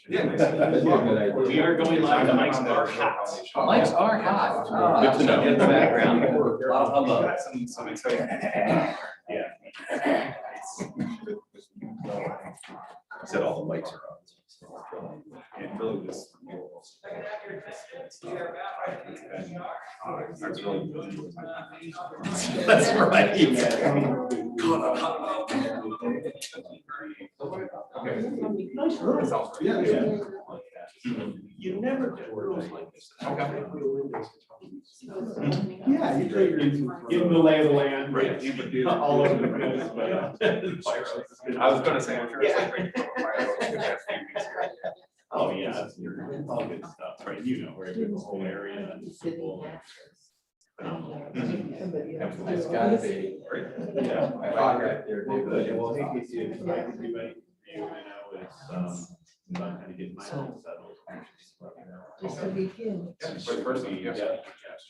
Yeah, we are going live. The mics are hot. Mics are hot. Good to know. In the background. Some exciting. Yeah. Said all the mics are on. And really this. That's right. You never get rules like this. Yeah, you Give them the lay of the land. Right. All over the place, but. I was gonna say, I'm sure it's like. Oh, yeah, it's all good stuff, right? You know, where the whole area and people. It's gotta be. Yeah. I thought right there, Well, David. good. Well, hey, Casey, if I can do anything for you, it's, I'm kind of getting my own settled. Just a weekend. Yeah, for the first one, Yeah, yeah.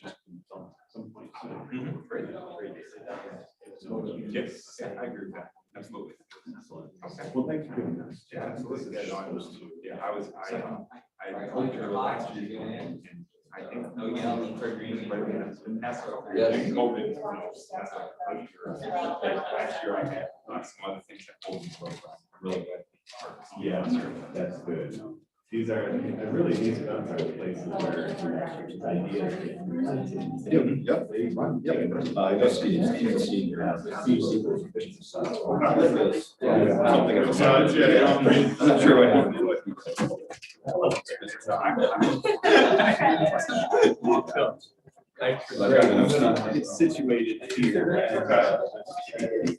just some point soon. Great. So, Yes, yeah, I agree with that. Absolutely. Okay. well, thanks for doing this. Yeah, absolutely. Yeah, no, I was too. Yeah, I told you last year, and I think. Oh, yeah. Yes. COVID, you know, that's like last year I had some other things that pulled me from really good. Yeah, that's good. These are really these events are places where ideas get presented. Yep. I just see Steve Something else. I'm not sure what happened. It's situated here.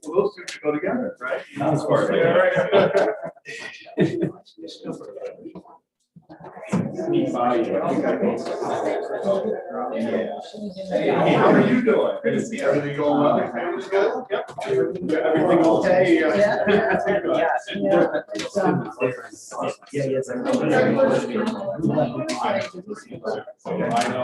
Those two go together, right? As far as I know. Hey, how are you doing? Good to see you. Everything going well? Family's good? Yep. Everything okay? I know.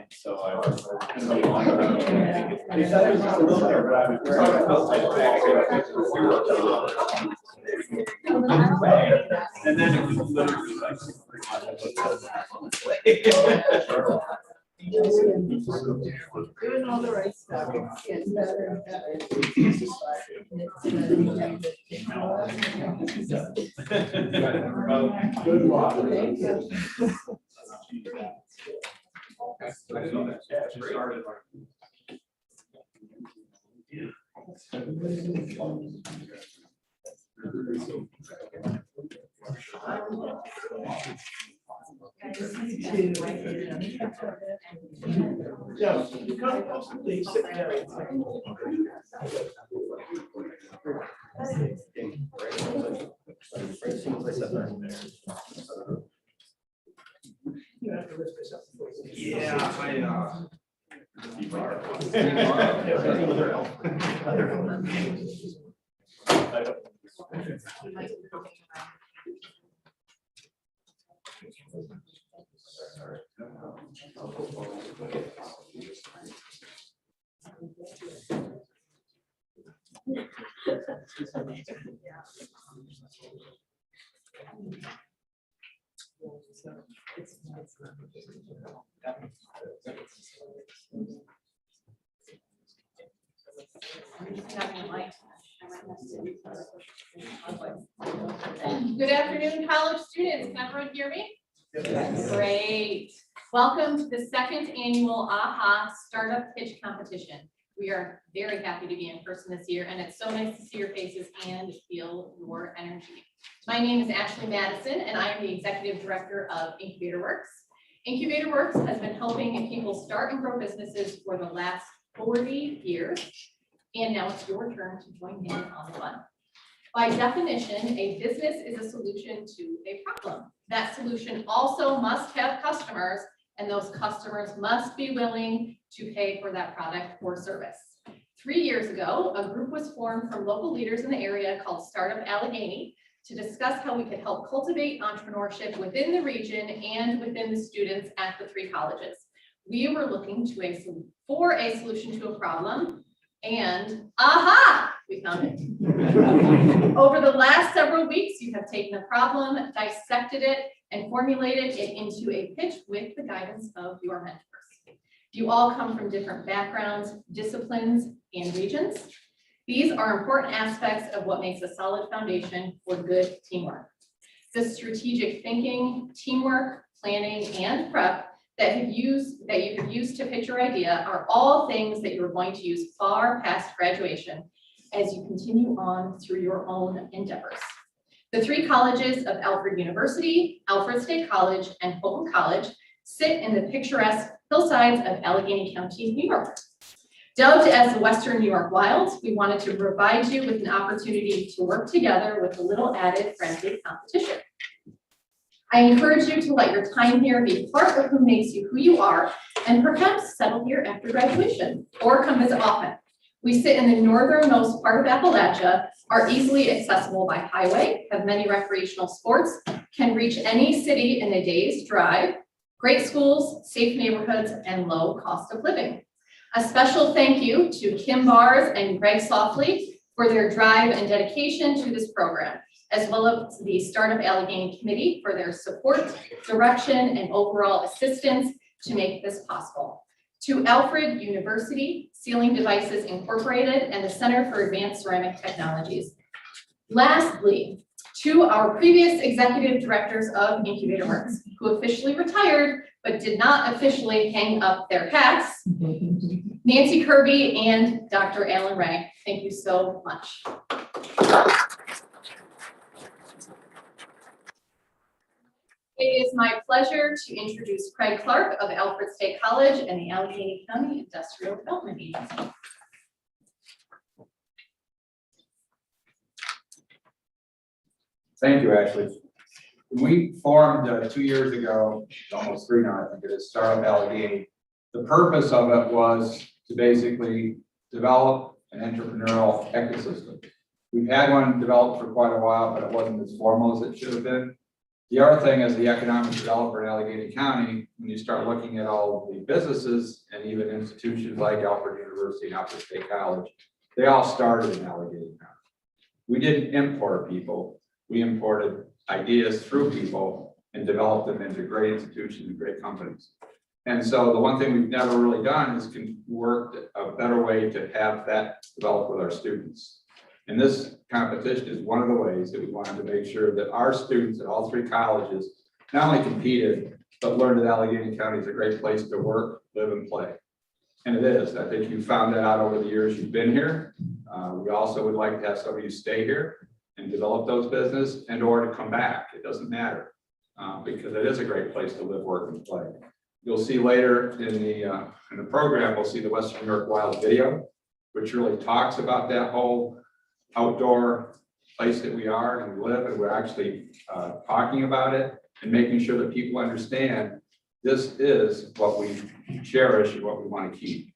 So I was. And then it was literally like. Doing all the right stuff. It's getting better and better. Good luck. Thank you. I didn't know that. Yeah, it's great. Yeah, you come possibly sit there. Yeah, Good afternoon, college students. Can everyone hear me? Yes. Great. Welcome to the second annual AHA Startup Pitch Competition. We are very happy to be in person this year, and it's so nice to see your faces and feel your energy. My name is Ashley Madison, and I am the Executive Director of Incubator Works. Incubator Works has been helping people start and grow businesses for the last 40 years, and now it's your turn to join in on the fun. By definition, a business is a solution to a problem. That solution also must have customers, and those customers must be willing to pay for that product or service. 3 years ago, a group was formed from local leaders in the area called Startup Allegany to discuss how we could help cultivate entrepreneurship within the region and within the students at the three colleges. We were looking for a solution to a problem, and aha, we found it. Over the last several weeks, you have taken a problem, dissected it, and formulated it into a pitch with the guidance of your mentors. You all come from different backgrounds, disciplines, and regions. These are important aspects of what makes a solid foundation for good teamwork. The strategic thinking, teamwork, planning, and prep that you have used to pitch your idea are all things that you're going to use far past graduation as you continue on through your own endeavors. The three colleges of Alfred University, Alfred State College, and Houghton College sit in the picturesque hillsides of Allegany County, New York. Dubbed as the Western New York Wilds, we wanted to provide you with an opportunity to work together with a little added friendly competition. I encourage you to let your time here be part of who makes you who you are, and perhaps settle here after graduation, or come visit often. We sit in the northernmost part of Appalachia, are easily accessible by highway, have many recreational sports, can reach any city in a day's drive, great schools, safe neighborhoods, and low cost of living. A special thank you to Kim Bars and Greg Softly for their drive and dedication to this program, as well as the Startup Allegany Committee for their support, direction, and overall assistance to make this possible. To Alfred University, Sealing Devices Incorporated, and the Center for Advanced Ceramic Technologies. Lastly, to our previous executive directors of Incubator Works, who officially retired, but did not officially hang up their hats, Nancy Kirby and Dr. Alan Ray. Thank you so much. It is my pleasure to introduce Craig Clark of Alfred State College and the Allegany County Industrial Development Agency. Thank you, Ashley. We formed 2 years ago, almost 3 now, I think it is, Startup Allegany. The purpose of it was to basically develop an entrepreneurial ecosystem. We've had one developed for quite a while, but it wasn't as formal as it should have been. The other thing is the economic developer in Allegany County, when you start looking at all of the businesses and even institutions like Alfred University and Alfred State College, they all started in Allegany County. We didn't import people. We imported ideas through people and developed them into great institutions and great companies. And so the one thing we've never really done is worked a better way to have that develop with our students. And this competition is one of the ways that we wanted to make sure that our students at all 3 colleges not only competed, but learned that Allegany County is a great place to work, live, and play. And it is. I think you found that out over the years you've been here. We also would like to have some of you stay here and develop those business and or to come back. It doesn't matter because it is a great place to live, work, and play. You'll see later in the program, we'll see the Western New York Wild video, which really talks about that whole outdoor place that we are and we live, and we're actually talking about it and making sure that people understand this is what we cherish and what we want to keep.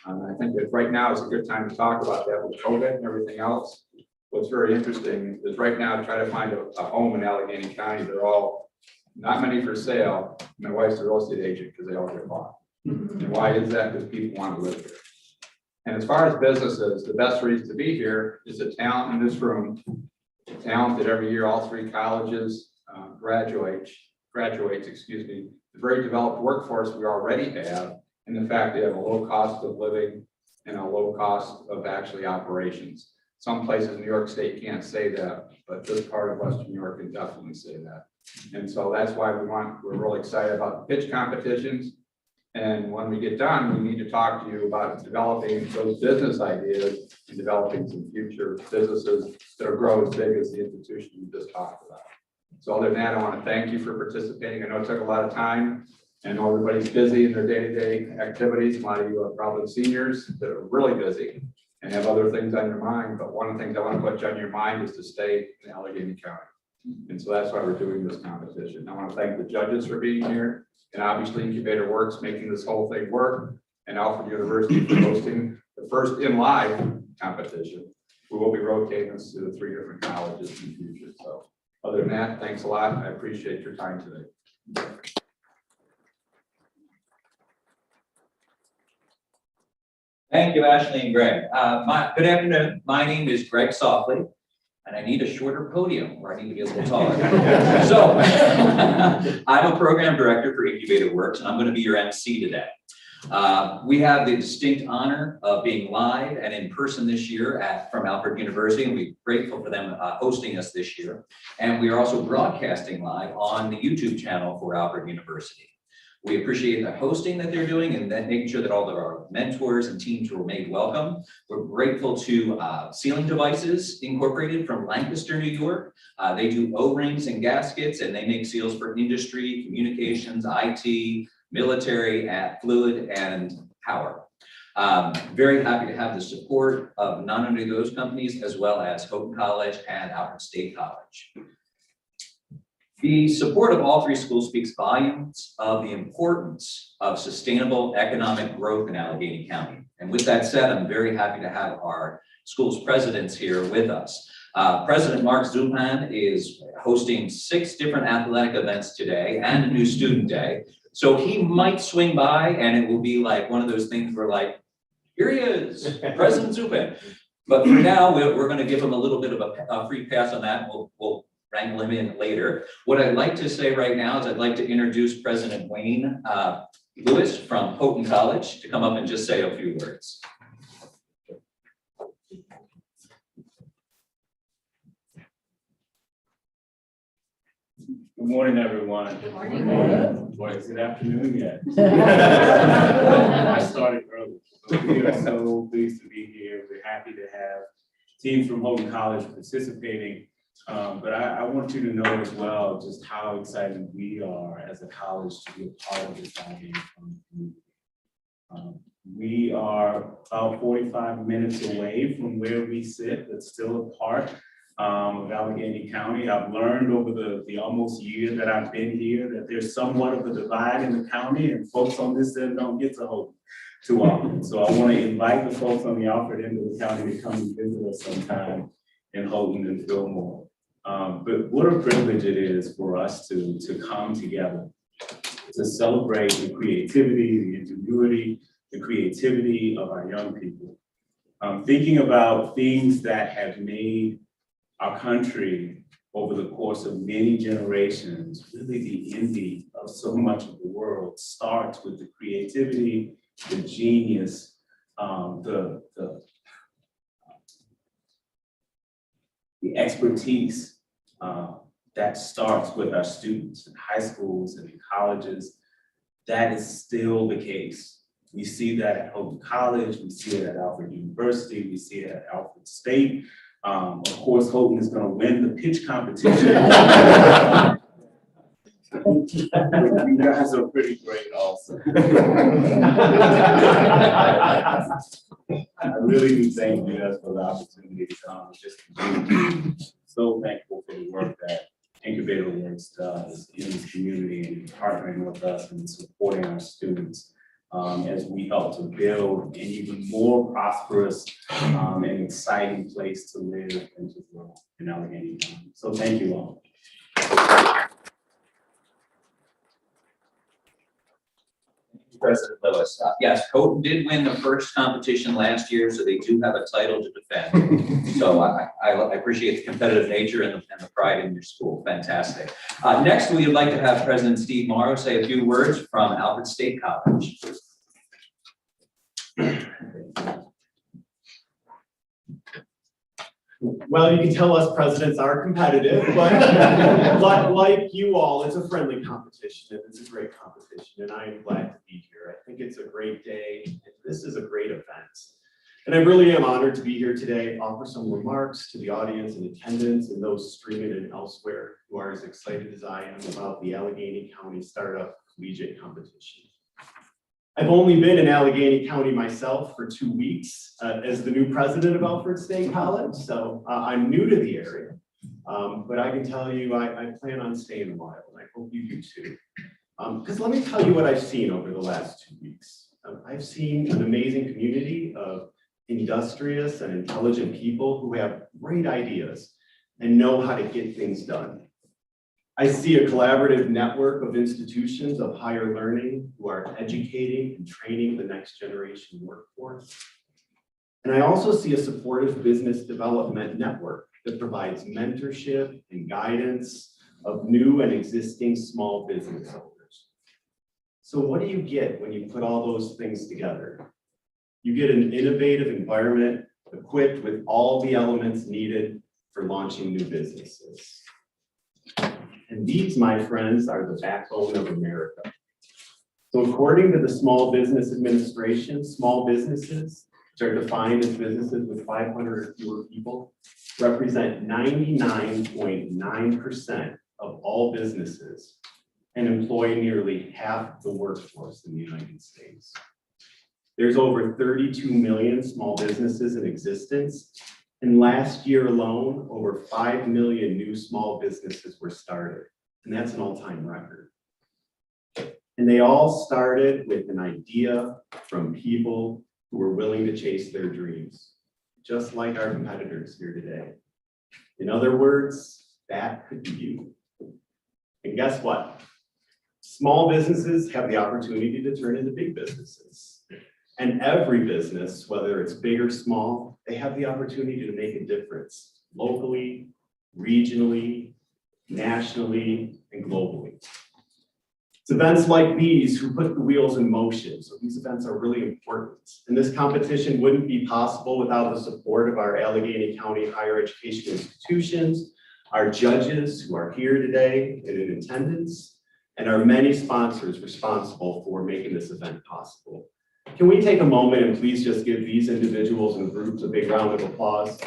I think that right now is a good time to talk about that with COVID and everything else. What's very interesting is right now try to find a home in Allegany County. They're all not many for sale. My wife's a real estate agent because they all get bought. And why is that? Because people want to live here. And as far as businesses, the best reason to be here is the talent in this room. The talent that every year all 3 colleges graduates, the very developed workforce we already have, and the fact they have a low cost of living and a low cost of actually operations. Some places in New York State can't say that, but this part of Western New York can definitely say that. And so that's why we're really excited about the pitch competitions. And when we get done, we need to talk to you about developing those business ideas and developing some future businesses that will grow as big as the institution we just talked about. So other than that, I want to thank you for participating. I know it took a lot of time. I know everybody's busy in their day-to-day activities. A lot of you are probably seniors that are really busy and have other things on your mind. But one of the things I want to put you on your mind is to stay in Allegany County. And so that's why we're doing this competition. I want to thank the judges for being here. And obviously Incubator Works making this whole thing work, and Alfred University for hosting the first in live competition. we will be rotating this to the 3 different colleges in the future. So other than that, thanks a lot. I appreciate your time today. Thank you, Ashley and Greg. Good afternoon. My name is Greg Softly, and I need a shorter podium, or I need to be a little taller. So, I'm a program director for Incubator Works, and I'm going to be your MC today. We have the distinct honor of being live and in person this year from Alfred University, and we're grateful for them hosting us this year. And we are also broadcasting live on the YouTube channel for Alfred University. We appreciate the hosting that they're doing and then making sure that all of our mentors and teams were made welcome. We're grateful to Sealing Devices Incorporated from Lancaster, New York. They do O-rings and gaskets, and they make seals for industry, communications, IT, military, fluid, and power. Very happy to have the support of not only those companies, as well as Houghton College and Alfred State College. The support of all 3 schools speaks volumes of the importance of sustainable economic growth in Allegany County. And with that said, I'm very happy to have our school's presidents here with us. President Mark Zupan is hosting 6 different athletic events today and a new student day. So he might swing by and it will be like one of those things where like, here he is, President Zupan. But for now, we're going to give him a little bit of a free pass on that. We'll wrangle him in later. What I'd like to say right now is I'd like to introduce President Wayne Lewis from Houghton College to come up and just say a few words. Good morning, everyone. Good morning. Boy, is it afternoon yet? I started early. So we are so pleased to be here. We're happy to have teams from Houghton College participating. But I want you to know as well just how excited we are as a college to be a part of this Allegany community. We are about 45 minutes away from where we sit. It's still a part of Allegany County. I've learned over the almost year that I've been here that there's somewhat of a divide in the county, and folks on this end don't get to Houghton too often. So I want to invite the folks on the Alfred end of the county to come and visit us sometime in Houghton and Fillmore. But what a privilege it is for us to come together to celebrate the creativity, the ingenuity, the creativity of our young people. Thinking about things that have made our country over the course of many generations, really the envy of so much of the world, starts with the creativity, the genius, the expertise that starts with our students in high schools and in colleges. That is still the case. We see that at Houghton College, we see it at Alfred University, we see it at Alfred State. Of course, Houghton is going to win the pitch competition. You guys are pretty great also. I really do thank you guys for the opportunity to just continue. So thankful for the work that Incubator Works does in the community and partnering with us and supporting our students as we help to build an even more prosperous and exciting place to live and to grow in Allegany County. So thank you all. President Lewis. Yes, Houghton did win the first competition last year, so they do have a title to defend. So I appreciate the competitive nature and the pride in your school. Fantastic. Next, we would like to have President Steve Morrow say a few words from Alfred State College. Well, you can tell us presidents are competitive, but like you all, it's a friendly competition and it's a great competition, and I am glad to be here. I think it's a great day, and this is a great event. And I really am honored to be here today, offer some remarks to the audience in attendance and those streaming and elsewhere who are as excited as I am about the Allegany County Startup Collegiate Competition. I've only been in Allegany County myself for 2 weeks as the new president of Alfred State College, so I'm new to the area. But I can tell you I plan on staying a while, and I hope you do too. Because let me tell you what I've seen over the last 2 weeks. I've seen an amazing community of industrious and intelligent people who have great ideas and know how to get things done. I see a collaborative network of institutions of higher learning who are educating and training the next generation workforce. And I also see a supportive business development network that provides mentorship and guidance of new and existing small business owners. So what do you get when you put all those things together? You get an innovative environment equipped with all the elements needed for launching new businesses. And these, my friends, are the backbone of America. So according to the Small Business Administration, small businesses, which are defined as businesses with 500 or fewer people, represent 99.9% of all businesses and employ nearly half the workforce in the United States. There's over 32 million small businesses in existence. And last year alone, over 5 million new small businesses were started. And that's an all-time record. And they all started with an idea from people who were willing to chase their dreams, just like our competitors here today. In other words, that could be you. And guess what? Small businesses have the opportunity to turn into big businesses. And every business, whether it's big or small, they have the opportunity to make a difference locally, regionally, nationally, and globally. It's events like these who put the wheels in motion. So these events are really important. And this competition wouldn't be possible without the support of our Allegany County higher education institutions, our judges who are here today and in attendance, and our many sponsors responsible for making this event possible. Can we take a moment and please just give these individuals and groups a big round of applause?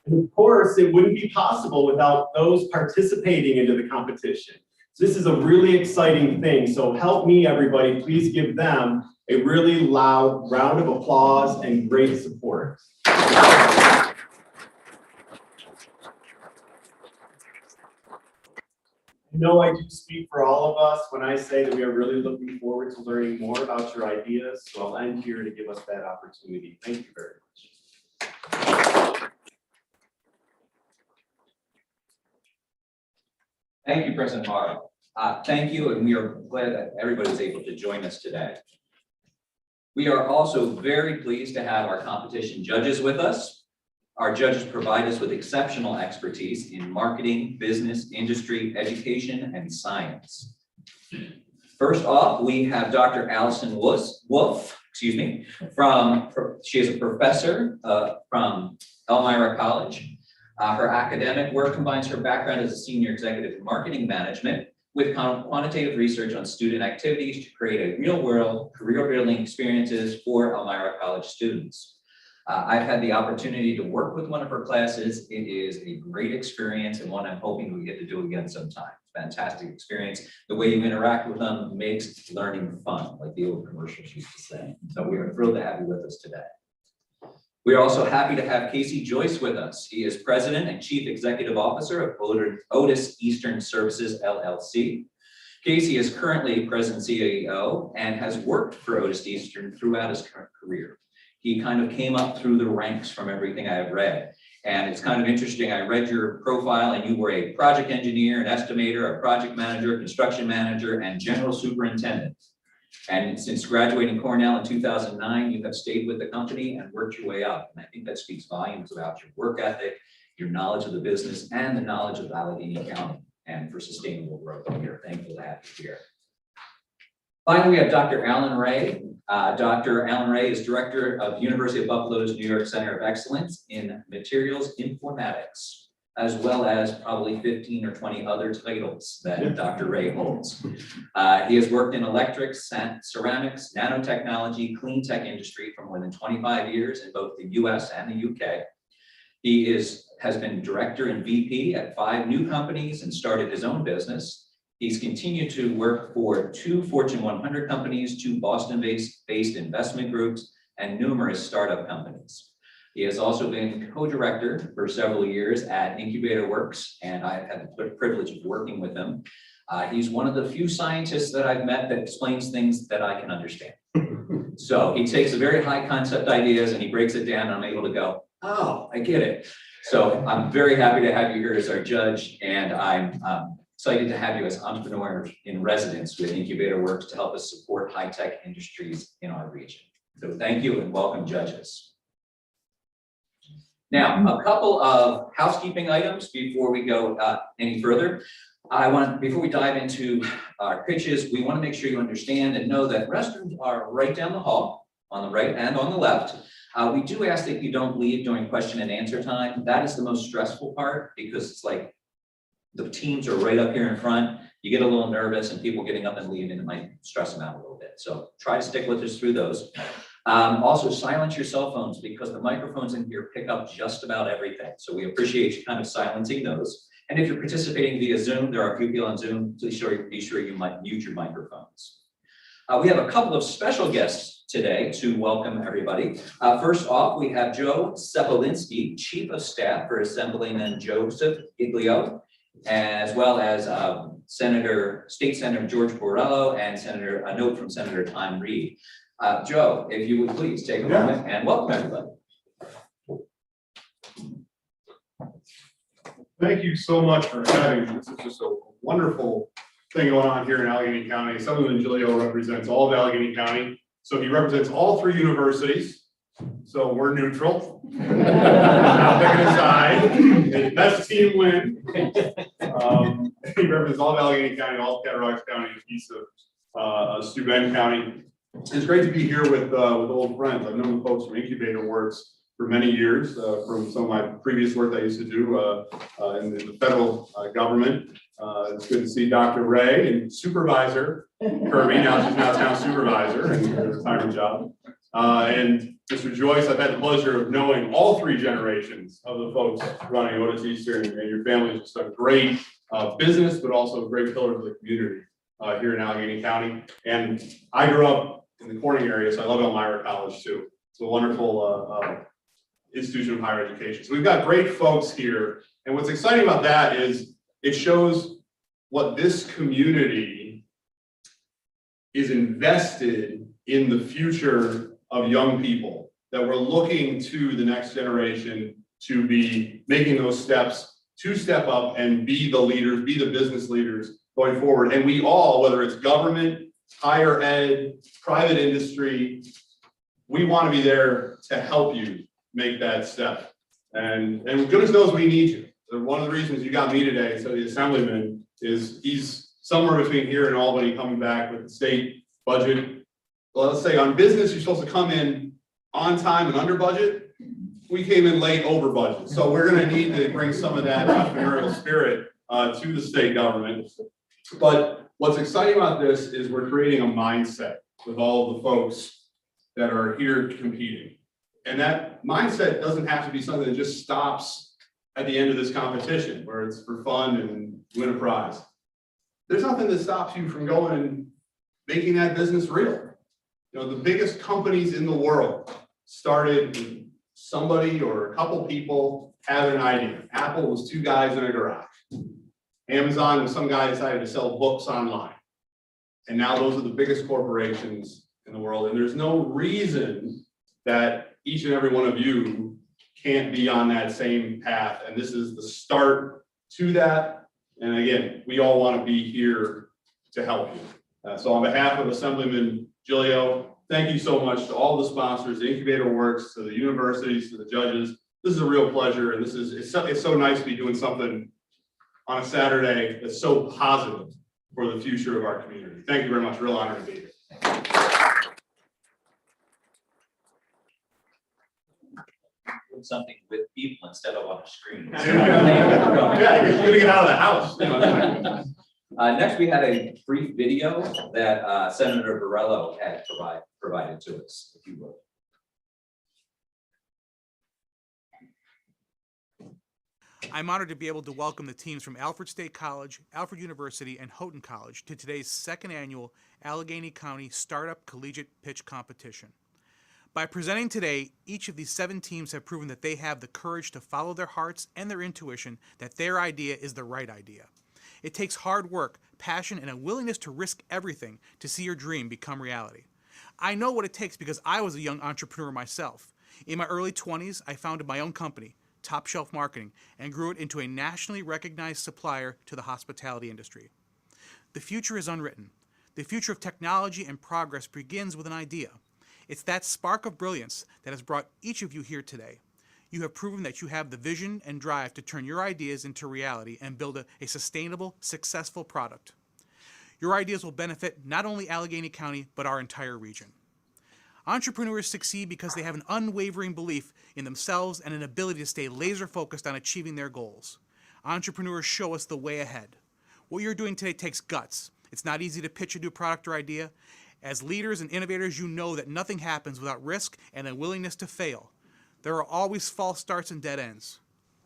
And of course, it wouldn't be possible without those participating into the competition. So this is a really exciting thing. So help me, everybody, please give them a really loud round of applause and great support. I know I do speak for all of us when I say that we are really looking forward to learning more about your ideas. So I'll end here to give us that opportunity. Thank you very much. Thank you, President Morrow. Thank you, and we are glad that everybody is able to join us today. We are also very pleased to have our competition judges with us. Our judges provide us with exceptional expertise in marketing, business, industry, education, and science. First off, we have Dr. Allison Wolf, she is a professor from Allegany College. Her academic work combines her background as a senior executive in marketing management with quantitative research on student activities to create a real-world career-building experiences for Allegany College students. I've had the opportunity to work with one of her classes. It is a great experience and one I'm hoping we get to do again sometime. Fantastic experience. The way you interact with them makes learning fun, like the old commercials used to say. So we are thrilled to have you with us today. We are also happy to have Casey Joyce with us. He is President and Chief Executive Officer of Otis Eastern Services, LLC. Casey is currently President CEO and has worked for Otis Eastern throughout his current career. He kind of came up through the ranks from everything I have read. And it's kind of interesting, I read your profile and you were a project engineer, an estimator, a project manager, construction manager, and general superintendent. And since graduating Cornell in 2009, you have stayed with the company and worked your way up. And I think that speaks volumes about your work ethic, your knowledge of the business, and the knowledge of Allegany County and for sustainable growth. We are thankful to have you here. Finally, we have Dr. Alan Ray. Dr. Alan Ray is Director of University of Buffalo's New York Center of Excellence in Materials Informatics, as well as probably 15 or 20 other titles that Dr. Ray holds. He has worked in electrics, ceramics, nanotechnology, clean tech industry for more than 25 years in both the US and the UK. He has been director and VP at 5 new companies and started his own business. He's continued to work for 2 Fortune 100 companies, 2 Boston-based investment groups, and numerous startup companies. He has also been co-director for several years at Incubator Works, and I've had the privilege of working with him. He's one of the few scientists that I've met that explains things that I can understand. So he takes a very high concept ideas and he breaks it down and I'm able to go, oh, I get it. So I'm very happy to have you here as our judge, and I'm excited to have you as entrepreneur in residence with Incubator Works to help us support high-tech industries in our region. So thank you and welcome, judges. Now, a couple of housekeeping items before we go any further. Before we dive into our pitches, we want to make sure you understand and know that restrooms are right down the hall, on the right and on the left. We do ask that you don't leave during question and answer time. That is the most stressful part, because it's like the teams are right up here in front. You get a little nervous and people getting up and leaving, and it might stress them out a little bit. So try to stick with us through those. Also silence your cell phones, because the microphones in here pick up just about everything. So we appreciate you kind of silencing those. And if you're participating via Zoom, there are a few people on Zoom, so be sure you might mute your microphones. We have a couple of special guests today to welcome everybody. First off, we have Joe Sepolinski, Chief of Staff for Assemblyman Joseph Giglio, as well as State Senator George Borrello and a note from Senator Tom Reed. Joe, if you would please take a moment and welcome everybody. Thank you so much for having me. This is just a wonderful thing going on here in Allegany County. Assemblyman Giglio represents all of Allegany County. So he represents all 3 universities. So we're neutral. Not picking a side. The best team win. He represents all of Allegany County, all of Cattaraugus County, a piece of Steuben County. It's great to be here with old friends. I've known the folks from Incubator Works for many years, from some of my previous work I used to do in the federal government. It's good to see Dr. Ray and Supervisor Kirby. Now she's now town supervisor in her retirement job. And Mr. Joyce, I've had the pleasure of knowing all 3 generations of the folks running Otis Eastern, and your family has just done great business, but also a great pillar of the community here in Allegany County. And I grew up in the Corning area, so I love Elmira College too. It's a wonderful institution of higher education. So we've got great folks here. And what's exciting about that is it shows what this community is invested in the future of young people, that we're looking to the next generation to be making those steps, to step up and be the leaders, be the business leaders going forward. And we all, whether it's government, higher ed, private industry, we want to be there to help you make that step. And goodness knows we need you. So one of the reasons you got me today, so the assemblyman, is he's somewhere between here and Albany coming back with the state budget. Well, let's say on business, you're supposed to come in on time and under budget. We came in late over budget. So we're going to need to bring some of that entrepreneurial spirit to the state government. But what's exciting about this is we're creating a mindset with all of the folks that are here competing. And that mindset doesn't have to be something that just stops at the end of this competition, where it's for fun and win a prize. There's nothing that stops you from going and making that business real. You know, the biggest companies in the world started with somebody or a couple people had an idea. Apple was 2 guys in a garage. Amazon was some guy decided to sell books online. And now those are the biggest corporations in the world. And there's no reason that each and every one of you can't be on that same path. And this is the start to that. And again, we all want to be here to help you. So on behalf of Assemblyman Giglio, thank you so much to all the sponsors, the Incubator Works, to the universities, to the judges. This is a real pleasure. And it's so nice to be doing something on a Saturday that's so positive for the future of our community. Thank you very much. Real honor to be here. Something with people instead of on a screen. Yeah, you're gonna get out of the house. Next, we had a brief video that Senator Borrello had provided to us, if you will. I'm honored to be able to welcome the teams from Alfred State College, Alfred University, and Houghton College to today's 2nd annual Allegany County Startup Collegiate Pitch Competition. By presenting today, each of these 7 teams have proven that they have the courage to follow their hearts and their intuition that their idea is the right idea. It takes hard work, passion, and a willingness to risk everything to see your dream become reality. I know what it takes because I was a young entrepreneur myself. In my early 20s, I founded my own company, Top Shelf Marketing, and grew it into a nationally recognized supplier to the hospitality industry. The future is unwritten. The future of technology and progress begins with an idea. It's that spark of brilliance that has brought each of you here today. You have proven that you have the vision and drive to turn your ideas into reality and build a sustainable, successful product. Your ideas will benefit not only Allegany County, but our entire region. Entrepreneurs succeed because they have an unwavering belief in themselves and an ability to stay laser focused on achieving their goals. Entrepreneurs show us the way ahead. What you're doing today takes guts. It's not easy to pitch a new product or idea. As leaders and innovators, you know that nothing happens without risk and a willingness to fail. There are always false starts and dead ends.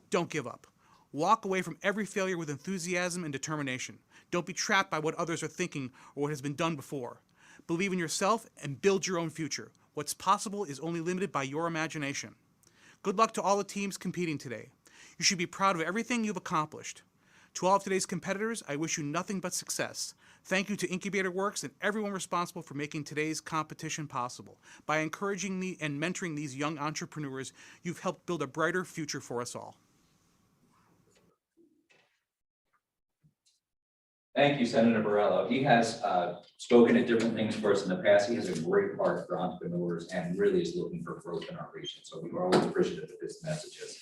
Don't give up. Walk away from every failure with enthusiasm and determination. Don't be trapped by what others are thinking or what has been done before. Believe in yourself and build your own future. What's possible is only limited by your imagination. Good luck to all the teams competing today. You should be proud of everything you've accomplished. To all of today's competitors, I wish you nothing but success. Thank you to Incubator Works and everyone responsible for making today's competition possible. By encouraging and mentoring these young entrepreneurs, you've helped build a brighter future for us all. Thank you, Senator Borrello. He has spoken at different things for us in the past. He has a great heart for entrepreneurs and really is looking for growth in our region. So we are always appreciative of his messages.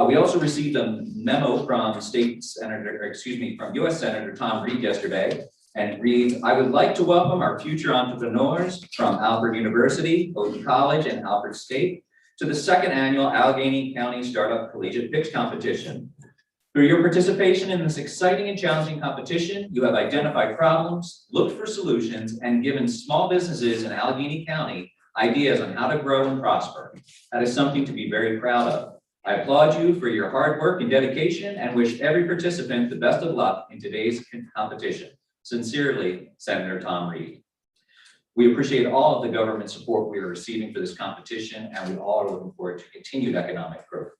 We also received a memo from from U.S. Senator Tom Reed yesterday, and it reads, I would like to welcome our future entrepreneurs from Alfred University, Houghton College, and Alfred State to the second annual Allegany County Startup Collegiate Pitch Competition. Through your participation in this exciting and challenging competition, you have identified problems, looked for solutions, and given small businesses in Allegany County ideas on how to grow and prosper. That is something to be very proud of. I applaud you for your hard work and dedication and wish every participant the best of luck in today's competition. Sincerely, Senator Tom Reed. We appreciate all of the government support we are receiving for this competition, and we all are looking forward to continued economic growth.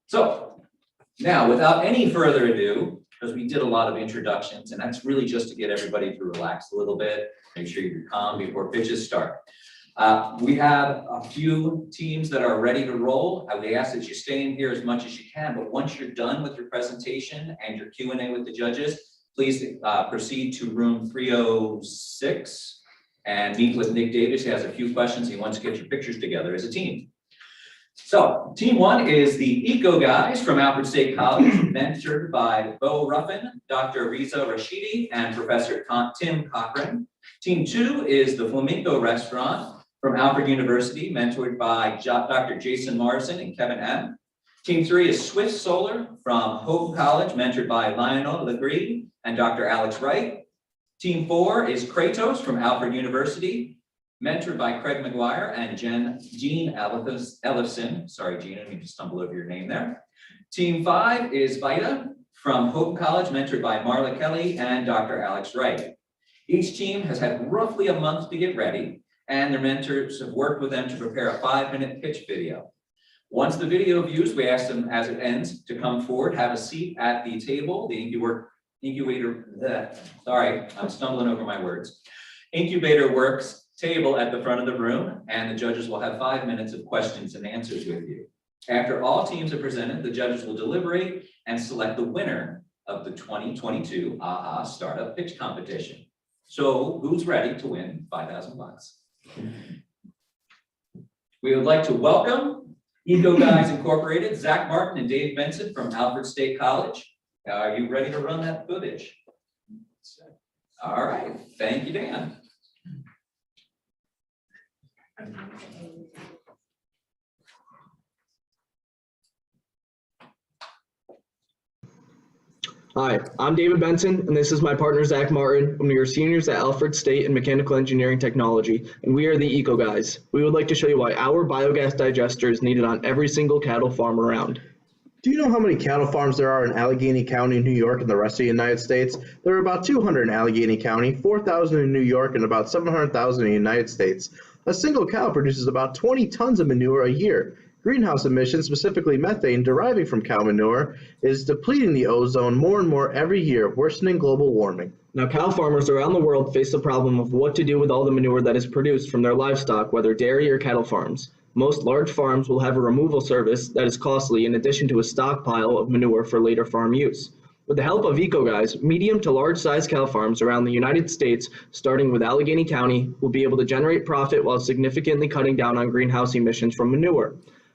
So now, without any further ado, because we did a lot of introductions, and that's really just to get everybody to relax a little bit, make sure you're calm before pitches start. We have a few teams that are ready to roll. We ask that you stay in here as much as you can, but once you're done with your presentation and your Q&A with the judges, please proceed to room 306 and meet with Nick Davis. He has a few questions. He wants to get your pictures together as a team. So team one is the Eco Guys from Alfred State College, mentored by Bo Ruffin, Dr. Riza Rashidi, and Professor Tim Cochran. Team two is the Flamingo Restaurant from Alfred University, mentored by Dr. Jason Morrison and Kevin M. Team three is Swift Solar from Houghton College, mentored by Lionel Legree and Dr. Alex Wright. Team four is Kratos from Alfred University, mentored by Craig McGuire and Jean Ellison. Sorry, Jean, I didn't mean to stumble over your name there. Team five is Vita from Houghton College, mentored by Marla Kelly and Dr. Alex Wright. Each team has had roughly a month to get ready, and their mentors have worked with them to prepare a 5-minute pitch video. Once the video views, we ask them as it ends to come forward, have a seat at the table, the Incubator Works table at the front of the room, and the judges will have 5 minutes of questions and answers with you. After all teams are presented, the judges will deliberate and select the winner of the 2022 AHA Startup Pitch Competition. So who's ready to win $5,000? We would like to welcome Eco Guys Incorporated, Zach Martin and Dave Benson from Alfred State College. Are you ready to run that footage? All right, thank you, Dan. Hi, I'm David Benson, and this is my partner, Zach Martin, and we are seniors at Alfred State in Mechanical Engineering Technology, and we are the Eco Guys. We would like to show you why our biogas digester is needed on every single cattle farm around. Do you know how many cattle farms there are in Allegany County, New York, and the rest of the United States? There are about 200 in Allegany County, 4,000 in New York, and about 700,000 in the United States. A single cow produces about 20 tons of manure a year. Greenhouse emissions, specifically methane deriving from cow manure, is depleting the ozone more and more every year, worsening global warming. Now, cow farmers around the world face the problem of what to do with all the manure that is produced from their livestock, whether dairy or cattle farms. Most large farms will have a removal service that is costly in addition to a stockpile of manure for later farm use. With the help of EcoGuys, medium to large size cow farms around the United States, starting with Allegany County, will be able to generate profit while significantly cutting down on greenhouse emissions from manure.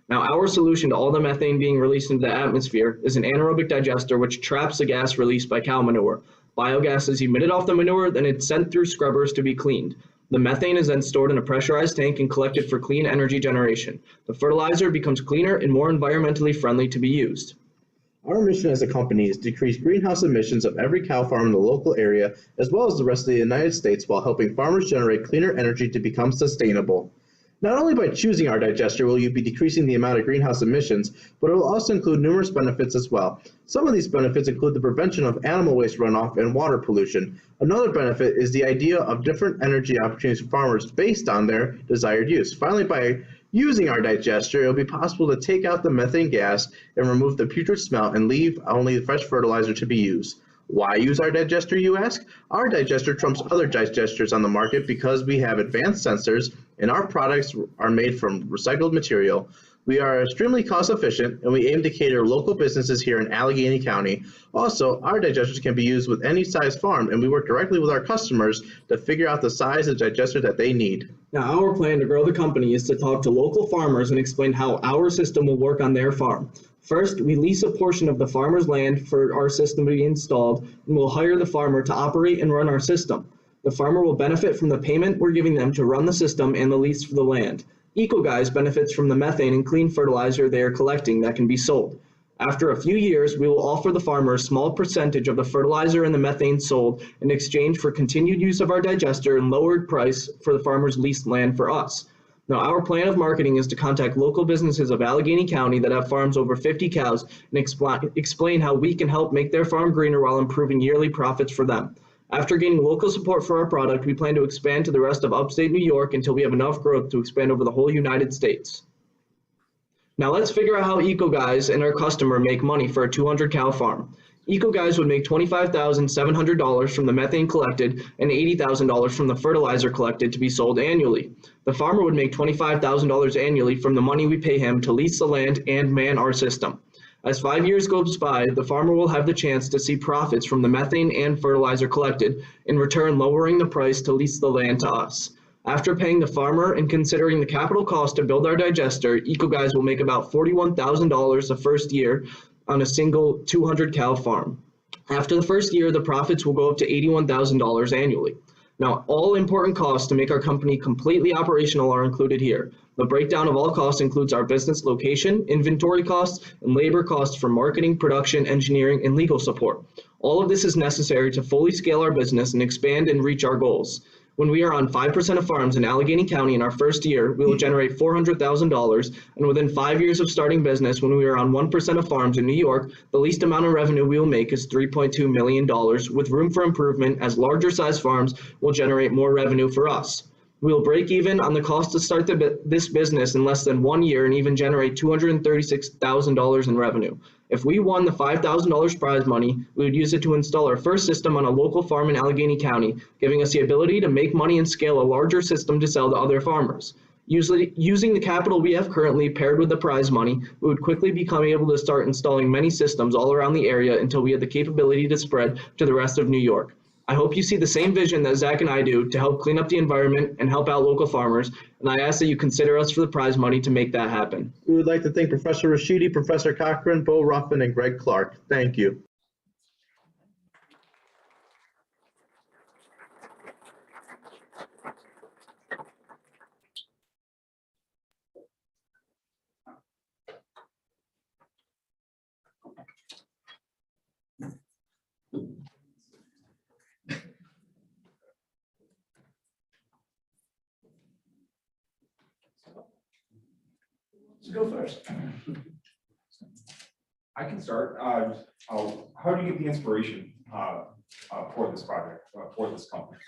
Now, our solution to all the methane being released into the atmosphere is an anaerobic digester which traps the gas released by cow manure. Biogas is emitted off the manure, then it's sent through scrubbers to be cleaned. The methane is then stored in a pressurized tank and collected for clean energy generation. The fertilizer becomes cleaner and more environmentally friendly to be used. Our mission as a company is to decrease greenhouse emissions of every cow farm in the local area, as well as the rest of the United States, while helping farmers generate cleaner energy to become sustainable. Not only by choosing our digester will you be decreasing the amount of greenhouse emissions, but it will also include numerous benefits as well. Some of these benefits include the prevention of animal waste runoff and water pollution. Another benefit is the idea of different energy opportunities for farmers based on their desired use. Finally, by using our digester, it will be possible to take out the methane gas and remove the putrid smell and leave only the fresh fertilizer to be used. Why use our digester, you ask? Our digester trumps other digesters on the market because we have advanced sensors and our products are made from recycled material. We are extremely cost efficient and we aim to cater local businesses here in Allegany County. Also, our digesters can be used with any size farm and we work directly with our customers to figure out the size of digester that they need. Now, our plan to grow the company is to talk to local farmers and explain how our system will work on their farm. First, we lease a portion of the farmer's land for our system to be installed, and we'll hire the farmer to operate and run our system. The farmer will benefit from the payment we're giving them to run the system and the lease for the land. EcoGuys benefits from the methane and clean fertilizer they are collecting that can be sold. After a few years, we will offer the farmer a small percentage of the fertilizer and the methane sold in exchange for continued use of our digester and lowered price for the farmer's leased land for us. Now, our plan of marketing is to contact local businesses of Allegany County that have farms over 50 cows and explain how we can help make their farm greener while improving yearly profits for them. After gaining local support for our product, we plan to expand to the rest of upstate New York until we have enough growth to expand over the whole United States. Now let's figure out how EcoGuys and our customer make money for a 200 cow farm. EcoGuys would make $25,700 from the methane collected and $80,000 from the fertilizer collected to be sold annually. The farmer would make $25,000 annually from the money we pay him to lease the land and man our system. As 5 years goes by, the farmer will have the chance to see profits from the methane and fertilizer collected, in return lowering the price to lease the land to us. After paying the farmer and considering the capital cost to build our digester, EcoGuys will make about $41,000 the first year on a single 200 cow farm. After the first year, the profits will go up to $81,000 annually. Now, all important costs to make our company completely operational are included here. The breakdown of all costs includes our business location, inventory costs, and labor costs for marketing, production, engineering, and legal support. All of this is necessary to fully scale our business and expand and reach our goals. When we are on 5% of farms in Allegany County in our first year, we will generate $400,000, and within 5 years of starting business, when we are on 1% of farms in New York, the least amount of revenue we will make is $3.2 million, with room for improvement as larger size farms will generate more revenue for us. We will break even on the cost to start this business in less than 1 year and even generate $236,000 in revenue. If we won the $5,000 prize money, we would use it to install our first system on a local farm in Allegany County, giving us the ability to make money and scale a larger system to sell to other farmers. Using the capital we have currently paired with the prize money, we would quickly become able to start installing many systems all around the area until we had the capability to spread to the rest of New York. I hope you see the same vision that Zach and I do to help clean up the environment and help out local farmers, and I ask that you consider us for the prize money to make that happen. We would like to thank Professor Rashidi, Professor Cochran, Bo Ruffin, and Greg Clark. Thank you. Go first. I can start. How do you get the inspiration for this project, for this company?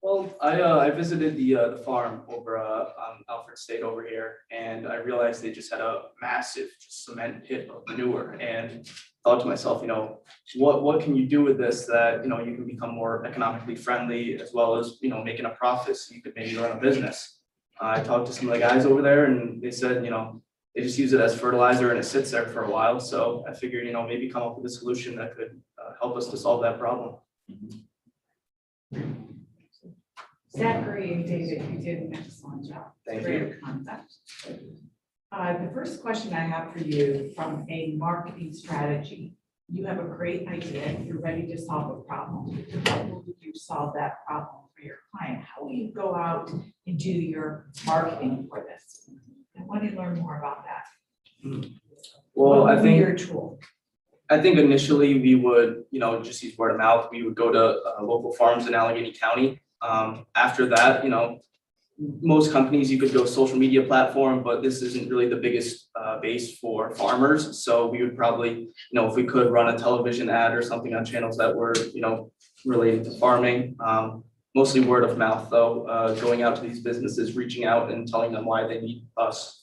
Well, I visited the farm over on Alfred State over here, and I realized they just had a massive cement pit of manure, and thought to myself, what can you do with this that you can become more economically friendly as well as making a profit, so you could maybe run a business. I talked to some of the guys over there, and they said they just use it as fertilizer and it sits there for a while. So I figured maybe come up with a solution that could help us to solve that problem. Zachary and David, you did an excellent job. Thank Great you. concept. The first question I have for you from a marketing strategy, you have a great idea, you're ready to solve a problem. How will you solve that problem for your client? How will you go out and do your marketing for this? I want to learn more about that. Well, What I would be think your tool. I think initially we would, just use word of mouth. We would go to local farms in Allegany County. After that, most companies, you could go social media platform, but this isn't really the biggest base for farmers. So we would probably, if we could run a television ad or something on channels that were, related to farming. Mostly word of mouth though, going out to these businesses, reaching out and telling them why they need us.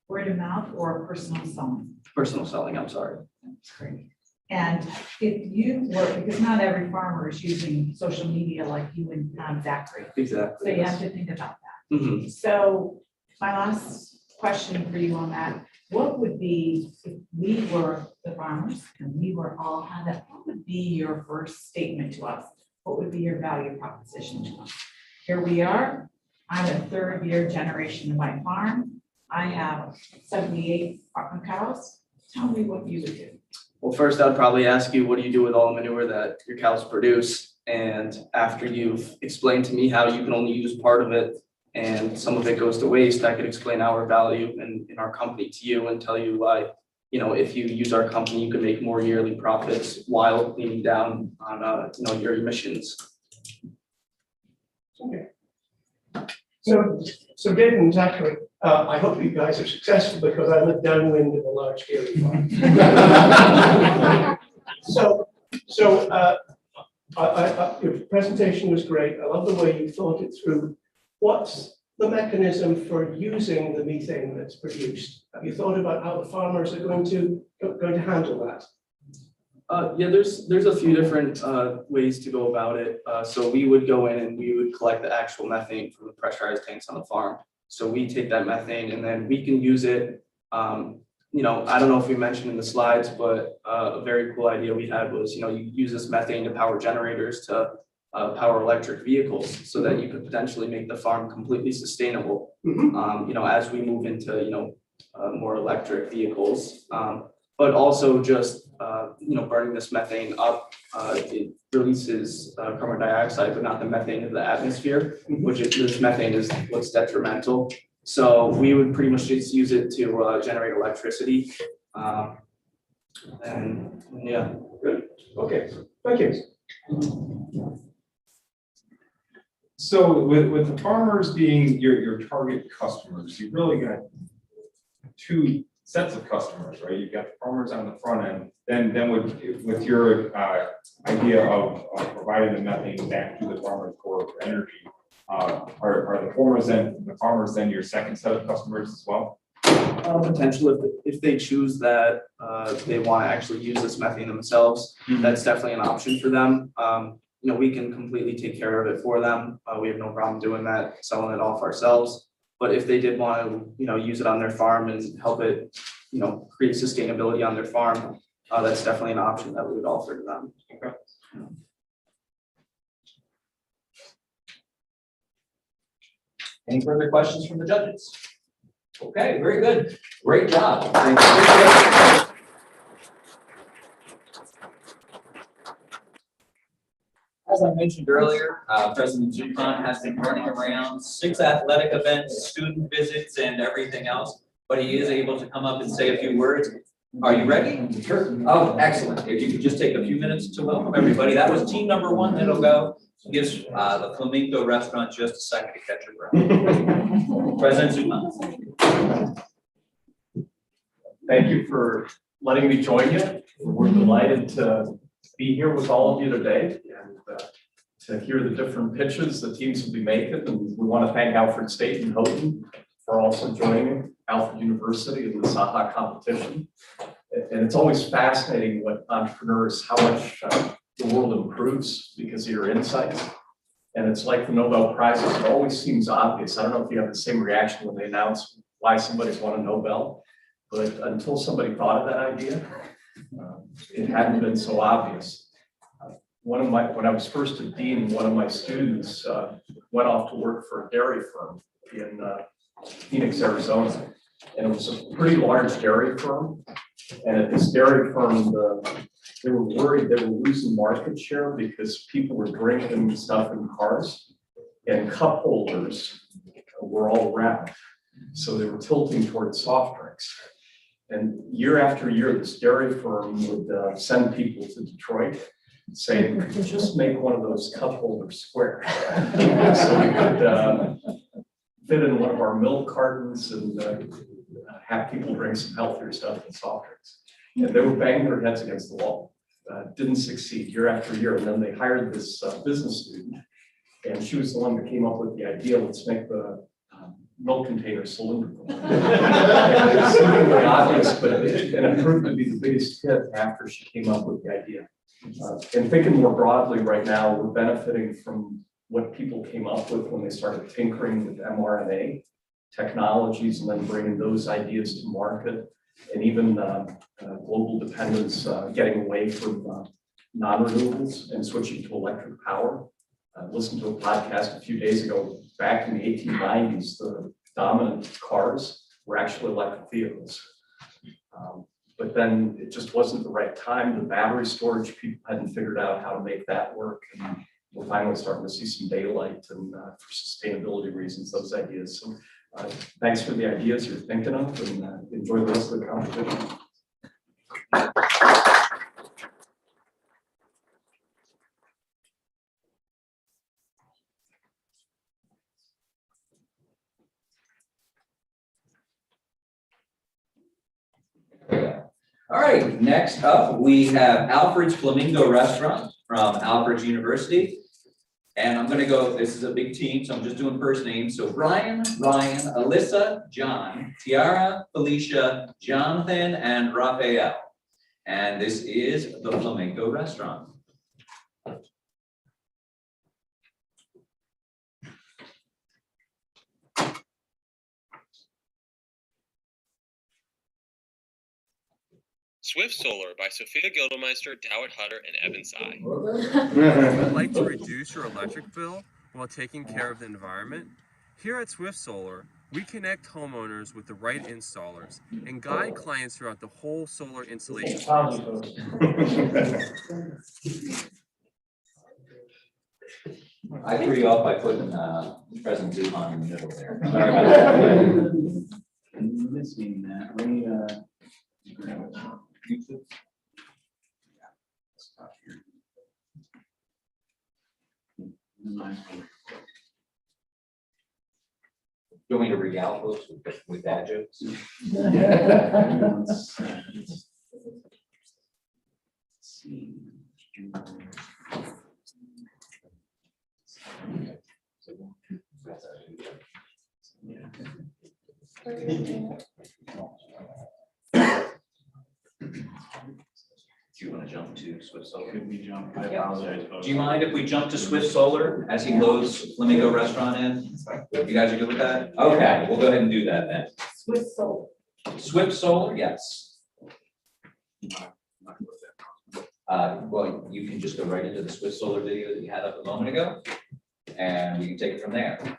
Word of mouth or personal selling? Personal selling, I'm sorry. That's great. And if you were, because not every farmer is using social media like you and Zachary. Exactly. So you have to think about that. Mhm. So my last question for you on that, what would be, if we were the farmers and we were all had that, what would be your first statement to us? What would be your value proposition to us? Here we are, I'm a third year generation of my farm. I have 78 cows. Tell me what you would do. Well, first I'd probably ask you, what do you do with all the manure that your cows produce? And after you've explained to me how you can only use part of it and some of it goes to waste, I could explain our value in our company to you and tell you why, if you use our company, you can make more yearly profits while cleaning down on, your emissions. Okay. So David and Zachary, I hope you guys are successful because I live downwind of a large dairy farm. Your presentation was great. I love the way you thought it through. What's the mechanism for using the methane that's produced? Have you thought about how the farmers are going to handle that? Yeah, there's a few different ways to go about it. So we would go in and we would collect the actual methane from the pressurized tanks on the farm. So we take that methane and then we can use it. I don't know if we mentioned in the slides, but a very cool idea we had was, you use this methane to power generators to power electric vehicles so that you could potentially make the farm completely sustainable. As we move into, more electric vehicles, but also just, burning this methane up, it releases carbon dioxide, but not the methane into the atmosphere, which is, this methane is what's detrimental. So we would pretty much just use it to generate electricity. And yeah. Good. Okay, thank you. So with the farmers being your target customers, you've really got two sets of customers, right? You've got the farmers on the front end, then with your idea of providing the methane back to the farmers for energy, are the farmers then your second set of customers as well? Potential if they choose that they want to actually use this methane themselves, that's definitely an option for them. We can completely take care of it for them. We have no problem doing that, selling it off ourselves. But if they did want to, use it on their farm and help it, create sustainability on their farm, that's definitely an option that we would offer to them. Okay. Any further questions from the judges? Okay, very good. Great job. Thank you. As I mentioned earlier, President Zupan has been running around 6 athletic events, student visits, and everything else, but he is able to come up and say a few words. Are you ready? Sure. Oh, excellent. If you could just take a few minutes to welcome everybody. That was team number 1 that'll go. Gives the Flamingo restaurant just a second to catch your breath. President Zupan. Thank you for letting me join you. We're delighted to be here with all of you today and to hear the different pitches the teams will be making. And we want to thank Alfred State and Houghton for also joining Alfred University in this AHA competition. And it's always fascinating what entrepreneurs, how much the world improves because of your insights. And it's like the Nobel Prizes, it always seems obvious. I don't know if you have the same reaction when they announce why somebody's won a Nobel, but until somebody thought of that idea, it hadn't been so obvious. When I was first a dean, one of my students went off to work for a dairy firm in Phoenix, Arizona. And it was a pretty large dairy firm. And at this dairy firm, they were worried they were losing market share because people were drinking stuff in cars and cup holders were all around. So they were tilting towards soft drinks. And year after year, this dairy firm would send people to Detroit saying, could you just make one of those cup holders square? So we could fit in one of our milk cartons and have people drink some healthier stuff than soft drinks. And they were banging their heads against the wall. Didn't succeed year after year. And then they hired this business student. And she was the one that came up with the idea, let's make the milk container cylindrical. It's seemingly obvious, but it proved to be the biggest hit after she came up with the idea. And thinking more broadly right now, we're benefiting from what people came up with when they started tinkering with mRNA technologies and then bringing those ideas to market, and even global dependence, getting away from non-renewables and switching to electric power. I listened to a podcast a few days ago. Back in the 1890s, the dominant cars were actually electric vehicles. But then it just wasn't the right time. The battery storage, people hadn't figured out how to make that work. And we're finally starting to see some daylight, and for sustainability reasons, those ideas. So thanks for the ideas you're thinking of, and enjoy the rest of the competition. All right, next up, we have Alfred's Flamingo Restaurant from Alfred University. And I'm gonna go, this is a big team, so I'm just doing first names. So Brian, Ryan, Alyssa, John, Tiara, Felicia, Jonathan, and Raphael. And this is the Flamingo Restaurant. Swift Solar by Sophia Gildermeister, Dowett Hutter, and Evan Tsai. Would like to reduce your electric bill while taking care of the environment? Here at Swift Solar, we connect homeowners with the right installers and guide clients throughout the whole solar installation process. I threw you off by putting President Zuhan in the middle there. Sorry about that. Missing that. Let me grab it. YouTube. Stop here. You want me to regale folks with dad jokes? Do you want to jump to Swift Solar? Could we jump? I apologize. Do you mind if we jump to Swift Solar as he loads Flamingo Restaurant in? You guys are good with that? Okay, we'll go ahead and do that then. Swift Solar. Swift Solar, yes. Well, you can just go right into the Swift Solar video that you had up a moment ago, and we can take it from there.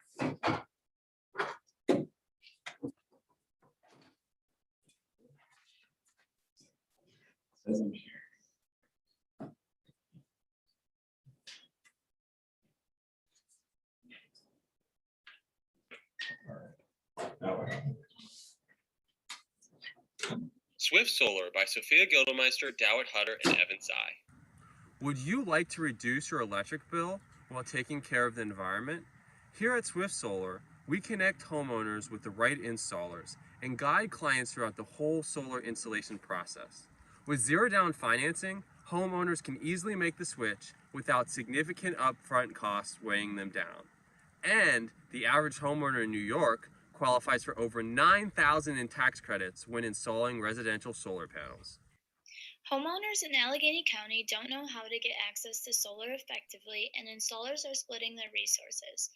Swift Solar by Sophia Gildermeister, Dowett Hutter, and Evan Tsai. Would you like to reduce your electric bill while taking care of the environment? Here at Swift Solar, we connect homeowners with the right installers and guide clients throughout the whole solar installation process. With zero down financing, homeowners can easily make the switch without significant upfront costs weighing them down. And the average homeowner in New York qualifies for over $9,000 in tax credits when installing residential solar panels. Homeowners in Allegany County don't know how to get access to solar effectively, and installers are splitting their resources.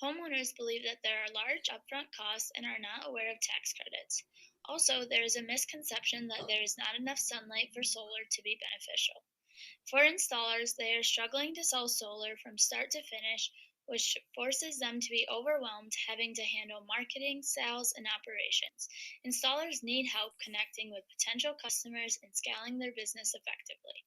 Homeowners believe that there are large upfront costs and are not aware of tax credits. Also, there is a misconception that there is not enough sunlight for solar to be beneficial. For installers, they are struggling to sell solar from start to finish, which forces them to be overwhelmed having to handle marketing, sales, and operations. Installers need help connecting with potential customers and scaling their business effectively.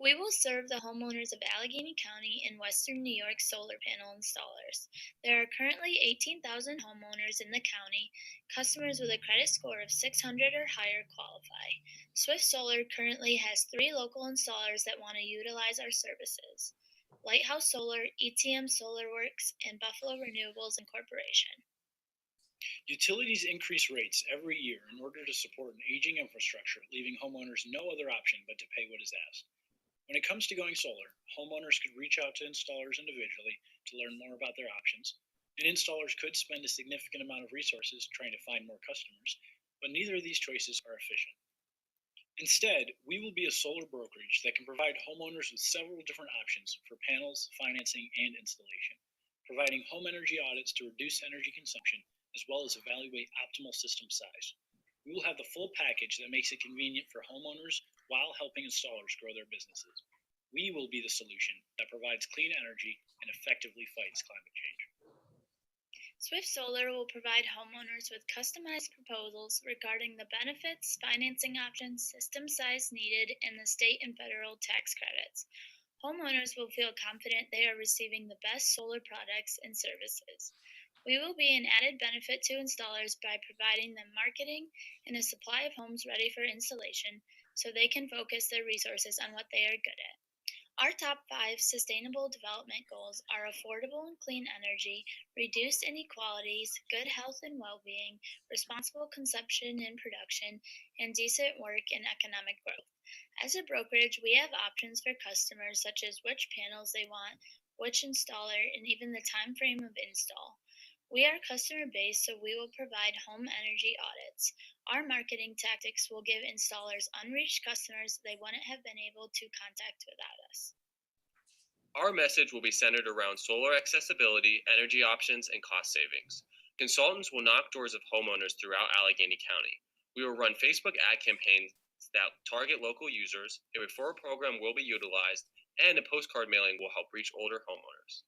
We will serve the homeowners of Allegany County and Western New York solar panel installers. There are currently 18,000 homeowners in the county. Customers with a credit score of 600 or higher qualify. Swift Solar currently has 3 local installers that want to utilize our services: Lighthouse Solar, ETM Solar Works, and Buffalo Renewables Incorporation. Utilities increase rates every year in order to support an aging infrastructure, leaving homeowners no other option but to pay what is asked. When it comes to going solar, homeowners could reach out to installers individually to learn more about their options, and installers could spend a significant amount of resources trying to find more customers, but neither of these choices are efficient. Instead, we will be a solar brokerage that can provide homeowners with several different options for panels, financing, and installation, providing home energy audits to reduce energy consumption, as well as evaluate optimal system size. We will have the full package that makes it convenient for homeowners while helping installers grow their businesses. We will be the solution that provides clean energy and effectively fights climate change. Swift Solar will provide homeowners with customized proposals regarding the benefits, financing options, system size needed, and the state and federal tax credits. Homeowners will feel confident they are receiving the best solar products and services. We will be an added benefit to installers by providing them marketing and a supply of homes ready for installation so they can focus their resources on what they are good at. Our top 5 sustainable development goals are affordable and clean energy, reduced inequalities, good health and well-being, responsible consumption and production, and decent work and economic growth. As a brokerage, we have options for customers such as which panels they want, which installer, and even the time frame of install. We are customer-based, so we will provide home energy audits. Our marketing tactics will give installers unreached customers they wouldn't have been able to contact without us. Our message will be centered around solar accessibility, energy options, and cost savings. Consultants will knock doors of homeowners throughout Allegany County. We will run Facebook ad campaigns that target local users, a referral program will be utilized, and a postcard mailing will help reach older homeowners.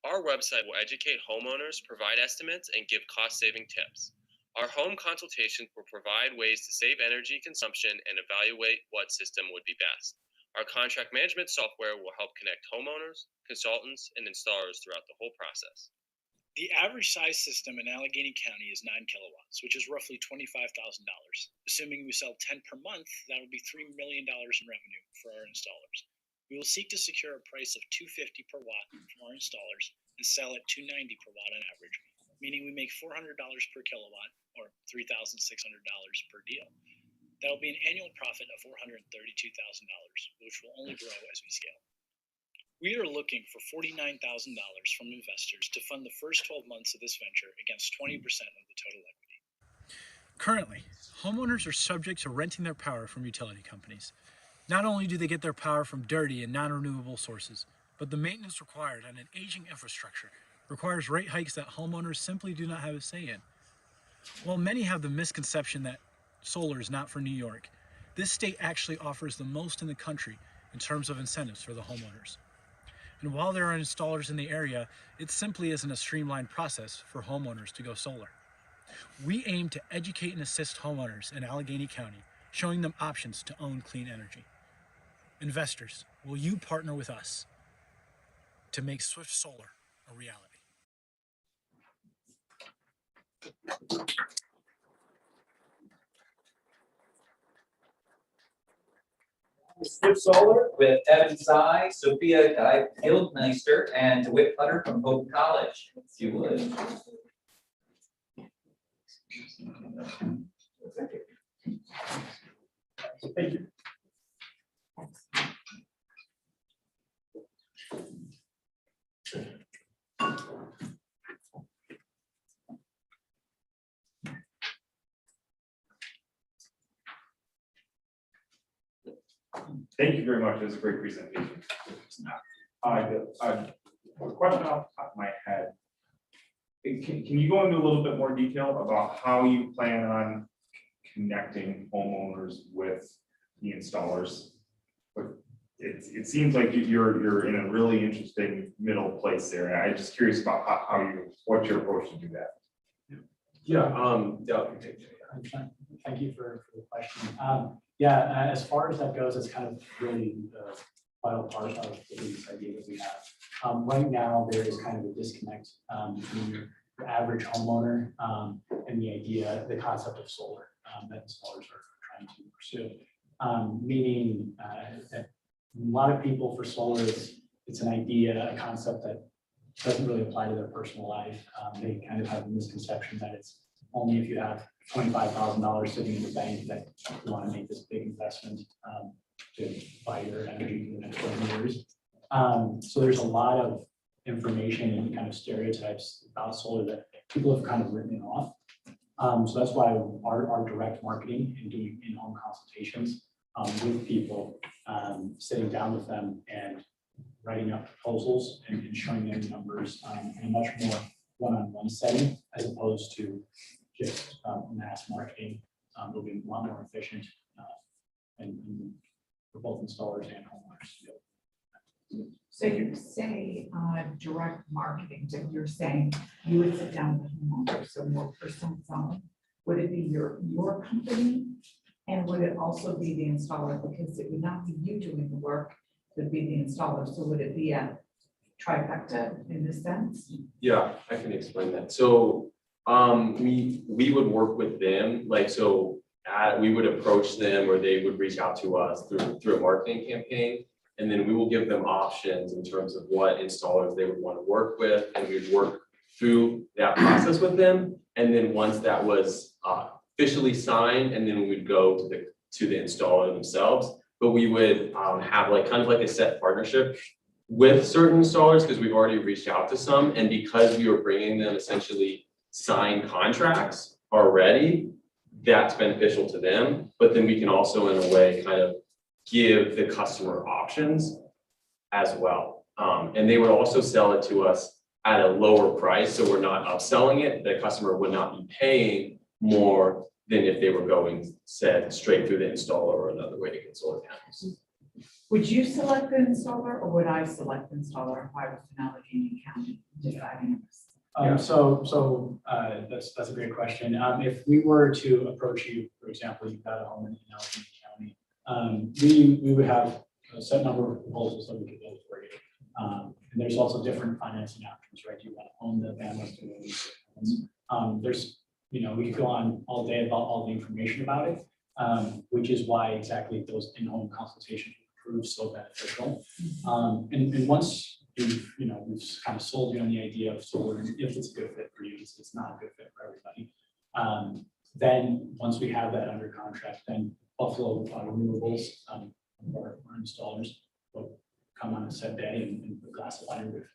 Our website will educate homeowners, provide estimates, and give cost-saving tips. Our home consultations will provide ways to save energy consumption and evaluate what system would be best. Our contract management software will help connect homeowners, consultants, and installers throughout the whole process. The average size system in Allegany County is 9 kilowatts, which is roughly $25,000. Assuming we sell 10 per month, that would be $3 million in revenue for our installers. We will seek to secure a price of $250 per watt from our installers and sell at $290 per watt on average, meaning we make $400 per kilowatt or $3,600 per deal. That will be an annual profit of $432,000, which will only grow as we scale. We are looking for $49,000 from investors to fund the first 12 months of this venture against 20% of the total equity. Currently, homeowners are subject to renting their power from utility companies. Not only do they get their power from dirty and non-renewable sources, but the maintenance required on an aging infrastructure requires rate hikes that homeowners simply do not have a say in. While many have the misconception that solar is not for New York, this state actually offers the most in the country in terms of incentives for the homeowners. And while there are installers in the area, it simply isn't a streamlined process for homeowners to go solar. We aim to educate and assist homeowners in Allegany County, showing them options to own clean energy. Investors, will you partner with us to make Swift Solar a reality? Swift Solar with Evan Tsai, Sophia Guildmeister, and DeWitt Hutter from Houghton College, if you would. Thank you. Thank you very much. It was a great presentation. A question off the top of my head. Can you go into a little bit more detail about how you plan on connecting homeowners with the installers? It seems like you're in a really interesting middle place there. I'm just curious about what's your approach to do that? Thank you for the question. Yeah, as far as that goes, it's kind of really the vital part of the business idea that we have. Right now, there is kind of a disconnect between your average homeowner and the idea, the concept of solar that installers are trying to pursue. Meaning that a lot of people for solar, it's an idea, a concept that doesn't really apply to their personal life. They kind of have a misconception that it's only if you have $25,000 sitting in the bank that you want to make this big investment to buy your energy for the next 20 years. So there's a lot of information and kind of stereotypes about solar that people have kind of written off. So that's why our direct marketing and doing in-home consultations with people, sitting down with them and writing up proposals and showing them numbers in a much more one-on-one setting, as opposed to just mass marketing. Will be a lot more efficient and for both installers and homeowners. So you say direct marketing, so you're saying you would sit down with homeowners, so more personal selling. Would it be your company? And would it also be the installer? Because it would not be you doing the work, it would be the installer. So would it be a trifecta in this sense? Yeah, I can explain that. So we would work with them, like, so we would approach them or they would reach out to us through a marketing campaign. And then we will give them options in terms of what installers they would want to work with. And we'd work through that process with them. And then once that was officially signed, and then we would go to the installer themselves. But we would have like kind of like a set partnership with certain installers because we've already reached out to some. And because we were bringing them essentially signed contracts already, that's beneficial to them. But then we can also in a way kind of give the customer options as well. And they would also sell it to us at a lower price. So we're not upselling it. The customer would not be paying more than if they were going said straight through the installer or another way to get solar panels. Would you select the installer or would I select the installer if I was in Allegany County deciding this? That's a great question. If we were to approach you, for example, you've got a home in Allegany County, we would have a set number of proposals that we could build for you. And there's also different financing options, right? Do you want to own the panels? Do you want to lease the panels? There's, we could go on all day about all the information about it, which is why exactly those in-home consultations prove so beneficial. And once we've kind of sold you on the idea of solar, if it's a good fit for you, it's not a good fit for everybody. Then once we have that under contract, then Buffalo Renewables, our installers, will come on a set day and put glass of iron roof.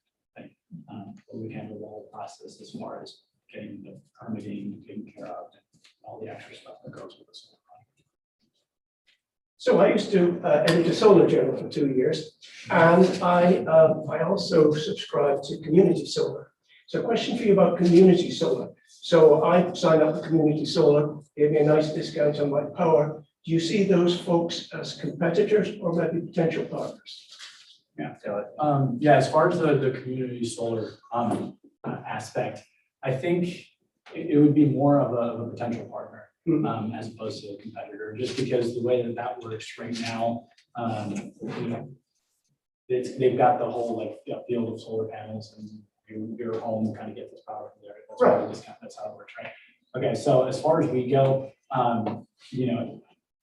We handle the whole process as far as getting the permitting taken care of and all the extra stuff that goes with the solar project. So I used to edit a solar journal for 2 years, and I also subscribe to community solar. So a question for you about community solar. So I signed up for community solar, gave me a nice discount on my power. Do you see those folks as competitors or maybe potential partners? Yeah, as far as the community solar aspect, I think it would be more of a potential partner as opposed to a competitor, just because the way that works right now, they've got the whole field of solar panels and your home kind of gets its power from there. That's right. That's how it works, right? Okay, so as far as we go,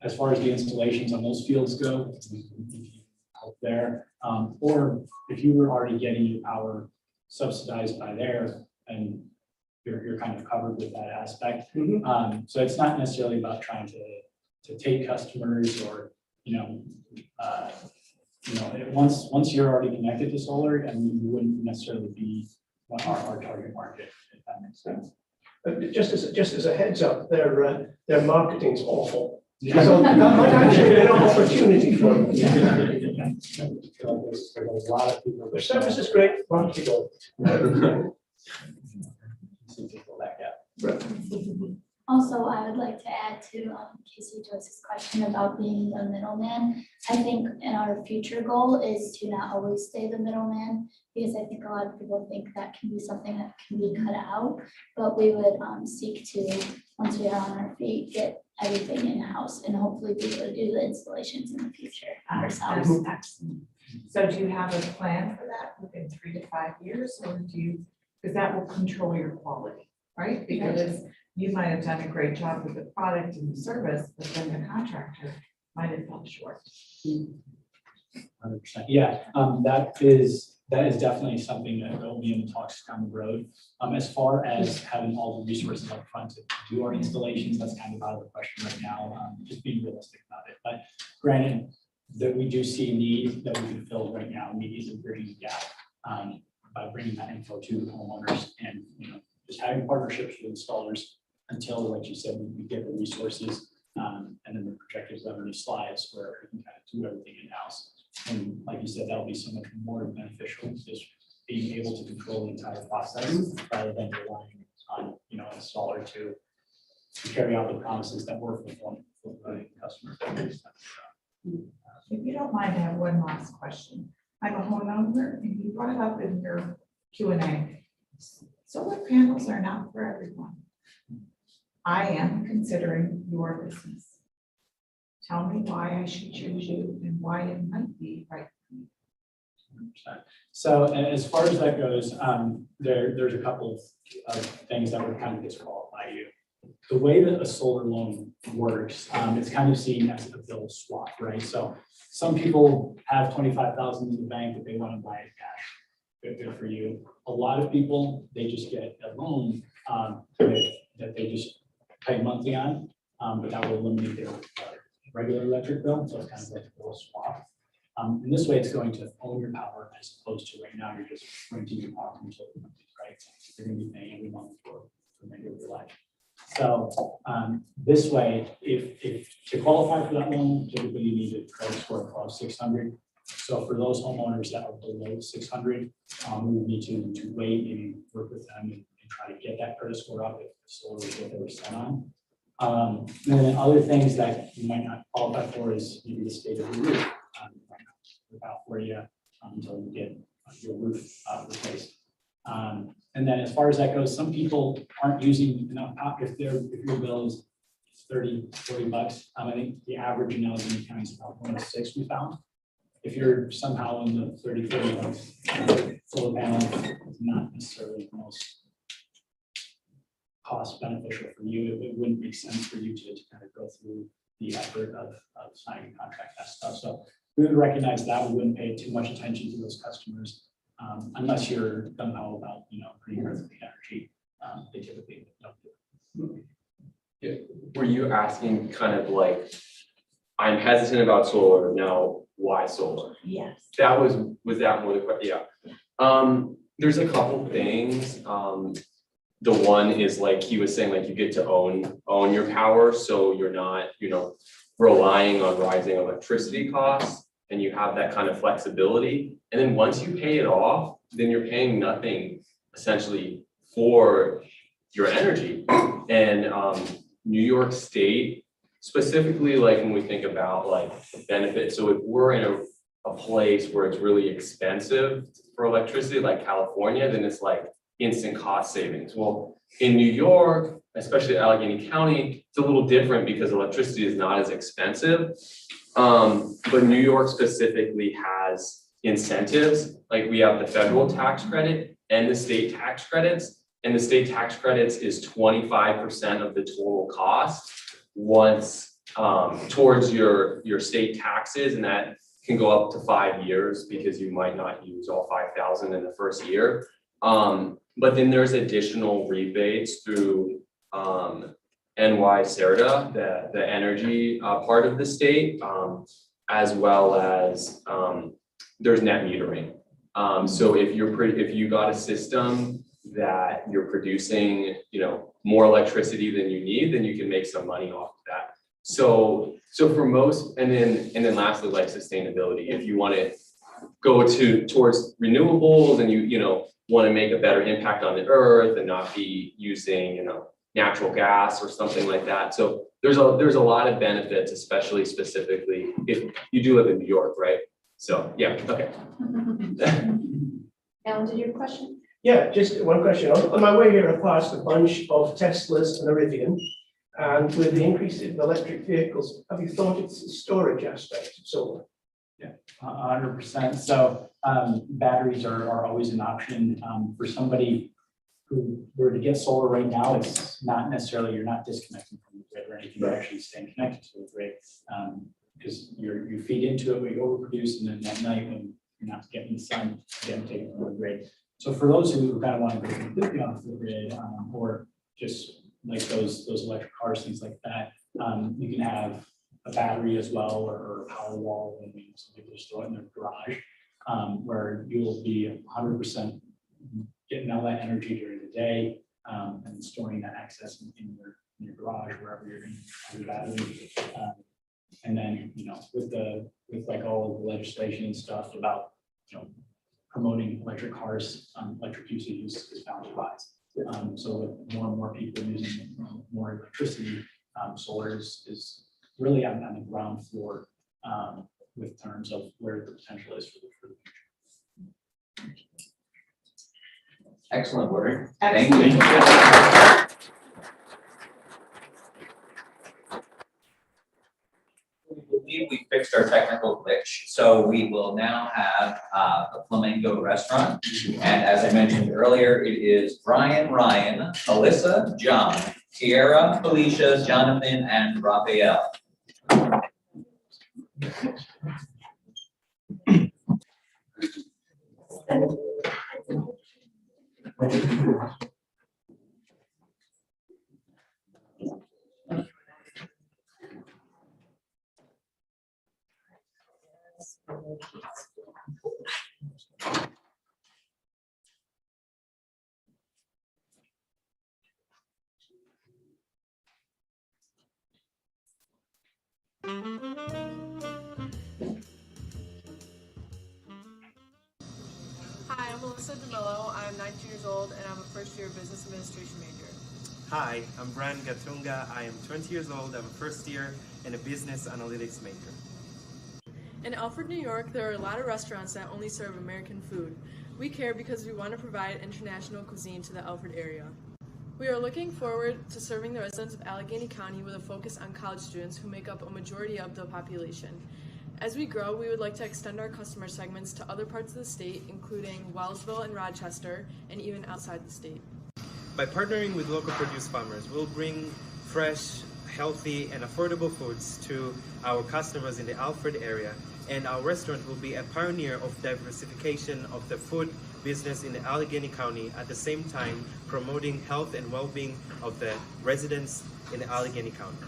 as far as the installations on those fields go, help there, or if you were already getting your power subsidized by there, and you're kind of covered with that aspect. So it's not necessarily about trying to take customers or once you're already connected to solar, and you wouldn't necessarily be our target market, if that makes sense. Just as a heads up, their marketing's awful. So that might actually be an opportunity for them. There's a lot of people. The service is great, want to go. Also, I would like to add to Casey Joyce's question about being the middleman. I think in our future goal is to not always stay the middleman, because I think a lot of people think that can be something that can be cut out. But we would seek to, once we are on our feet, get everything in-house and hopefully be able to do the installations in the future ourselves. Excellent. So do you have a plan for that within 3 to 5 years, or do you, because that will control your quality, right? Because you might have done a great job with the product and the service, but then the contractor might have fell short. 100%. Yeah, that is definitely something that will be in the talks down the road. As far as having all the resources up front to do our installations, that's kind of out of the question right now, just being realistic about it. But granted, that we do see a need that we can fill right now. We need to bridge the gap by bringing that info to the homeowners and, just having partnerships with installers until, like you said, we get the resources and then the projected revenue slides where we can kind of do everything in-house. And like you said, that'll be so much more beneficial, just being able to control the entire process rather than relying on, an installer to carry out the promises that we're fulfilling for the customer. If you don't mind, I have one last question. I'm a homeowner, and you brought up in your Q&A, solar panels are not for everyone. I am considering your business. Tell me why I should choose you and why it might be right for me. 100%. So as far as that goes, there's a couple of things that would kind of disqualify you. The way that a solar loan works, it's kind of seen as a bill swap, right? So some people have 25,000 in the bank that they want to buy it cash. Good for you. A lot of people, they just get a loan that they just pay monthly on, but that will eliminate their regular electric bill. So it's kind of like a bill swap. And this way, it's going to own your power as opposed to right now, you're just renting your power from utility companies, right? You're going to be paying every month for the remainder of your life. So this way, if to qualify for that loan, typically you need a credit score above 600. So for those homeowners that are below 600, we would need to wait and work with them and try to get that credit score up if the solar is what they were set on. And then other things that you might not qualify for is maybe the state of your roof. About for you until you get your roof replaced. And then as far as that goes, some people aren't using enough power. If your bill is 30, 40 bucks, I think the average in Allegany County is about 106 we found. If you're somehow in the 30, 40 bucks, solar panel is not necessarily the most cost beneficial for you. It wouldn't make sense for you to kind of go through the effort of signing a contract, that stuff. So we would recognize that. We wouldn't pay too much attention to those customers unless you're gung-ho about, green earth clean energy. They typically don't do it. Yeah. Were you asking kind of like, I'm hesitant about solar, now why solar? Yes. That was that more the question? Yeah. There's a couple things. The one is like he was saying, like you get to own your power, so you're not, relying on rising electricity costs, and you have that kind of flexibility. And then once you pay it off, then you're paying nothing essentially for your energy. And New York State, specifically, like when we think about like benefits, so if we're in a place where it's really expensive for electricity, like California, then it's like instant cost savings. Well, in New York, especially Allegany County, it's a little different because electricity is not as expensive. But New York specifically has incentives, like we have the federal tax credit and the state tax credits, and the state tax credits is 25% of the total cost once towards your state taxes, and that can go up to 5 years because you might not use all 5,000 in the first year. But then there's additional rebates through NYSERDA, the energy part of the state, as well as there's net metering. So if you got a system that you're producing, more electricity than you need, then you can make some money off of that. So for most, and then lastly, like sustainability, if you want to go towards renewables and you want to make a better impact on the earth and not be using, natural gas or something like that. So there's a lot of benefits, especially specifically if you do live in New York, right? So, yeah, okay. Alan, did you have a question? Yeah, just one question. On my way here, I passed a bunch of Teslas and a Rivian. And with the increase in electric vehicles, have you thought it's the storage aspect of solar? Yeah, 100%. So batteries are always an option for somebody who were to get solar right now. It's not necessarily, you're not disconnecting from the grid or anything, you're actually staying connected to the grid because you feed into it, we overproduce, and then at night when you're not getting the sun, again, taken from the grid. So for those who kind of want to go completely off the grid or just like those electric cars, things like that, you can have a battery as well or a power wall, and some people just throw it in their garage, where you'll be 100% getting all that energy during the day and storing that excess in your garage, wherever you're going to have your battery. And then, with like all of the legislation and stuff about, promoting electric cars, electric usage is bound to rise. So with more and more people using more electricity, solar is really on the ground floor with terms of where the potential is for the future. Excellent work. Thank you. We believe we fixed our technical glitch, so we will now have a Flamingo restaurant. And as I mentioned earlier, it is Brian, Ryan, Alyssa, John, Tierra, Felicia, Jonathan, and Raphael. Hi, I'm Alyssa DeMillo. I'm 19 years old and I'm a first-year business administration major. Hi, I'm Brian Gatunga. I am 20 years old. I'm a first year and a business analytics major. In Alfred, New York, there are a lot of restaurants that only serve American food. We care because we want to provide international cuisine to the Alfred area. We are looking forward to serving the residents of Allegany County with a focus on college students who make up a majority of the population. As we grow, we would like to extend our customer segments to other parts of the state, including Wellsville and Rochester, and even outside the state. By partnering with local produce farmers, we'll bring fresh, healthy, and affordable foods to our customers in the Alfred area, and our restaurant will be a pioneer of diversification of the food business in the Allegany County, at the same time promoting health and well-being of the residents in the Allegany County.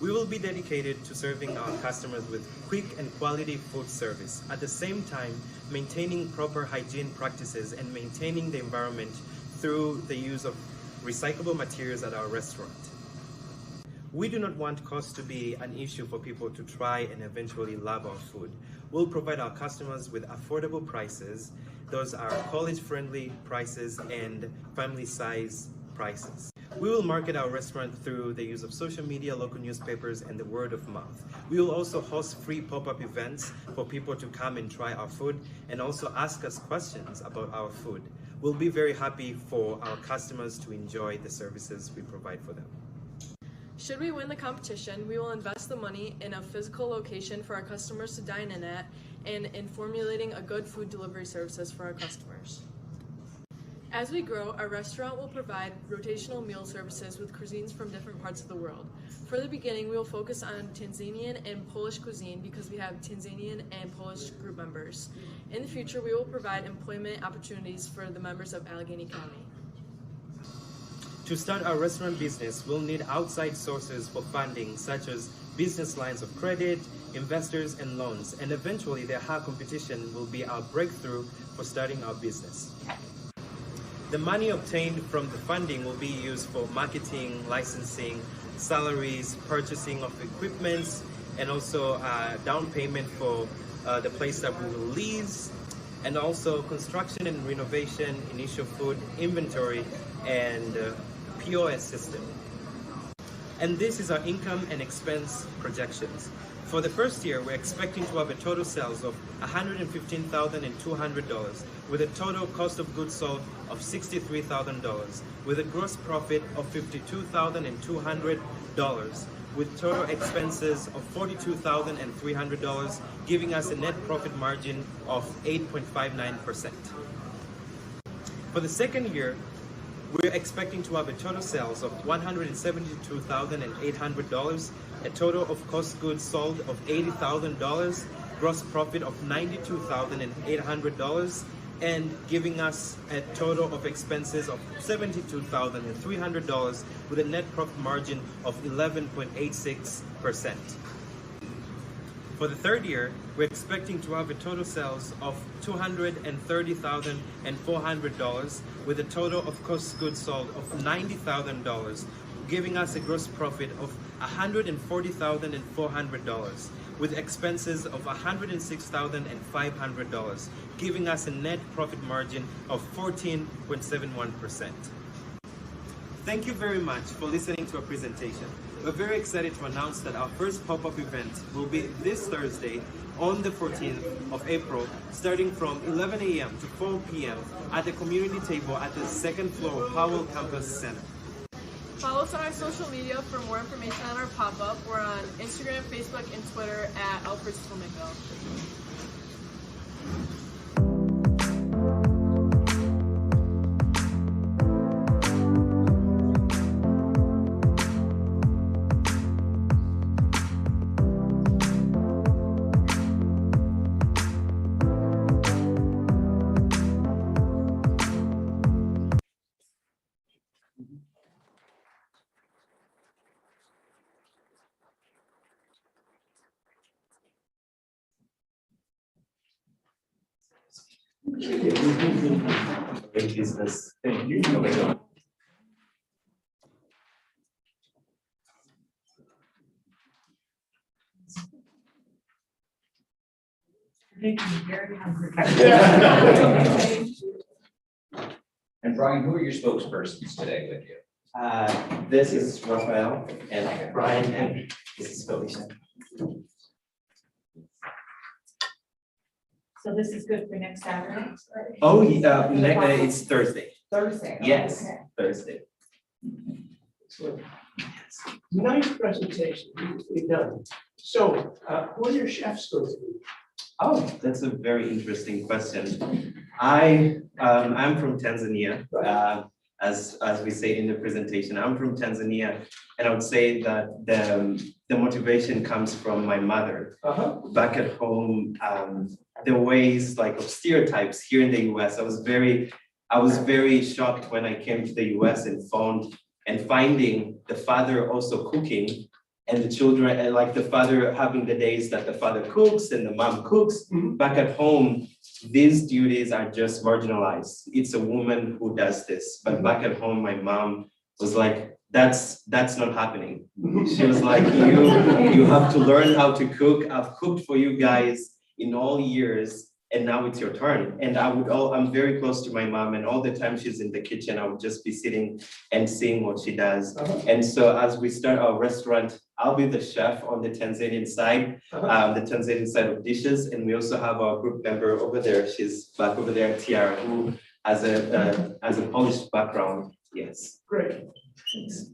We will be dedicated to serving our customers with quick and quality food service, at the same time maintaining proper hygiene practices and maintaining the environment through the use of recyclable materials at our restaurant. We do not want cost to be an issue for people to try and eventually love our food. We'll provide our customers with affordable prices. Those are college-friendly prices and family-size prices. We will market our restaurant through the use of social media, local newspapers, and the word of mouth. We will also host free pop-up events for people to come and try our food and also ask us questions about our food. We'll be very happy for our customers to enjoy the services we provide for them. Should we win the competition, we will invest the money in a physical location for our customers to dine in at and in formulating a good food delivery services for our customers. As we grow, our restaurant will provide rotational meal services with cuisines from different parts of the world. For the beginning, we will focus on Tanzanian and Polish cuisine because we have Tanzanian and Polish group members. In the future, we will provide employment opportunities for the members of Allegany County. To start our restaurant business, we'll need outside sources for funding, such as business lines of credit, investors, and loans. And eventually, the AHA competition will be our breakthrough for starting our business. The money obtained from the funding will be used for marketing, licensing, salaries, purchasing of equipments, and also down payment for the place that we will lease, and also construction and renovation, initial food inventory, and POS system. And this is our income and expense projections. For the first year, we're expecting to have a total sales of $115,200 with a total cost of goods sold of $63,000 with a gross profit of $52,200 with total expenses of $42,300, giving us a net profit margin of 8.59%. For the second year, we're expecting to have a total sales of $172,800, a total of cost goods sold of $80,000, gross profit of $92,800, and giving us a total of expenses of $72,300 with a net profit margin of 11.86%. For the third year, we're expecting to have a total sales of $230,400 with a total of cost goods sold of $90,000, giving us a gross profit of $140,400 with expenses of $106,500, giving us a net profit margin of 14.71%. Thank you very much for listening to our presentation. We're very excited to announce that our first pop-up event will be this Thursday on the 14th of April, starting from 11 a.m. to 4 p.m. at the community table at the second floor of Powell Campus Center. Follow us on our social media for more information on our pop-up. We're on Instagram, Facebook, and Twitter at Alfred's Flamingo. Great business. Thank you. Making me very hungry. And Brian, who are your spokespersons today with you? This is Raphael and Brian, and this is Felicia. So this is good for next Saturday? Oh, it's Thursday. Thursday. Oh, Yes, okay. Thursday. Excellent. Nice presentation you've done. So, who are your chefs going to be? Oh, that's a very interesting question. I'm from Tanzania. As we say in the presentation, I'm from Tanzania, and I would say that the motivation comes from my mother. Back at home, the ways like of stereotypes here in the US. I was very shocked when I came to the US and finding the father also cooking, and the children, and like the father having the days that the father cooks and the mom cooks. Back at home, these duties are just marginalized. It's a woman who does this. But back at home, my mom was like, that's not happening. She was like, you have to learn how to cook. I've cooked for you guys in all years, and now it's your turn. And I'm very close to my mom, and all the time she's in the kitchen, I would just be sitting and seeing what she does. And so as we start our restaurant, I'll be the chef on the Tanzanian side, the Tanzanian side of dishes. And we also have our group member over there. She's back over there, Tiara, who has a Polish background. Yes. Great. Thanks.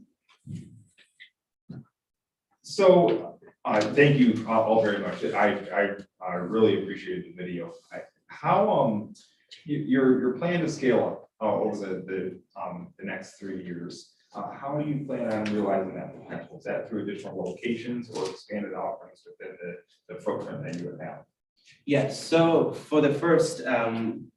So, thank you all very much. I really appreciated the video. How your plan to scale up over the next 3 years? How do you plan on realizing that potential? Is that through additional locations or expanded offerings within the footprint that you would have? Yes, so for the first,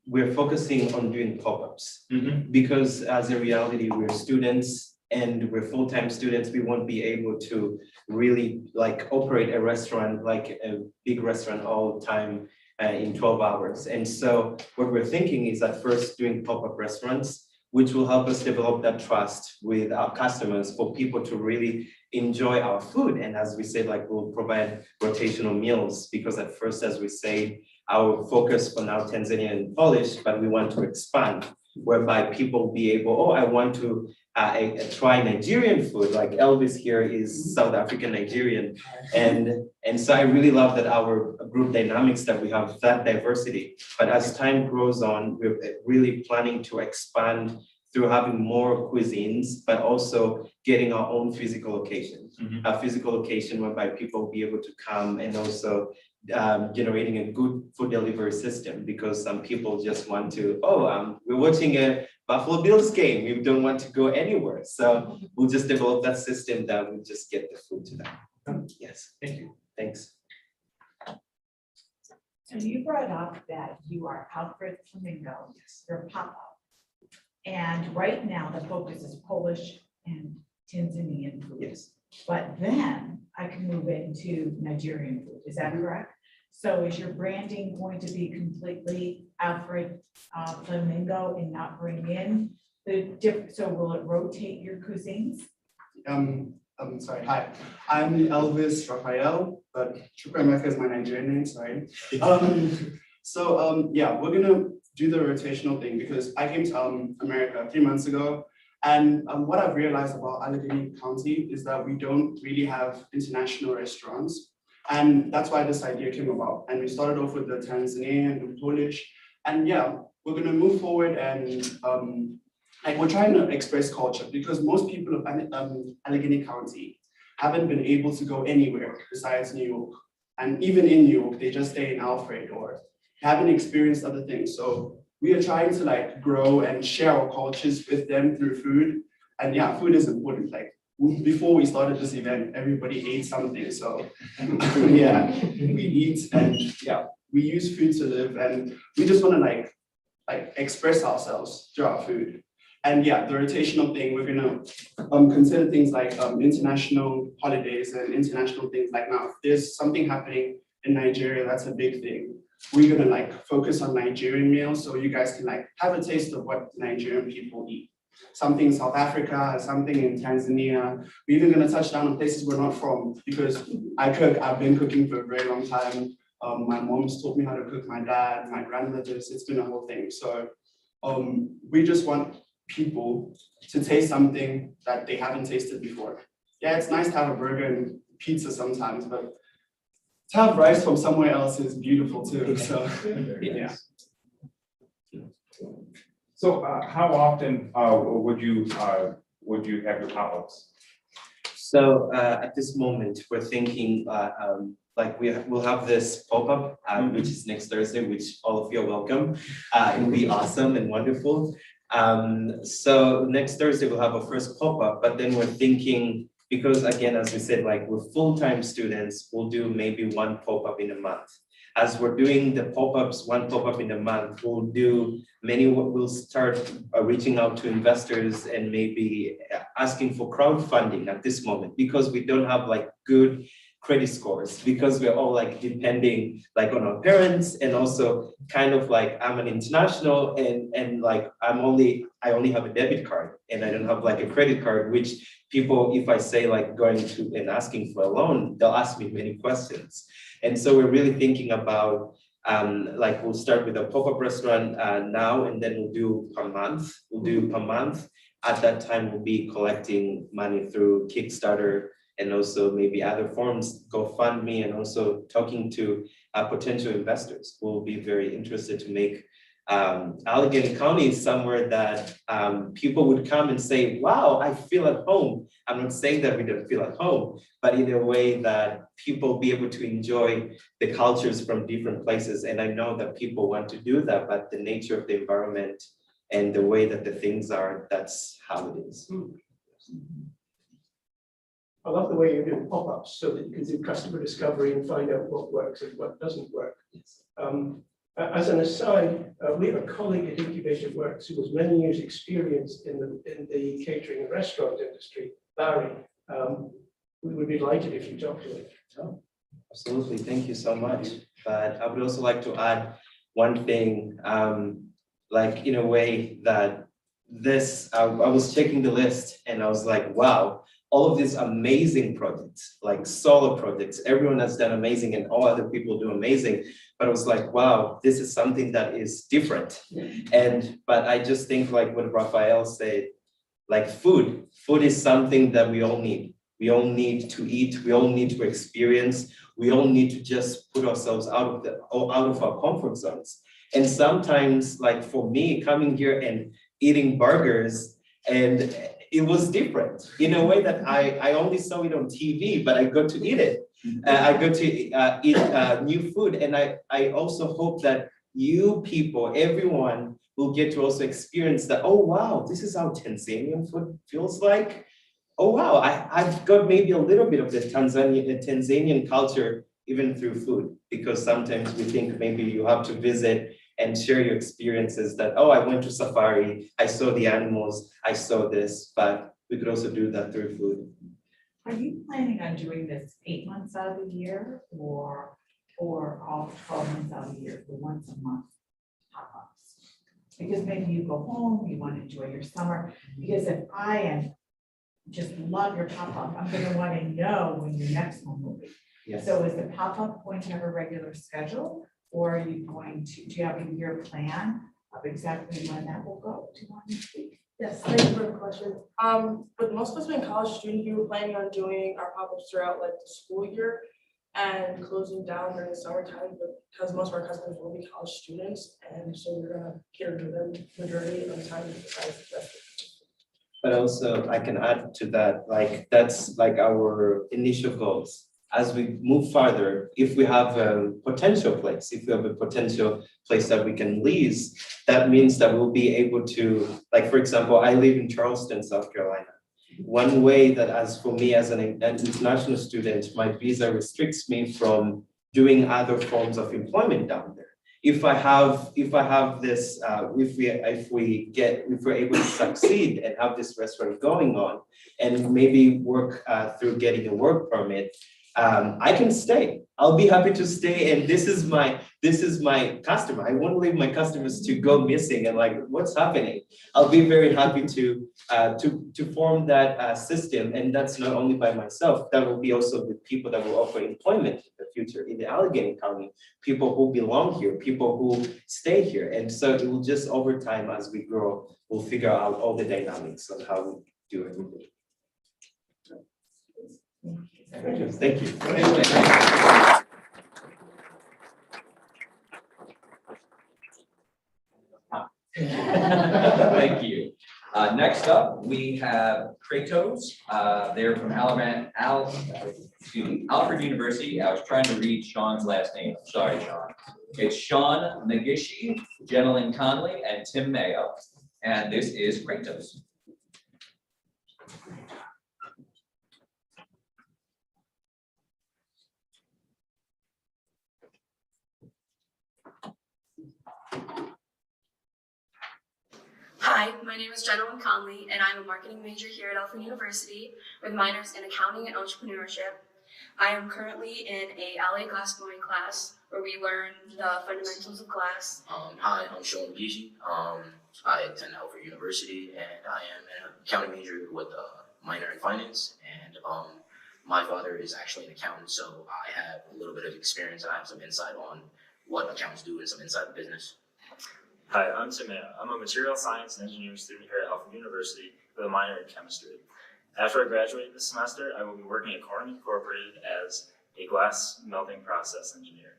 we're focusing on doing pop-ups because as a reality, we're students and we're full-time students. We won't be able to really like operate a restaurant, like a big restaurant all the time in 12 hours. And so what we're thinking is at first doing pop-up restaurants, which will help us develop that trust with our customers for people to really enjoy our food. And as we said, like we'll provide rotational meals because at first, as we say, our focus for now Tanzania and Polish, but we want to expand whereby people be able, oh, I want to try Nigerian food, like Elvis here is South African Nigerian. And so I really love that our group dynamics that we have that diversity. But as time grows on, we're really planning to expand through having more cuisines, but also getting our own physical location. A physical location whereby people will be able to come and also generating a good food delivery system, because some people just want to, we're watching a Buffalo Bills game, we don't want to go anywhere. So we'll just develop that system that will just get the food to them. Yes, thank you. Thanks. So you brought up that you are Alfred Flamingo, your pop-up. And right now the focus is Polish and Tanzanian food. Yes. But then I can move into Nigerian food, is that correct? So is your branding going to be completely Alfred Flamingo and not bring in the different, so will it rotate your cuisines? I'm sorry, hi, I'm Elvis Raphael, but Chukwemeka is my Nigerian name, sorry. Yeah, we're gonna do the rotational thing because I came to America 3 months ago. And what I've realized about Allegany County is that we don't really have international restaurants. And that's why this idea came about. And we started off with the Tanzanian and Polish. And yeah, we're gonna move forward and like we're trying to express culture because most people of Allegany County haven't been able to go anywhere besides New York. And even in New York, they just stay in Alfred or haven't experienced other things. So we are trying to like grow and share our cultures with them through food. And yeah, food is important. Like before we started this event, everybody ate something. So yeah, we eat and yeah, we use food to live and we just want to like express ourselves through our food. And yeah, the rotational thing, we're gonna consider things like international holidays and international things. Like now, if there's something happening in Nigeria, that's a big thing. We're gonna like focus on Nigerian meals so you guys can like have a taste of what Nigerian people eat. Something in South Africa, something in Tanzania. We're even gonna touch down on places we're not from because I cook, I've been cooking for a very long time. My mom's taught me how to cook, my dad, my grandmothers, it's been a whole thing. So we just want people to taste something that they haven't tasted before. Yeah, it's nice to have a burger and pizza sometimes, but to have rice from somewhere else is beautiful too. So yeah. So how often would you have your potlucks? So at this moment, we're thinking like we'll have this pop-up, which is next Thursday, which all of you are welcome. It will be awesome and wonderful. So next Thursday, we'll have a first pop-up, but then we're thinking, because again, as we said, like we're full-time students, we'll do maybe one pop-up in a month. As we're doing the pop-ups, one pop-up in a month, we'll start reaching out to investors and maybe asking for crowdfunding at this moment, because we don't have like good credit scores, because we're all like depending like on our parents, and also kind of like I'm an international and like I only have a debit card and I don't have like a credit card, which people, if I say like going to and asking for a loan, they'll ask me many questions. And so we're really thinking about like we'll start with a pop-up restaurant now, and then we'll do per month. At that time, we'll be collecting money through Kickstarter and also maybe other forms, GoFundMe, and also talking to potential investors who will be very interested to make Allegany County somewhere that people would come and say, wow, I feel at home. I'm not saying that we don't feel at home, but in a way that people be able to enjoy the cultures from different places. And I know that people want to do that, but the nature of the environment and the way that the things are, that's how it is. I love the way you're doing pop-ups so that you can do customer discovery and find out what works and what doesn't work. As an aside, we have a colleague at Incubator Works who has many years' experience in the catering and restaurant industry, Barry. We would be delighted if you talk to him. Oh, absolutely, thank you so much. But I would also like to add one thing, like in a way that this, I was checking the list and I was like, wow, all of these amazing projects, like solar projects. Everyone has done amazing and all other people do amazing. But I was like, wow, this is something that is different. But I just think like what Raphael said, like food is something that we all need. We all need to eat, we all need to experience, we all need to just put ourselves out of our comfort zones. And sometimes, like for me, coming here and eating burgers, and it was different in a way that I only saw it on TV, but I got to eat it. I got to eat new food. And I also hope that you people, everyone will get to also experience that, oh, wow, this is how Tanzanian food feels like. Oh, wow, I've got maybe a little bit of the Tanzanian culture even through food, because sometimes we think maybe you have to visit and share your experiences that, oh, I went to safari, I saw the animals, I saw this, but we could also do that through food. Are you planning on doing this 8 months out of the year or all 12 months out of the year for once a month pop-ups? Because maybe you go home, you want to enjoy your summer, because if I am just love your pop-up, I'm gonna want to know when your next one will be. Yes. So is the pop-up going to have a regular schedule, or are you going to, do you have a year plan of exactly when that will go? Do you want to speak? Yes, thank you for the question. With most of us being college students, we were planning on doing our pop-ups throughout like the school year and closing down during the summertime, because most of our customers will be college students, and so we're gonna cater to them majority of the time besides the rest. But also I can add to that, like that's like our initial goals. As we move farther, if we have a potential place, that we can lease, that means that we'll be able to, like, for example, I live in Charleston, South Carolina. One way that as for me as an international student, my visa restricts me from doing other forms of employment down there. If we're able to succeed and have this restaurant going on and maybe work through getting a work permit, I can stay. I'll be happy to stay, and this is my customer. I won't leave my customers to go missing and like, what's happening? I'll be very happy to form that system, and that's not only by myself. That will be also with people that will offer employment in the future in the Allegany County, people who belong here, people who stay here, and so it will just over time as we grow, we'll figure out all the dynamics of how we do everything. Thank you. Thank you. Next up, we have Kratos. They're from Alfred University. I was trying to read Sean's last name. Sorry, Sean. It's Sean Nagishi, Jenilyn Conley, and Tim Mayo. And this is Kratos. Hi, my name is Jenilyn Conley, and I'm a marketing major here at Alfred University with minors in accounting and entrepreneurship. I am currently in a LA glassblowing class where we learn the fundamentals of glass. Hi, I'm Sean Gishi. I attend Alfred University, and I am an accounting major with a minor in finance. And my father is actually an accountant, so I have a little bit of experience. I have some insight on what accountants do and some inside the business. Hi, I'm Tim Mayo. I'm a material science and engineering student here at Alfred University with a minor in chemistry. After I graduate this semester, I will be working at Corning Incorporated as a glass melting process engineer.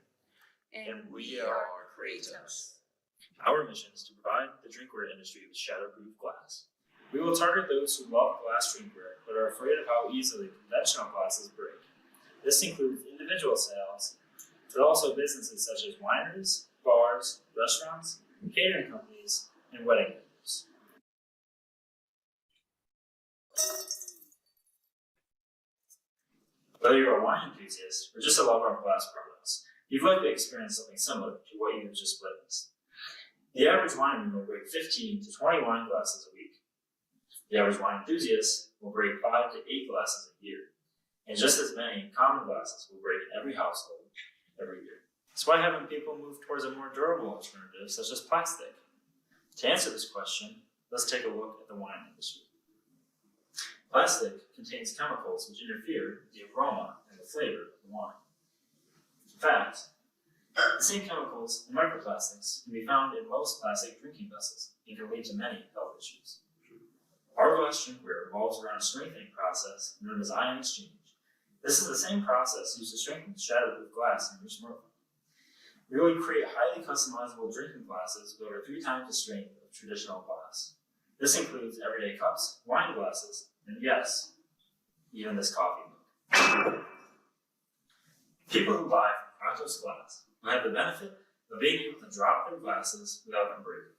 And we are Kratos. Our mission is to provide the drinkware industry with shatterproof glass. We will target those who love glass drinkware but are afraid of how easily conventional glasses break. This includes individual sales, but also businesses such as wineries, bars, restaurants, catering companies, and wedding venues. Whether you're a wine enthusiast or just a lover of glass products, you've likely experienced something similar to what you have just witnessed. The average winery will break 15 to 20 wine glasses a week. The average wine enthusiast will break 5 to 8 glasses a year, and just as many common glasses will break in every household every year. That's why having people move towards a more durable alternative such as plastic. To answer this question, let's take a look at the wine industry. Plastic contains chemicals which interfere with the aroma and the flavor of the wine. In fact, the same chemicals and microplastics can be found in most plastic drinking vessels and can lead to many health issues. Our glass drinkware revolves around a strengthening process known as ion exchange. This is the same process used to strengthen shatterproof glass in your smartphone. We will create highly customizable drinking glasses with over 3 times the strength of traditional glass. This includes everyday cups, wine glasses, and yes, even this coffee mug. People who buy from Kratos Glass will have the benefit of being able to drop their glasses without them breaking.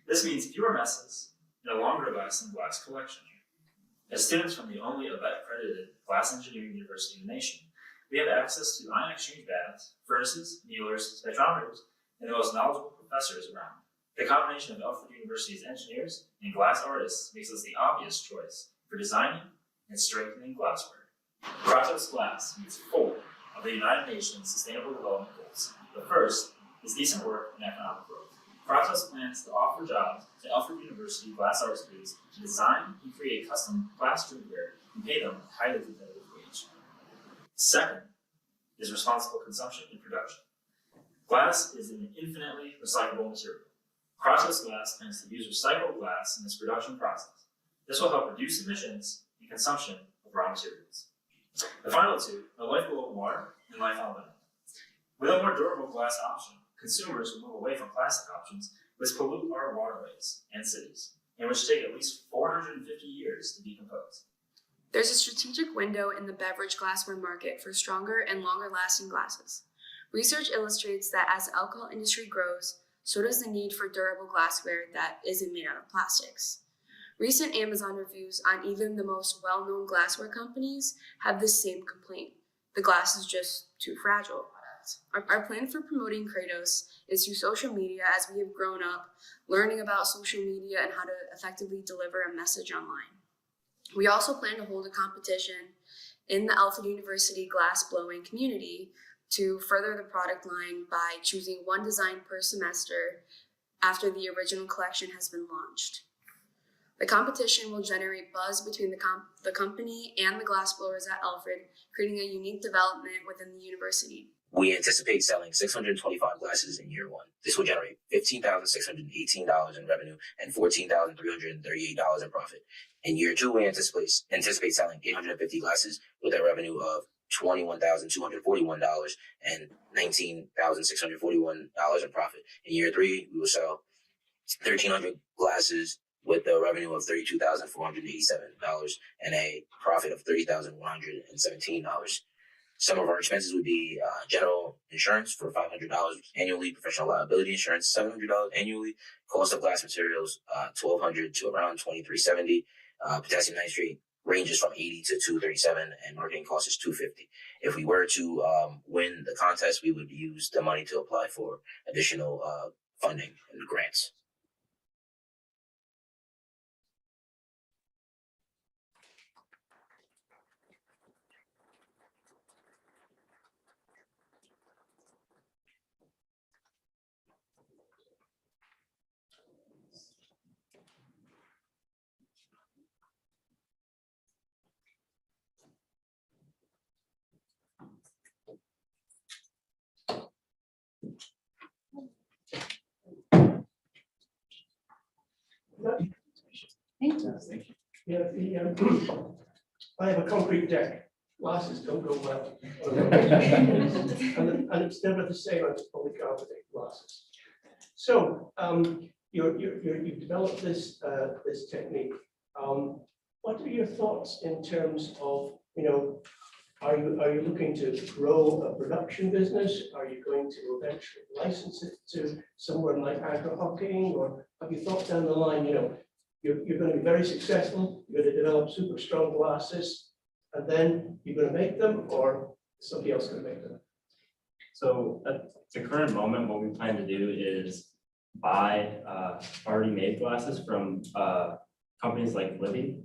This means fewer messes and a longer lasting glass collection. As students from the only ABET-accredited glass engineering university in the nation, we have access to ion exchange baths, furnaces, annealers, spectrometers, and the most knowledgeable professors around. The combination of Alfred University's engineers and glass artists makes us the obvious choice for designing and strengthening glassware. Kratos Glass meets 4 of the United Nations Sustainable Development Goals. The first is decent work and economic growth. Kratos plans to offer jobs to Alfred University glass art students to design and create custom glass drinkware and pay them a highly competitive wage. Second is responsible consumption and production. Glass is an infinitely recyclable material. Kratos Glass plans to use recycled glass in its production process. This will help reduce emissions and consumption of raw materials. The final 2 are life below water and life on land. With a more durable glass option, consumers will move away from plastic options which pollute our waterways and cities, and which take at least 450 years to decompose. There's a strategic window in the beverage glassware market for stronger and longer lasting glasses. Research illustrates that as the alcohol industry grows, so does the need for durable glassware that isn't made out of plastics. Recent Amazon reviews on even the most well-known glassware companies have the same complaint. The glass is just too fragile. Our plan for promoting Kratos is through social media, as we have grown up learning about social media and how to effectively deliver a message online. We also plan to hold a competition in the Alfred University glass blowing community to further the product line by choosing 1 design per semester after the original collection has been launched. The competition will generate buzz between the company and the glassblowers at Alfred, creating a unique development within the university. We anticipate selling 625 glasses in year 1. This will generate $15,618 in revenue and $14,338 in profit. In year 2, we anticipate selling 850 glasses with a revenue of $21,241 and $19,641 in profit. In year 3, we will sell 1,300 glasses with a revenue of $32,487 and a profit of $30,117. Some of our expenses would be general insurance for $500 annually, professional liability insurance $700 annually, cost of glass materials $1,200 to around $2,370, potassium nitrate ranges from $80 to $237, and marketing cost is $250. If we were to win the contest, we would use the money to apply for additional funding and grants. Thank you. Yeah, I have a concrete deck. Glasses don't go well. And it's never the same as polycarbonate glasses. So you've developed this this technique. What are your thoughts in terms of, are you looking to grow a production business? Are you going to eventually license it to somewhere like agri-hockeying, or have you thought down the line, you're going to be very successful, you're going to develop super strong glasses, and then you're going to make them, or somebody else going to make them? So at the current moment, what we plan to do is buy already made glasses from companies like Libby.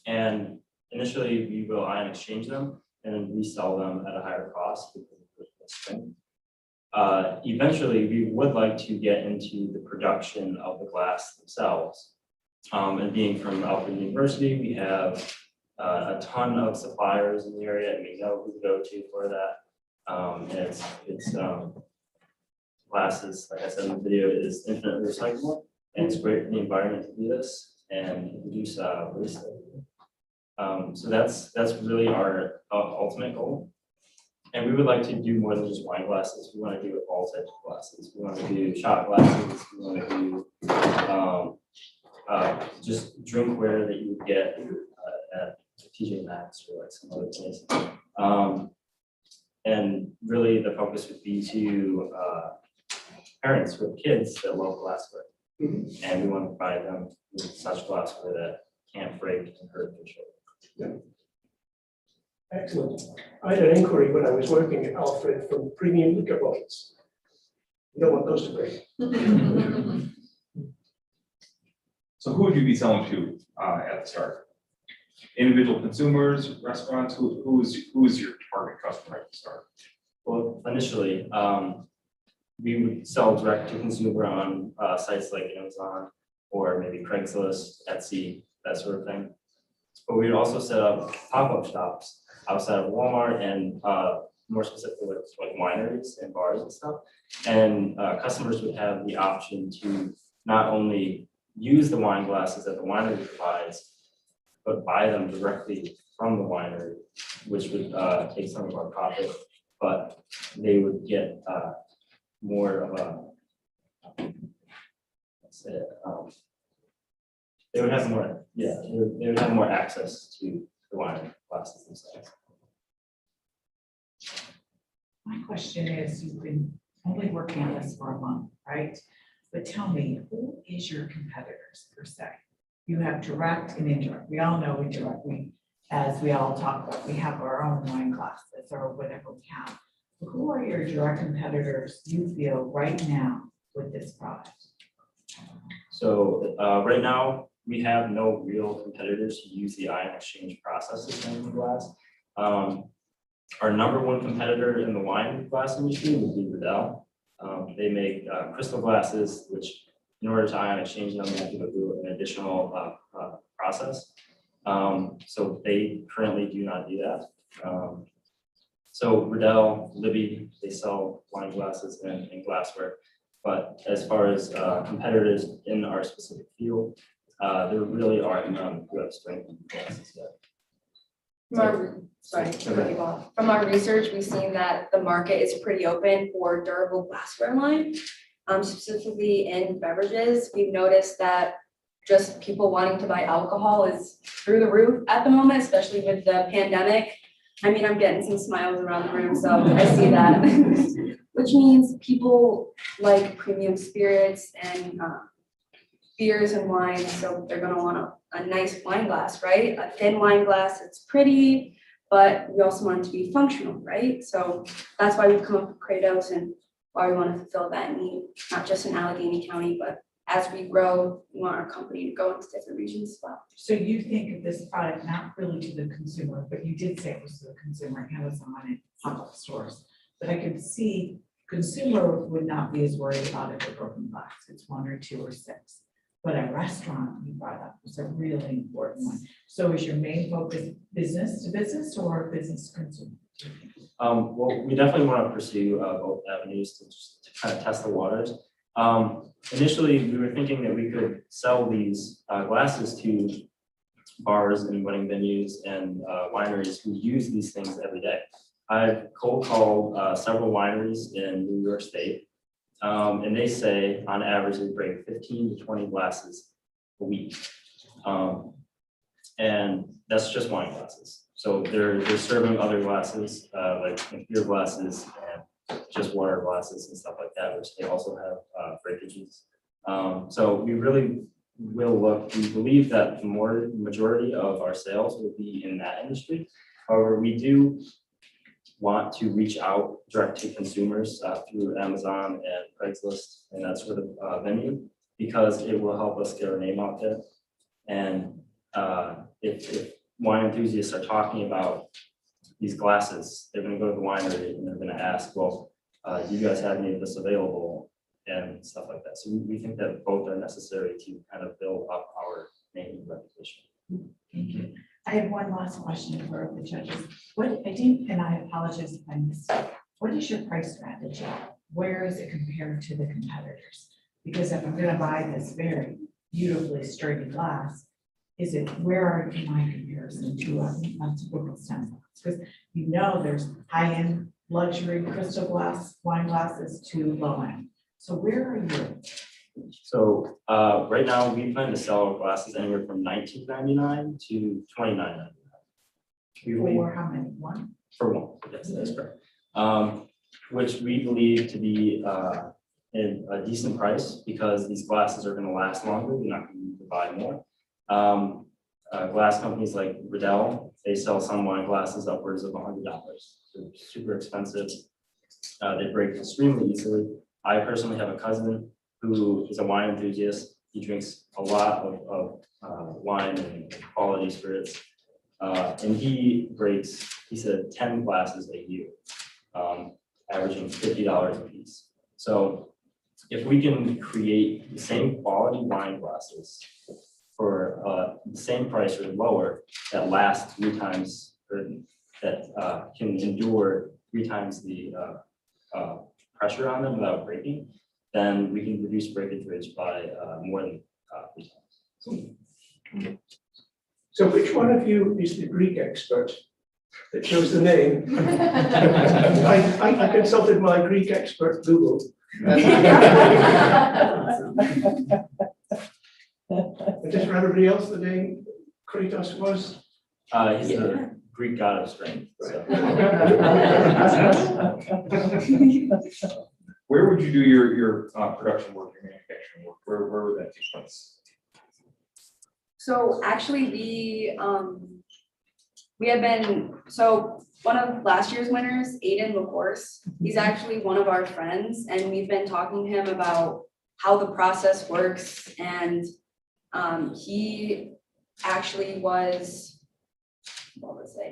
And initially we will ion exchange them and then resell them at a higher cost because of the strength. Eventually we would like to get into the production of the glass themselves. And being from Alfred University, we have a ton of suppliers in the area, and we know who to go to for that. And it's glasses, like I said in the video, is infinitely recyclable, and it's great for the environment to do this and reduce waste. So that's really our ultimate goal. And we would like to do more than just wine glasses. We want to do all types of glasses. We want to do shot glasses. We want to do just drinkware that you would get at TJ Maxx or like some other place. And really the focus would be to parents with kids that love glassware. And we want to provide them with such glassware that can't break and hurt their children. Excellent. I had an inquiry when I was working at Alfred from premium liquor bottles. You don't want those to break. So who would you be selling to at the start? Individual consumers, restaurants, who is your target customer at the start? Well, initially, we would sell direct to consumer on sites like Amazon or maybe Craigslist, Etsy, that sort of thing. But we'd also set up pop-up shops outside of Walmart and more specifically like wineries and bars and stuff. And customers would have the option to not only use the wine glasses that the winery provides, but buy them directly from the winery, which would take some of our profit, but they would get more of a, let's say, they would have more, they would have more access to the wine glasses themselves. My question is, you've been only working on this for a month, right? But tell me, who is your competitors per se? You have direct and indirect. We all know indirect. As we all talk about, we have our own wine glasses or whatever we have. But who are your direct competitors you feel right now with this product? So right now, we have no real competitors who use the ion exchange processes in the glass. Our number one competitor in the wine glass industry would be Riddell. They make crystal glasses, which in order to ion exchange them, you have to go through an additional process. So they currently do not do that. So Riddell, Libby, they sell wine glasses and glassware. But as far as competitors in our specific field, there really are none who have strength in glasses yet. From our research, we've seen that the market is pretty open for durable glassware line, specifically in beverages. We've noticed that just people wanting to buy alcohol is through the roof at the moment, especially with the pandemic. I mean, I'm getting some smiles around the room, so I see that. Which means people like premium spirits and beers and wines, so they're gonna want a nice wine glass, right? A thin wine glass, it's pretty, but we also want it to be functional, right? So that's why we've come up with Kratos and why we want to fulfill that need, not just in Allegany County, but as we grow, we want our company to go into different regions as well. So you think of this product not really to the consumer, but you did say it was to the consumer, Amazon and pop-up stores. But I could see consumer would not be as worried about it with broken glass. It's 1 or 2 or 6. But a restaurant you brought up was a really important one. So is your main focus business to business or business to consumer? Well, we definitely want to pursue both avenues to kind of test the waters. Initially, we were thinking that we could sell these glasses to bars and wedding venues and wineries who use these things every day. I've cold called several wineries in New York State, and they say on average they break 15 to 20 glasses a week. And that's just wine glasses. So they're serving other glasses, like beer glasses and just water glasses and stuff like that, which they also have breakages. So we really will look, we believe that the majority of our sales will be in that industry. However, we do want to reach out direct to consumers through Amazon and Craigslist and that sort of venue, because it will help us get our name out there. And if wine enthusiasts are talking about these glasses, they're going to go to the winery and they're going to ask, well, do you guys have any of this available and stuff like that. So we think that both are necessary to kind of build up our name and reputation. Thank you. I I have one last question for the judges. What, I didn't, and I apologize if I missed it. What is your price strategy? Where is it compared to the competitors? Because if I'm gonna buy this very beautifully sturdy glass, where are you in my comparison to a typical stem glass? Because you know there's high-end luxury crystal glass, wine glasses to low-end. So where are you? So right now, we plan to sell our glasses anywhere from $19.99 to $29.99. For how many? One? For one, yes, that's correct. Which we believe to be in a decent price because these glasses are going to last longer. You're not going to need to buy more. Glass companies like Riddell, they sell some wine glasses upwards of $100. They're super expensive. They break extremely easily. I personally have a cousin who is a wine enthusiast. He drinks a lot of wine and quality spirits. And he breaks, he said, 10 glasses a year, averaging $50 a piece. So if we can create the same quality wine glasses for the same price or lower that last 3 times, or that can endure 3 times the pressure on them without breaking, then we can reduce breakage rates by more than 3 times. So which one of you is the Greek expert that chose the name? I consulted my Greek expert, Google. And just for everybody else, the name Kratos was? He's the Greek god of strength. So. Where would you do your production work, your manufacturing work? Where would that take place? So actually, we have been, so one of last year's winners, Aiden LaCourse, he's actually one of our friends, and we've been talking to him about how the process works. And he actually was,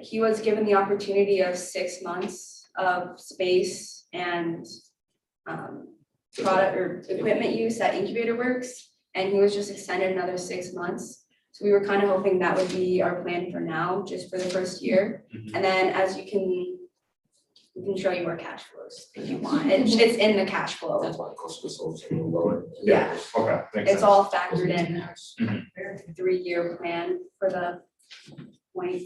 he was given the opportunity of 6 months of space and product or equipment use at Incubator Works, and he was just extended another 6 months. So we were kind of hoping that would be our plan for now, just for the first year. And then as we can show you our cash flows if you want. It's in the cash flow. That's why the cost of goods a little lower. Yeah. Okay. Makes It's sense. all factored in, 3-year plan for the point.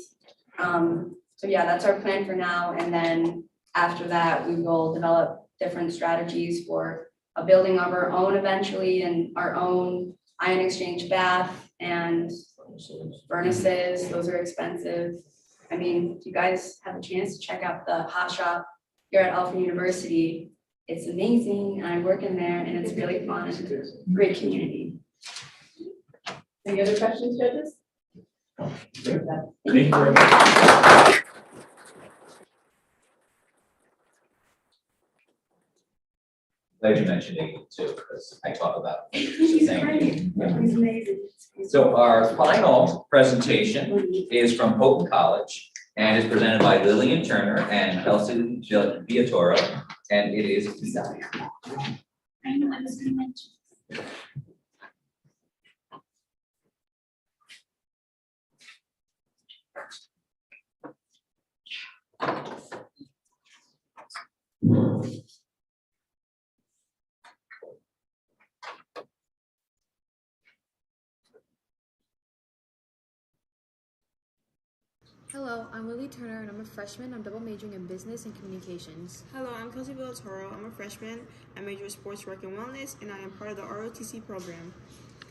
So yeah, that's our plan for now. And then after that, we will develop different strategies for a building of our own eventually, and our own ion exchange bath and furnaces. Those are expensive. I mean, if you guys have a chance to check out the hot shop here at Alfred University, it's amazing. I work in there and it's really fun. Great community. Any other questions, judges? Thank you very much. Glad you mentioned Aiden too, because I talk about him. He's Thank great. you. He's amazing. So our final presentation is from Houghton College and is presented by Lillian Turner and Elsie Viatoro, and it is Desire. I know, I was gonna mention. Hello, I'm Lily Turner and I'm a freshman. I'm double majoring in business and communications. Hello, I'm Kelsey Villatoro. I'm a freshman. I major in sports work and wellness, and I am part of the ROTC program.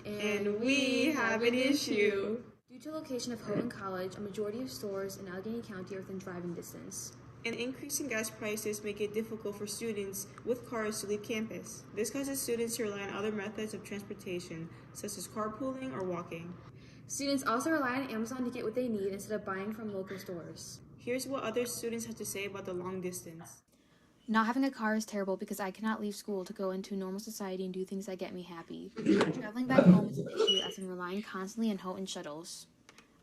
And we have an issue. Due to the location of Houghton College, a majority of stores in Allegany County are within driving distance. And increasing gas prices make it difficult for students with cars to leave campus. This causes students to rely on other methods of transportation, such as carpooling or walking. Students also rely on Amazon to get what they need instead of buying from local stores. Here's what other students have to say about the long distance. Not having a car is terrible because I cannot leave school to go into normal society and do things that get me happy. Traveling back home is an issue as I'm relying constantly on Houghton shuttles.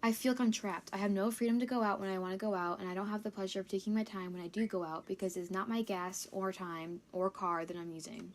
I feel like I'm trapped. I have no freedom to go out when I want to go out, and I don't have the pleasure of taking my time when I do go out because it's not my gas or time or car that I'm using.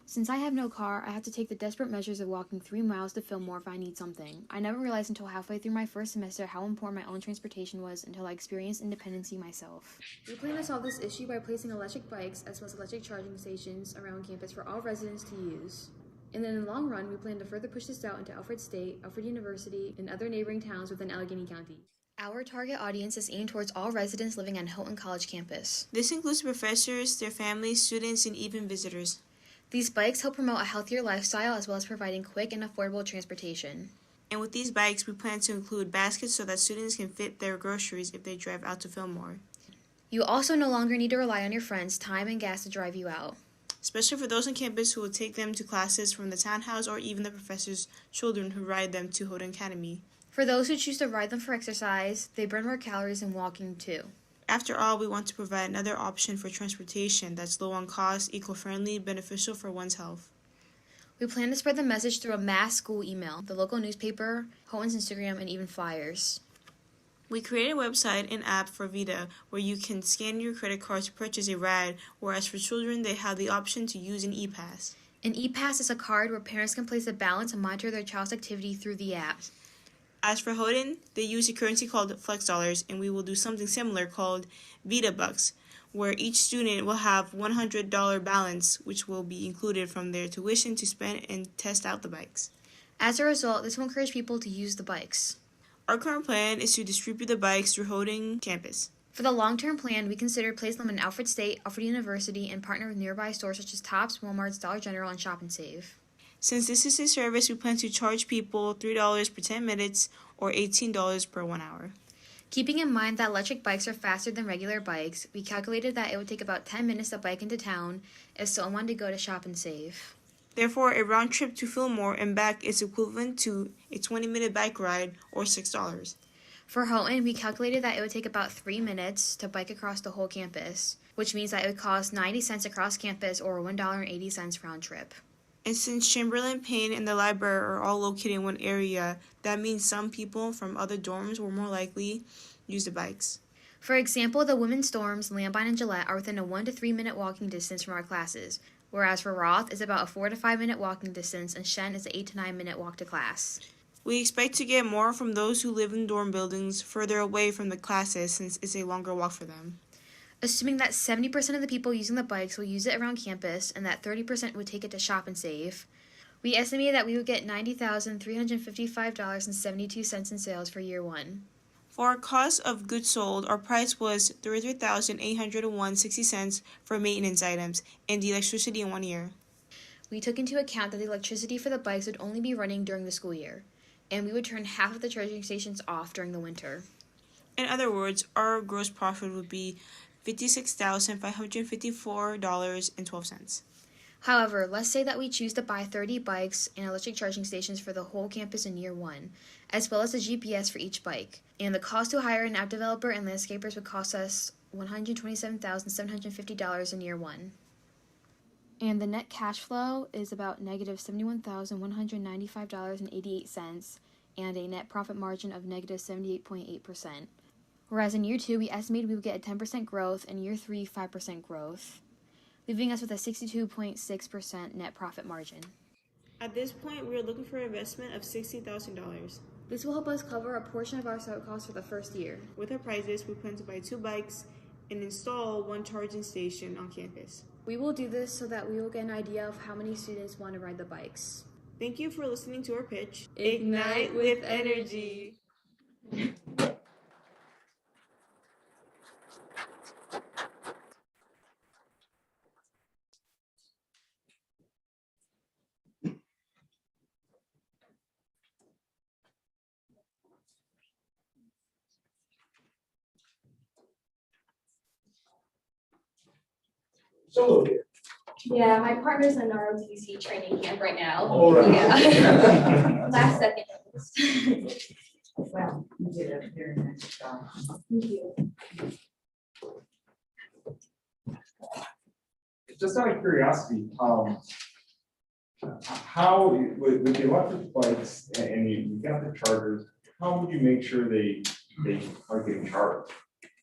Since I have no car, I have to take the desperate measures of walking 3 miles to Fillmore if I need something. I never realized until halfway through my first semester how important my own transportation was until I experienced independency myself. We plan to solve this issue by placing electric bikes as well as electric charging stations around campus for all residents to use. And then in the long run, we plan to further push this out into Alfred State, Alfred University, and other neighboring towns within Allegany County. Our target audience is aimed towards all residents living on Houghton College campus. This includes professors, their families, students, and even visitors. These bikes help promote a healthier lifestyle as well as providing quick and affordable transportation. And with these bikes, we plan to include baskets so that students can fit their groceries if they drive out to Fillmore. You also no longer need to rely on your friends' time and gas to drive you out. Especially for those on campus who will take them to classes from the townhouse or even the professors' children who ride them to Houghton Academy. For those who choose to ride them for exercise, they burn more calories than walking too. After all, we want to provide another option for transportation that's low on cost, eco-friendly, beneficial for one's health. We plan to spread the message through a mass school email, the local newspaper, Houghton's Instagram, and even flyers. We created a website and app for Vita where you can scan your credit card to purchase a ride, whereas for children, they have the option to use an e-pass. An e-pass is a card where parents can place a balance and monitor their child's activity through the app. As for Houghton, they use a currency called Flex Dollars, and we will do something similar called Vita Bucks, where each student will have $100 balance, which will be included from their tuition to spend and test out the bikes. As a result, this will encourage people to use the bikes. Our current plan is to distribute the bikes through Houghton campus. For the long-term plan, we consider placing them in Alfred State, Alfred University, and partner with nearby stores such as Tops, Walmart's, Dollar General, and Shop and Save. Since this is a service, we plan to charge people $3 per 10 minutes or $18 per 1 hour. Keeping in mind that electric bikes are faster than regular bikes, we calculated that it would take about 10 minutes to bike into town if someone wanted to go to Shop and Save. Therefore, a round trip to Fillmore and back is equivalent to a 20-minute bike ride or $6. For Houghton, we calculated that it would take about 3 minutes to bike across the whole campus, which means that it would cost 90 cents across campus or $1.80 round trip. And since Chamberlain, Payne, and the library are all located in one area, that means some people from other dorms will more likely use the bikes. For example, the women's dorms, Lambine and Gillette, are within a 1 to 3 minute walking distance from our classes, whereas for Roth, it's about a 4 to 5 minute walking distance, and Shen is an 8 to 9 minute walk to class. We expect to get more from those who live in dorm buildings further away from the classes since it's a longer walk for them. Assuming that 70% of the people using the bikes will use it around campus and that 30% would take it to Shop and Save, we estimated that we would get $90,355.72 in sales for year one. For our cost of goods sold, our price was $33,801.60 for maintenance items and the electricity in 1 year. We took into account that the electricity for the bikes would only be running during the school year, and we would turn half of the charging stations off during the winter. In other words, our gross profit would be $56,554.12. However, let's say that we choose to buy 30 bikes and electric charging stations for the whole campus in year one, as well as a GPS for each bike. And the cost to hire an app developer and landscapers would cost us $127,750 in year one. And the net cash flow is about negative $71,195.88 and a net profit margin of negative 78.8%. Whereas in year two, we estimated we would get a 10% growth, and year three, 5% growth, leaving us with a 62.6% net profit margin. At this point, we are looking for an investment of $60,000. This will help us cover a portion of our startup costs for the first year. With our prizes, we plan to buy 2 bikes and install 1 charging station on campus. We will do this so that we will get an idea of how many students want to ride the bikes. Thank you for listening to our pitch. Ignite with energy. So, Yeah, my partner's in ROTC training camp right now. All right. Yeah. Last second. Well, you did a very nice job. Thank you. Just out of curiosity, how, with the electric bikes and you got the chargers, how would you make sure they are getting charged?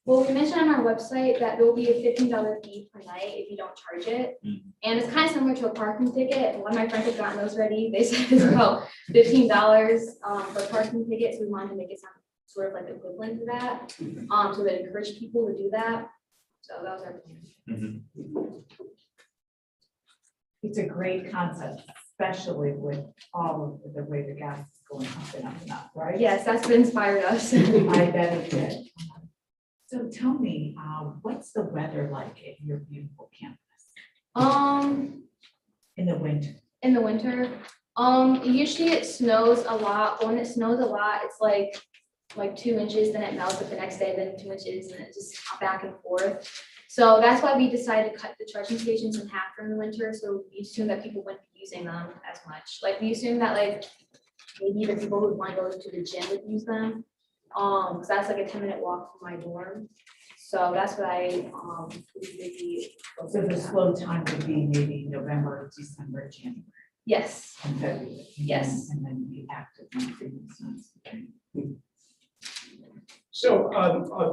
Well, we mentioned on our website that there will be a $15 fee per night if you don't charge it. And it's kind of similar to a parking ticket. One of my friends have gotten those ready. They said it's about $15 for a parking ticket. So we wanted to make it sound sort of like equivalent to that. So that encourage people to do that. So that was our plan. It's a great concept, especially with all of the way the gas is going up and up and up, right? Yes, that's what inspired us. I bet it did. So tell me, what's the weather like at your beautiful campus in the winter? In the winter, usually it snows a lot. But when it snows a lot, it's like 2 inches, then it melts up the next day, then 2 inches, and it just back and forth. So that's why we decided to cut the charging stations in half during the winter. So we assume that people wouldn't be using them as much. Like we assume that like maybe the people who want to go to the gym would use them. Because that's like a 10-minute walk from my dorm. So that's what I So the slow time would be maybe November, December, January. Yes. And February. Yes. And then be active in the previous months. So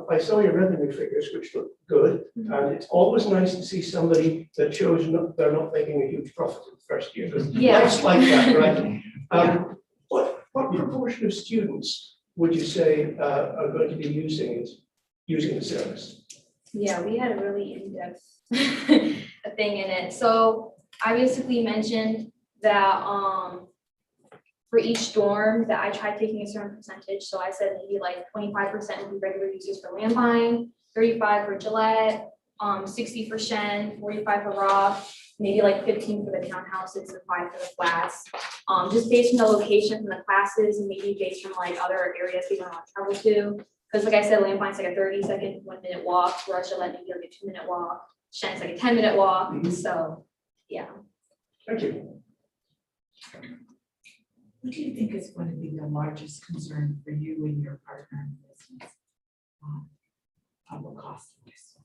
I saw your revenue figures, which look good, and it's always nice to see somebody that shows they're not making a huge profit in the first year. Yeah. It's like that, right? What proportion of students would you say are going to be using the service? Yeah, we had a really in-depth thing in it. So I basically mentioned that for each dorm that I tried taking a certain percentage. So I said maybe like 25% would be regular users for Landvine, 35 for Gillette, 60 for Shen, 45 for Roth, maybe like 15 for the townhouses and 5 for the flats. Just based on the location from the classes and maybe based on like other areas people want to travel to. Because like I said, Landvine's like a 30-second, 1-minute walk, whereas Gillette maybe like a 2-minute walk. Shen's like a 10-minute walk. So yeah. Thank you. What do you think is going to be the largest concern for you and your partner in business? On the cost of this?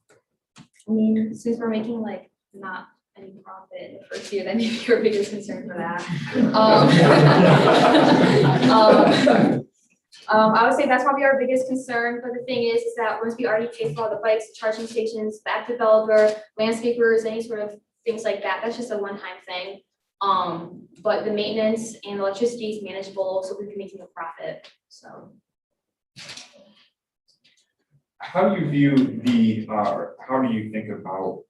I mean, since we're making like not any profit in the first year, that may be your biggest concern for that. I would say that's probably our biggest concern. But the thing is that once we already pay for all the bikes, charging stations, the app developer, landscapers, any sort of things like that, that's just a one-time thing. But the maintenance and electricity is manageable, so we'd be making a profit. So. How do you view the, how do you think about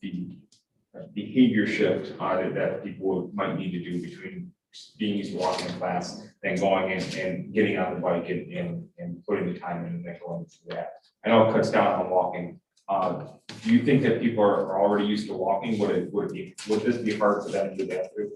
the behavior shift that people might need to do between being used to walking in class, then going in and getting on the bike and putting the time in and going through that? I know it cuts down on walking. Do you think that people are already used to walking? Would this be hard for them to get through?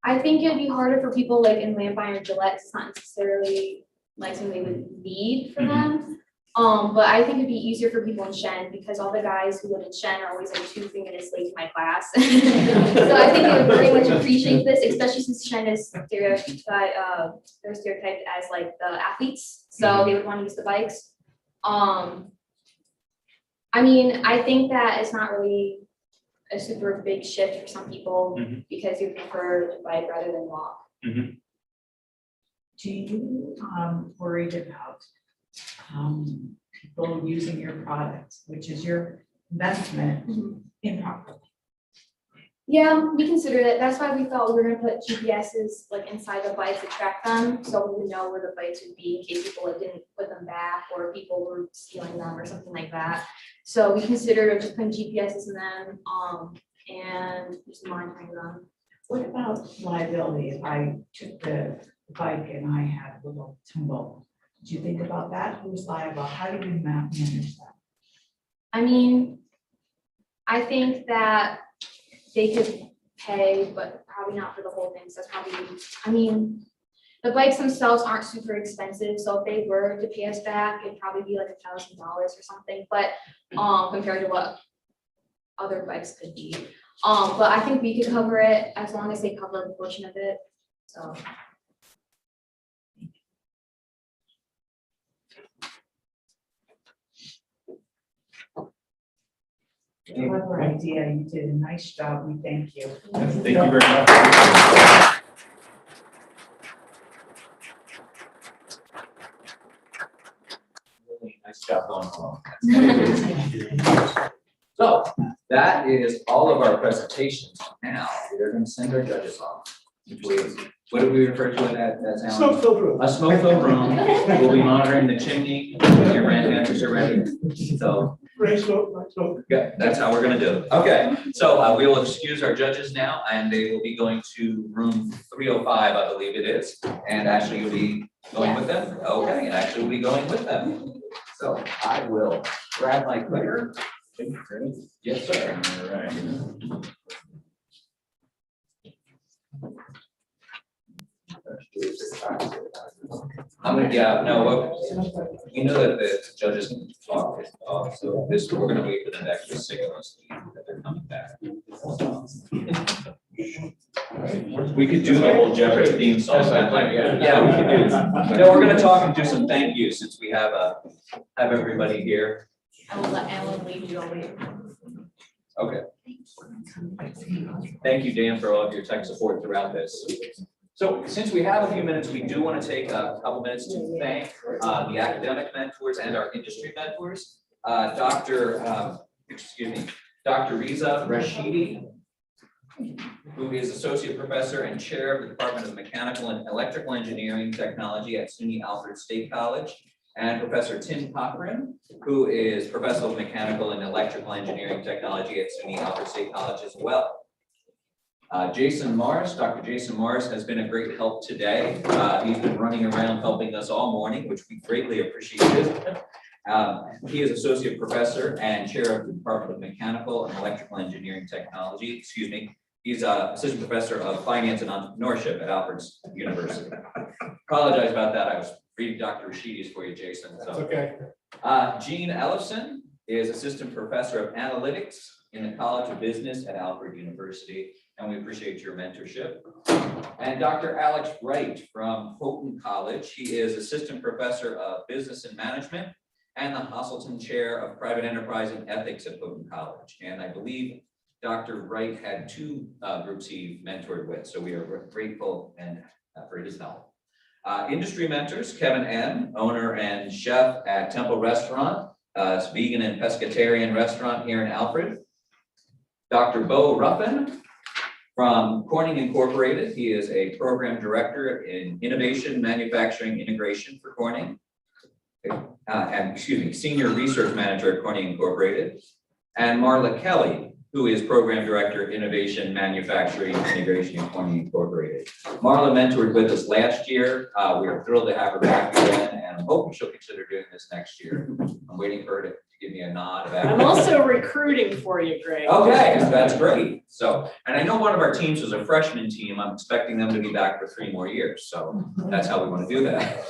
I think it'd be harder for people like in Landvine or Gillette. It's not necessarily like something they would need for them. But I think it'd be easier for people in Shen because all the guys who live in Shen are always like 2 minutes late to my class. So I think they would very much appreciate this, especially since Shen is stereotyped as like the athletes. So they would want to use the bikes. I mean, I think that it's not really a super big shift for some people because you prefer to bike rather than walk. Do you worried about people using your product, which is your investment, improperly? Yeah, we considered it. That's why we thought we were gonna put GPSs like inside the bikes to track them, so we would know where the bikes would be in case people like, didn't put them back or people were stealing them or something like that. So we considered just putting GPSs in them and just monitoring them. What about liability? If I took the bike and I had a little tumble, did you think about that? Who's liable? How do you manage that? I mean, I think that they could pay, but probably not for the whole thing. So that's probably, I mean, the bikes themselves aren't super expensive. So if they were to pay us back, it'd probably be like $1,000 or something. But compared to what other bikes could be. But I think we could cover it as long as they cover a portion of it. So. Clever idea. You did a nice job. We thank you. Thank you very much. Really nice job going. going home. So that is all of our presentations. Now, we're going to send our judges off. What do we refer to that sound? Smoke-filled room. A smoke-filled room. We'll be monitoring the chimney. Your rent answers are ready. So. Gray smoke, black smoke. Yeah, that's how we're going to do it. Okay, so we will excuse our judges now, and they will be going to room 305, I believe it is. And actually, you'll be going with them? Okay, and actually, we'll be going with them. So I will grab my clicker. Yes, sir. All right. I'm gonna, yeah, no, we know that the judges can talk, so this, we're gonna wait for them to actually signal us that they're coming back. We could do the whole Jeopardy theme song. Yeah, we could do. No, we're gonna talk and do some thank yous since we have everybody here. I will let Alan lead you away. Okay. Thank you, Dan, for all of your tech support throughout this. So since we have a few minutes, we do want to take a couple minutes to thank the academic mentors and our industry mentors. Dr. Riza Rashidi, who is Associate Professor and Chair of the Department of Mechanical and Electrical Engineering Technology at SUNY Alfred State College, and Professor Tim Cochran, who is Professor of Mechanical and Electrical Engineering Technology at SUNY Alfred State College as well. Jason Morris, Dr. Jason Morris has been a great help today. He's been running around helping us all morning, which we greatly appreciated. He is Associate Professor and Chair of the Department of Mechanical and Electrical Engineering Technology, excuse me. He's Assistant Professor of Finance and Entrepreneurship at Alfred University. Apologize about that. I was reading Dr. Rashidi's for you, Jason. So. Okay. Gene Ellison is Assistant Professor of Analytics in the College of Business at Alfred University, and we appreciate your mentorship. And Dr. Alex Wright from Houghton College. He is Assistant Professor of Business and Management and the Houghton Chair of Private Enterprise and Ethics at Houghton College. And I believe Dr. Wright had two groups he mentored with, so we are grateful and for his help. Industry mentors, Kevin M., owner and chef at Temple Restaurant, a vegan and pescatarian restaurant here in Alfred. Dr. Bo Ruffin from Corning Incorporated. He is a program director in innovation, manufacturing, integration for Corning. Senior research manager at Corning Incorporated. And Marla Kelly, who is program director, innovation, manufacturing, integration at Corning Incorporated. Marla mentored with us last year. We are thrilled to have her back again, and I'm hoping she'll consider doing this next year. I'm waiting for her to give me a nod. I'm also recruiting for you, Greg. Okay, that's great. So, and I know one of our teams was a freshman team. I'm expecting them to be back for 3 more years. So that's how we want to do that.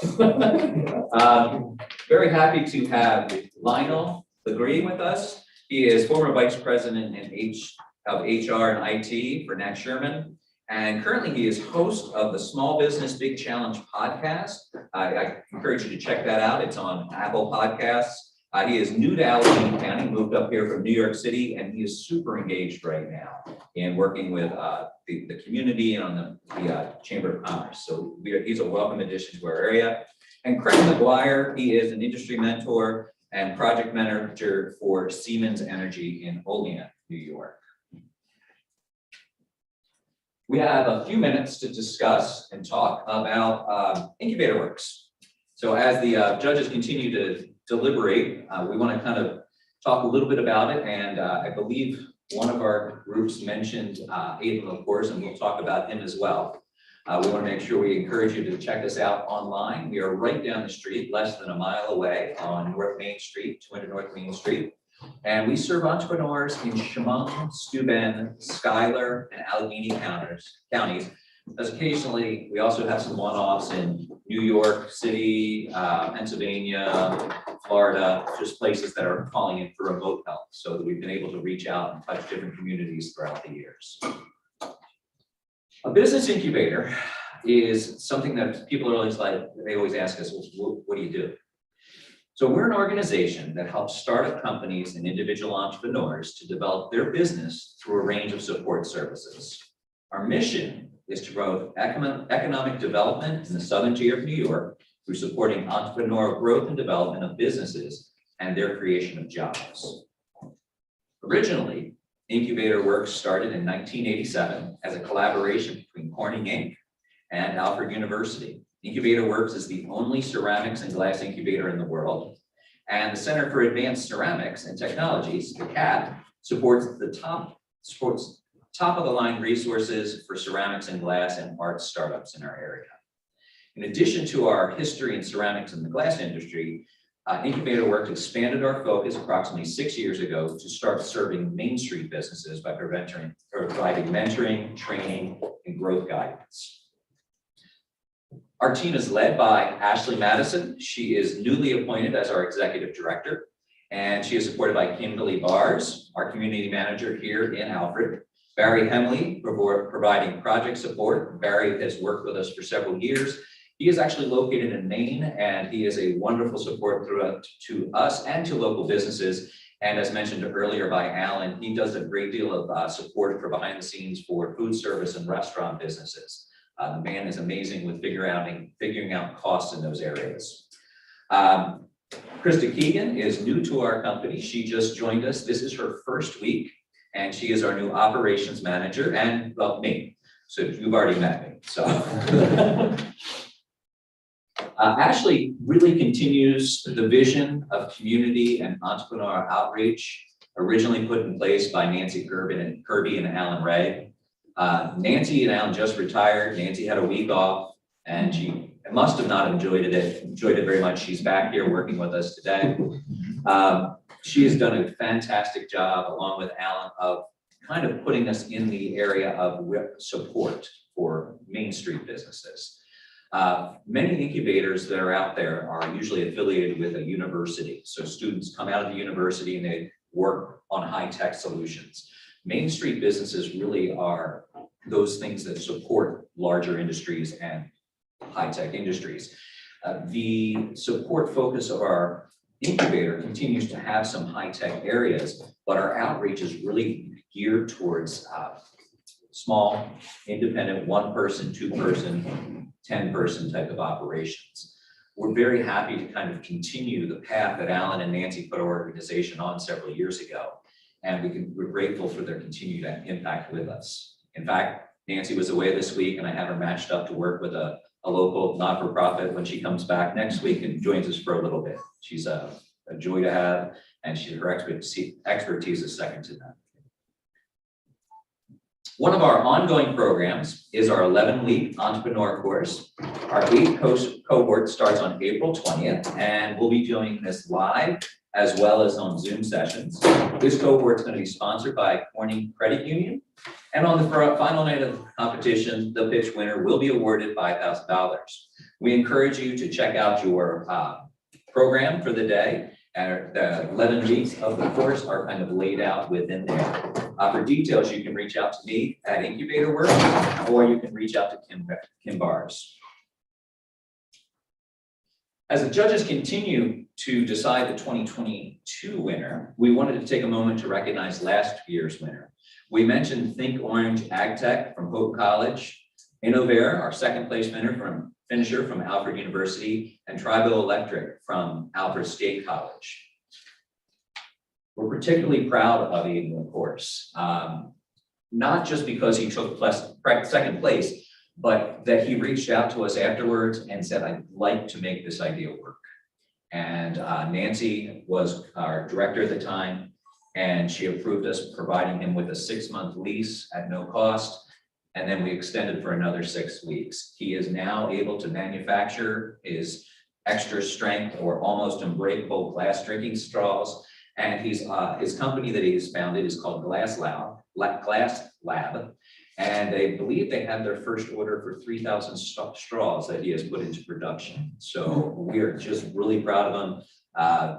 Very happy to have Lionel Legree with us. He is former vice president of HR and IT for Nat Sherman. And currently he is host of the Small Business Big Challenge podcast. I encourage you to check that out. It's on Apple Podcasts. He is new to Allegany County, moved up here from New York City, and he is super engaged right now in working with the community and on the Chamber of Commerce. So he's a welcome addition to our area. And Craig McGuire, he is an industry mentor and project manager for Siemens Energy in Olean, New York. We have a few minutes to discuss and talk about Incubator Works. So as the judges continue to deliberate, we want to kind of talk a little bit about it, and I believe one of our groups mentioned Aiden, of course, and we'll talk about him as well. We want to make sure we encourage you to check us out online. We are right down the street, less than a mile away on North Main Street, 200 North Main Street. And we serve entrepreneurs in Chemung, Steuben, Schuyler, and Allegany counties. As occasionally, we also have some one-offs in New York City, Pennsylvania, Florida, just places that are calling in for remote help, so that we've been able to reach out and touch different communities throughout the years. A business incubator is something that people are always like, they always ask us, well, what do you do? So we're an organization that helps startup companies and individual entrepreneurs to develop their business through a range of support services. Our mission is to promote economic development in the southern tier of New York through supporting entrepreneurial growth and development of businesses and their creation of jobs. Originally, Incubator Works started in 1987 as a collaboration between Corning Inc. and Alfred University. Incubator Works is the only ceramics and glass incubator in the world, and the Center for Advanced Ceramics and Technologies, the CAT, supports top of the line resources for ceramics and glass and art startups in our area. In addition to our history in ceramics and the glass industry, Incubator Works expanded our focus approximately 6 years ago to start serving Main Street businesses by providing mentoring, training, and growth guidance. Our team is led by Ashley Madison. She is newly appointed as our executive director, and she is supported by Kimberly Bars, our community manager here in Alfred. Barry Hemley providing project support. Barry has worked with us for several years. He is actually located in Maine, and he is a wonderful support throughout to us and to local businesses. And as mentioned earlier by Alan, he does a great deal of support for behind the scenes for food service and restaurant businesses. The man is amazing with figuring out costs in those areas. Krista Keegan is new to our company. She just joined us. This is her first week, and she is our new operations manager, and well, me. So you've already met me. So Ashley really continues the vision of community and entrepreneurial outreach originally put in place by Nancy Kirby and Alan Ray. Nancy and Alan just retired. Nancy had a week off, and she must have not enjoyed it very much. She's back here working with us today. She has done a fantastic job, along with Alan, of kind of putting us in the area of support for Main Street businesses. Many incubators that are out there are usually affiliated with a university. So students come out of the university and they work on high-tech solutions. Main Street businesses really are those things that support larger industries and high-tech industries. The support focus of our incubator continues to have some high-tech areas, but our outreach is really geared towards small, independent, one-person, two-person, 10-person type of operations. We're very happy to kind of continue the path that Alan and Nancy put our organization on several years ago. And we're grateful for their continued impact with us. In fact, Nancy was away this week, and I have her matched up to work with a local not-for-profit when she comes back next week and joins us for a little bit. She's a joy to have, and her expertise is second to none. One of our ongoing programs is our 11-week entrepreneur course. Our 8th cohort starts on April 20th, and we'll be doing this live as well as on Zoom sessions. This cohort is going to be sponsored by Corning Credit Union. And on the final night of the competition, the pitch winner will be awarded $5,000. We encourage you to check out your program for the day. And the 11 weeks of the course are kind of laid out within there. For details, you can reach out to me at Incubator Works, or you can reach out to Kim Bars. As the judges continue to decide the 2022 winner, we wanted to take a moment to recognize last year's winner. We mentioned Think Orange AgTech from Houghton College, Innovair, our second place finisher from Alfred University, and Tribal Electric from Alfred State College. We're particularly proud of Aiden, of course, not just because he took second place, but that he reached out to us afterwards and said, I'd like to make this idea work. And Nancy was our director at the time, and she approved us providing him with a 6-month lease at no cost. And then we extended for another 6 weeks. He is now able to manufacture his extra strength or almost unbreakable glass drinking straws. And his company that he has founded is called Glass Lab. And they believe they have their first order for 3,000 straws that he has put into production. So we are just really proud of him.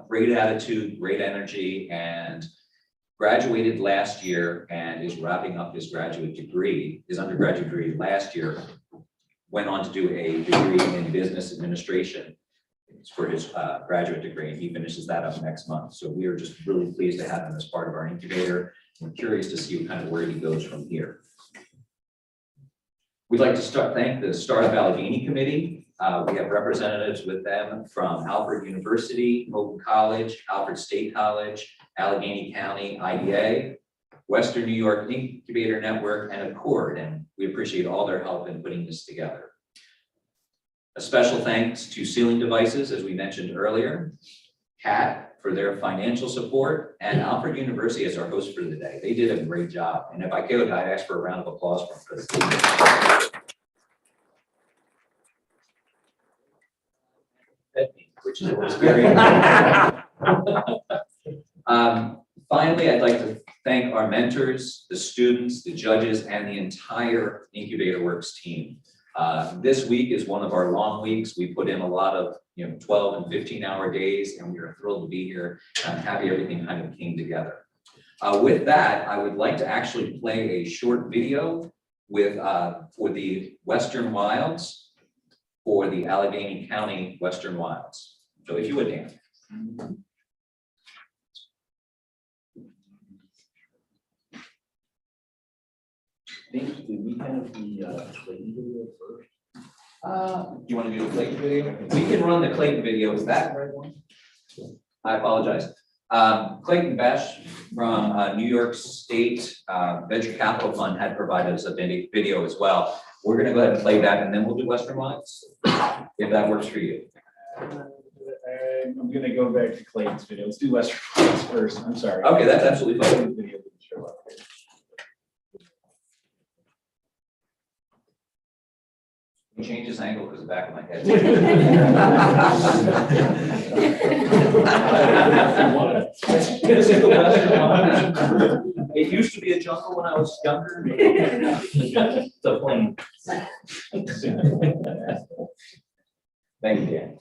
Great attitude, great energy, and graduated last year and is wrapping up his graduate degree, his undergraduate degree last year, went on to do a degree in business administration for his graduate degree, and he finishes that up next month. So we are just really pleased to have him as part of our incubator. We're curious to see kind of where he goes from here. We'd like to thank the Startup Allegany Committee We have representatives with them from Alfred University, Houghton College, Alfred State College, Allegany County, IDA, Western New York Incubator Network, and Accord, and we appreciate all their help in putting this together. A special thanks to Ceiling Devices, as we mentioned earlier, CAT for their financial support, and Alfred University as our host for the day. They did a great job, and if I could, I'd ask for a round of applause for them. Which is always very finally, I'd like to thank our mentors, the students, the judges, and the entire Incubator Works team. This week is one of our long weeks. We put in a lot of 12 and 15-hour days, and we are thrilled to be here. I'm happy everything kind of came together. With that, I would like to actually play a short video with for the Western Wilds, for the Allegany County Western Wilds. So if you would, Dan. Did we have the Clayton video first? You want to do the Clayton video? We can run the Clayton video. Is that the right one? I apologize. Clayton Besh from New York State Venture Capital Fund had provided us a video as well. We're going to go ahead and play that, and then we'll do Western Wilds, if that works for you. I'm going to go back to Clayton's video. Let's do Western Wilds first. I'm sorry. Okay, that's absolutely fine. The video didn't show up here. Change this angle because the back of my head. It used to be a jungle when I was younger. It's a plane. Thank you, Dan.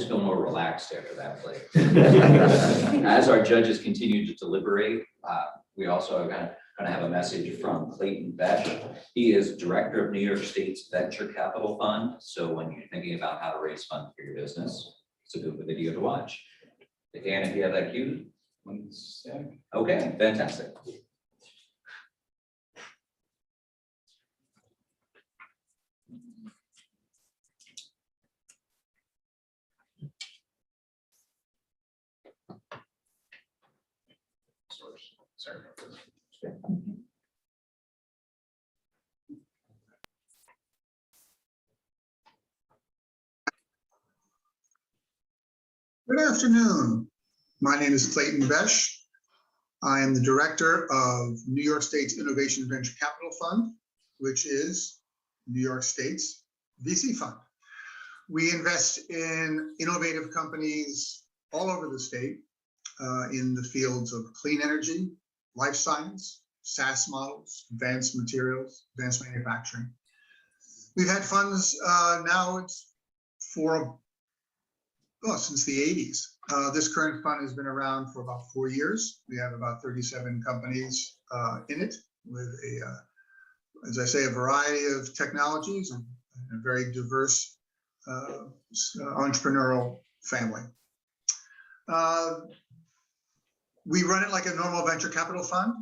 Feel more relaxed after that play. As our judges continue to deliberate, we also are going to have a message from Clayton Besh. He is director of New York State's Venture Capital Fund. So when you're thinking about how to raise funds for your business, it's a good video to watch. Dan, if you have that cue. 1 sec. Okay, fantastic. Good afternoon. My name is Clayton Besh. I am the director of New York State's Innovation Venture Capital Fund, which is New York State's VC fund. We invest in innovative companies all over the state in the fields of clean energy, life science, SaaS models, advanced materials, advanced manufacturing. We've had funds since the 80s. This current fund has been around for about 4 years. We have about 37 companies in it with as I say, a variety of technologies and a very diverse entrepreneurial family. We run it like a normal venture capital fund.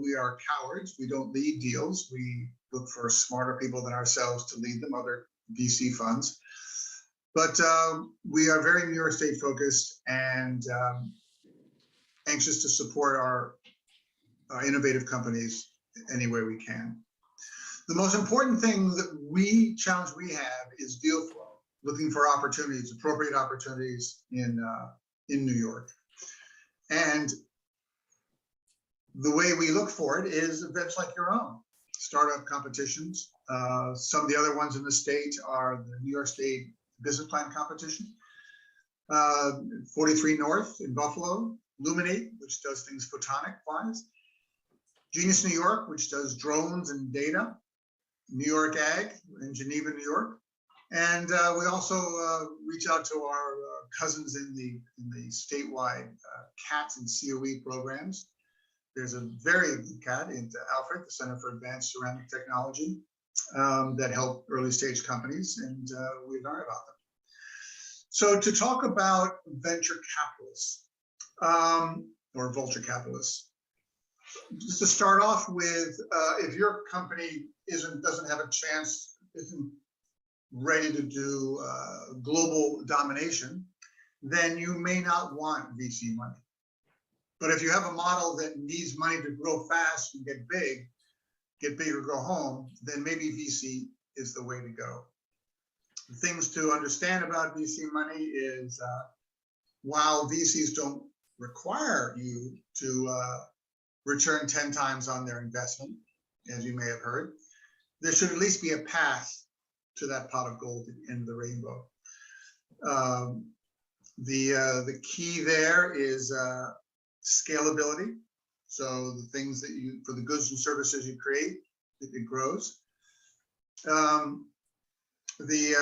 We are cowards. We don't lead deals. We look for smarter people than ourselves to lead them, other VC funds. But we are very New York State focused and anxious to support our innovative companies any way we can. The most important thing challenge we have is deal flow, looking for opportunities, appropriate opportunities in New York. And the way we look for it is events like your own, startup competitions. Some of the other ones in the state are the New York State Business Plan Competition, 43 North in Buffalo, Luminate, which does things photonic-wise, Genius New York, which does drones and data, New York Ag in Geneva, New York. And we also reach out to our cousins in the statewide CAT and COE programs. There's a very good CAT in Alfred, the Center for Advanced Ceramic Technology, that help early stage companies, and we learn about them. So to talk about venture capitalists or vulture capitalists, just to start off with, if your company doesn't have a chance, isn't ready to do global domination, then you may not want VC money. But if you have a model that needs money to grow fast and get big or go home, then maybe VC is the way to go. The things to understand about VC money is while VCs don't require you to return 10 times on their investment, as you may have heard, there should at least be a path to that pot of gold at the end of the rainbow. The key there is scalability. So the things that for the goods and services you create, it grows. The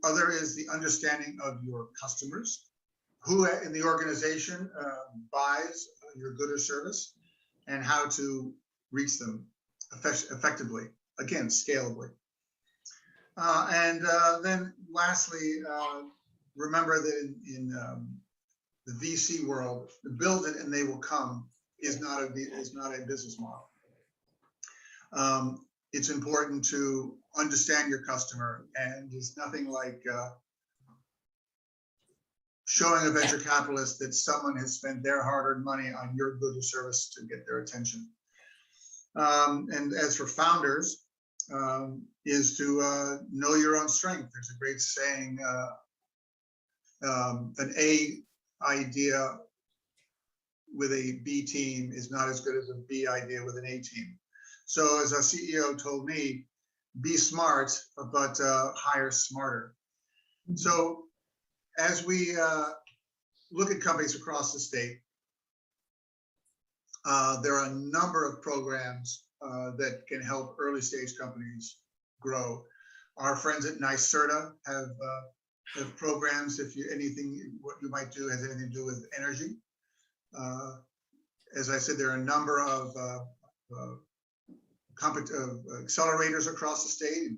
other is the understanding of your customers, who in the organization buys your good or service, and how to reach them effectively, again, scalably. And then lastly, remember that in the VC world, build it and they will come is not a business model. It's important to understand your customer, and there's nothing like showing a venture capitalist that someone has spent their hard-earned money on your good or service to get their attention. And as for founders, is to know your own strength. There's a great saying, an A idea with a B team is not as good as a B idea with an A team. So as our CEO told me, be smart, but hire smarter. So as we look at companies across the state, there are a number of programs that can help early stage companies grow. Our friends at NYSERDA have programs. If what you might do has anything to do with energy. As I said, there are a number of accelerators across the state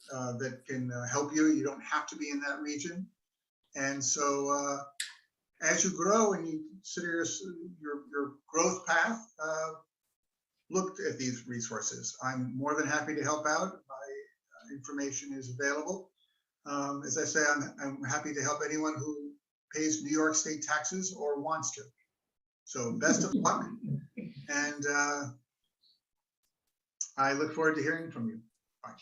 that can help you. You don't have to be in that region. And so as you grow and you consider your growth path, look at these resources. I'm more than happy to help out. My information is available. As I say, I'm happy to help anyone who pays New York State taxes or wants to. So best of luck. And I look forward to hearing from you. Bye.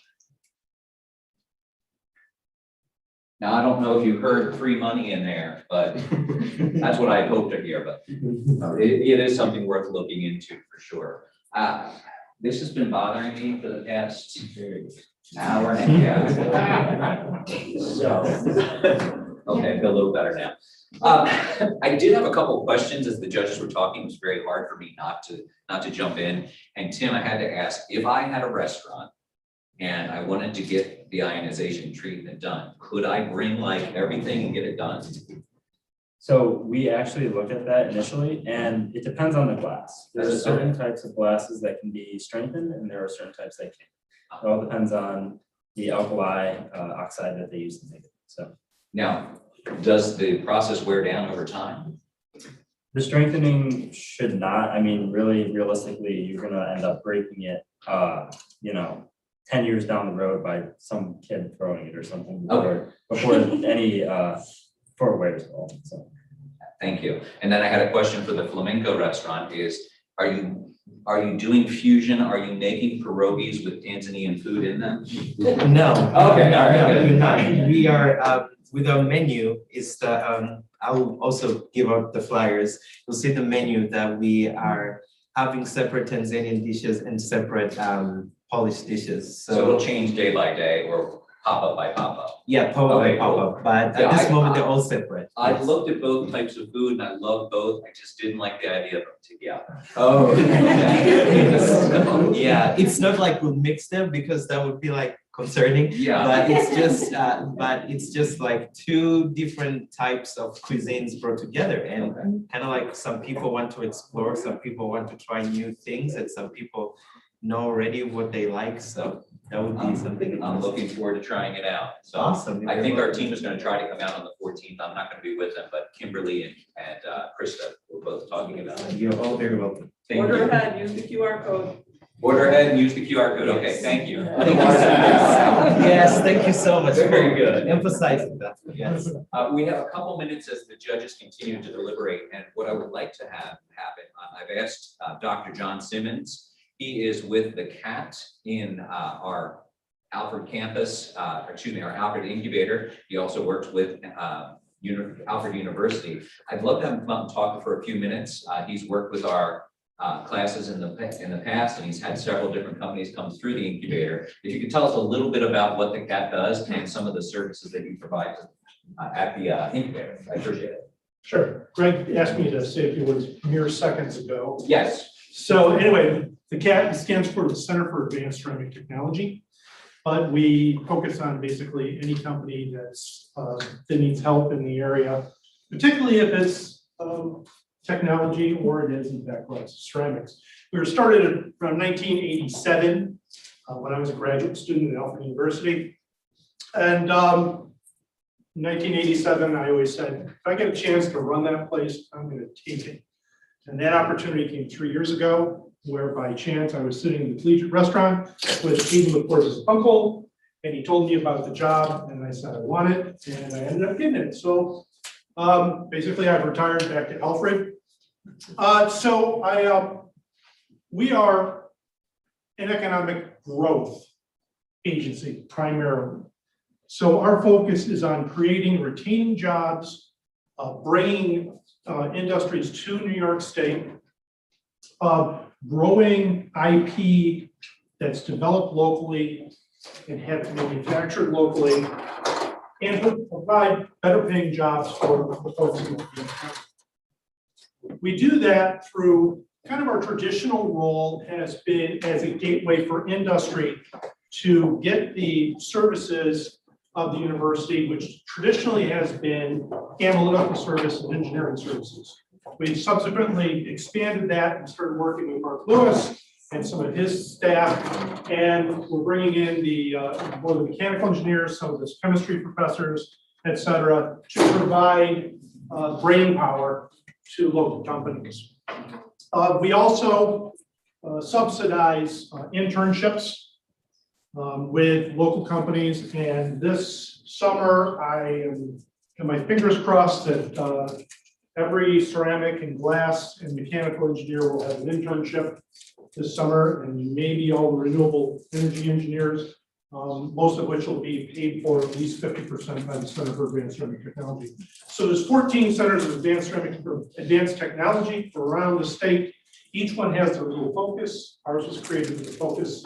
Now, I don't know if you heard free money in there, but that's what I hoped to hear, but it is something worth looking into for sure. This has been bothering me for the past hour and a half. So, okay, I feel a little better now. I did have a couple of questions as the judges were talking. It was very hard for me not to jump in. And Tim, I had to ask, if I had a restaurant and I wanted to get the ionization treatment done, could I bring like everything and get it done? So we actually looked at that initially, and it depends on the glass. There are certain types of glasses that can be strengthened, and there are certain types that can't. It all depends on the alkali oxide that they use to make it. So now, does the process wear down over time? the strengthening should not. I mean, really, realistically, you're gonna end up breaking it. 10 years down the road by some kid throwing it or something before any before it wears off. So. Thank you. And then I had a question for the Flamenco restaurant is, are you doing fusion? Are you making pierogies with Tanzanian food in them? No. Okay, all right. No, we're not. We are, with our menu is the, I will also give out the flyers. You'll see the menu that we are having separate Tanzanian dishes and separate Polish dishes. So it'll change day by day or pop up by pop up. Yeah, pop up by pop up, but at this moment they're all separate. I looked at both types of food and I love both. I just didn't like the idea of them together. Oh. Yeah, it's not like we'll mix them because that would be like concerning. Yeah. But it's just like two different types of cuisines brought together, and kind of like some people want to explore, some people want to try new things, and some people know already what they like. So that would be something. I'm looking forward to trying it out. So awesome. I think our team is going to try to come out on the 14th. I'm not going to be with them, but Kimberly and Krista were both talking about it. You're all very welcome. Thank Order you. ahead, use the QR code. Order ahead and use the QR code. Okay, thank you. Yes, thank you so much. Very good. Emphasizing that. Yes. We have a couple minutes as the judges continue to deliberate, and what I would like to have happen, I've asked Dr. John Simmons. He is with the CAT in our Alfred campus, our Alfred incubator. He also works with Alfred University. I'd love to have him come up and talk for a few minutes. He's worked with our classes in the past, and he's had several different companies come through the incubator. If you could tell us a little bit about what the CAT does and some of the services that you provide at the incubator, I appreciate it. Sure. Greg asked me to say a few words mere seconds ago. Yes. So anyway, the CAT stands for the Center for Advanced Ceramic Technology, but we focus on basically any company that needs help in the area, particularly if it's technology or it is in fact ceramics. We were started around 1987 when I was a graduate student at Alfred University. And in 1987, I always said, if I get a chance to run that place, I'm going to take it. And that opportunity came 3 years ago, where by chance I was sitting in the collegiate restaurant with Hayden LaForce's uncle, and he told me about the job, and I said I want it, and I ended up getting it. So basically, I've retired back to Alfred. We are an economic growth agency primarily. So our focus is on creating, retaining jobs, bringing industries to New York State, growing IP that's developed locally and have manufactured locally, and provide better paying jobs for the folks in the county. We do that through kind of our traditional role has been as a gateway for industry to get the services of the university, which traditionally has been analytical service and engineering services. We subsequently expanded that and started working with Mark Lewis and some of his staff, and we're bringing in more of the mechanical engineers, some of the chemistry professors, et cetera, to provide brain power to local companies. We also subsidize internships with local companies, and this summer I have my fingers crossed that every ceramic and glass and mechanical engineer will have an internship this summer, and maybe all the renewable energy engineers most of which will be paid for at least 50% by the Center for Advanced Ceramic Technology. So there's 14 centers of advanced technology around the state. Each one has their little focus. Ours was created with a focus,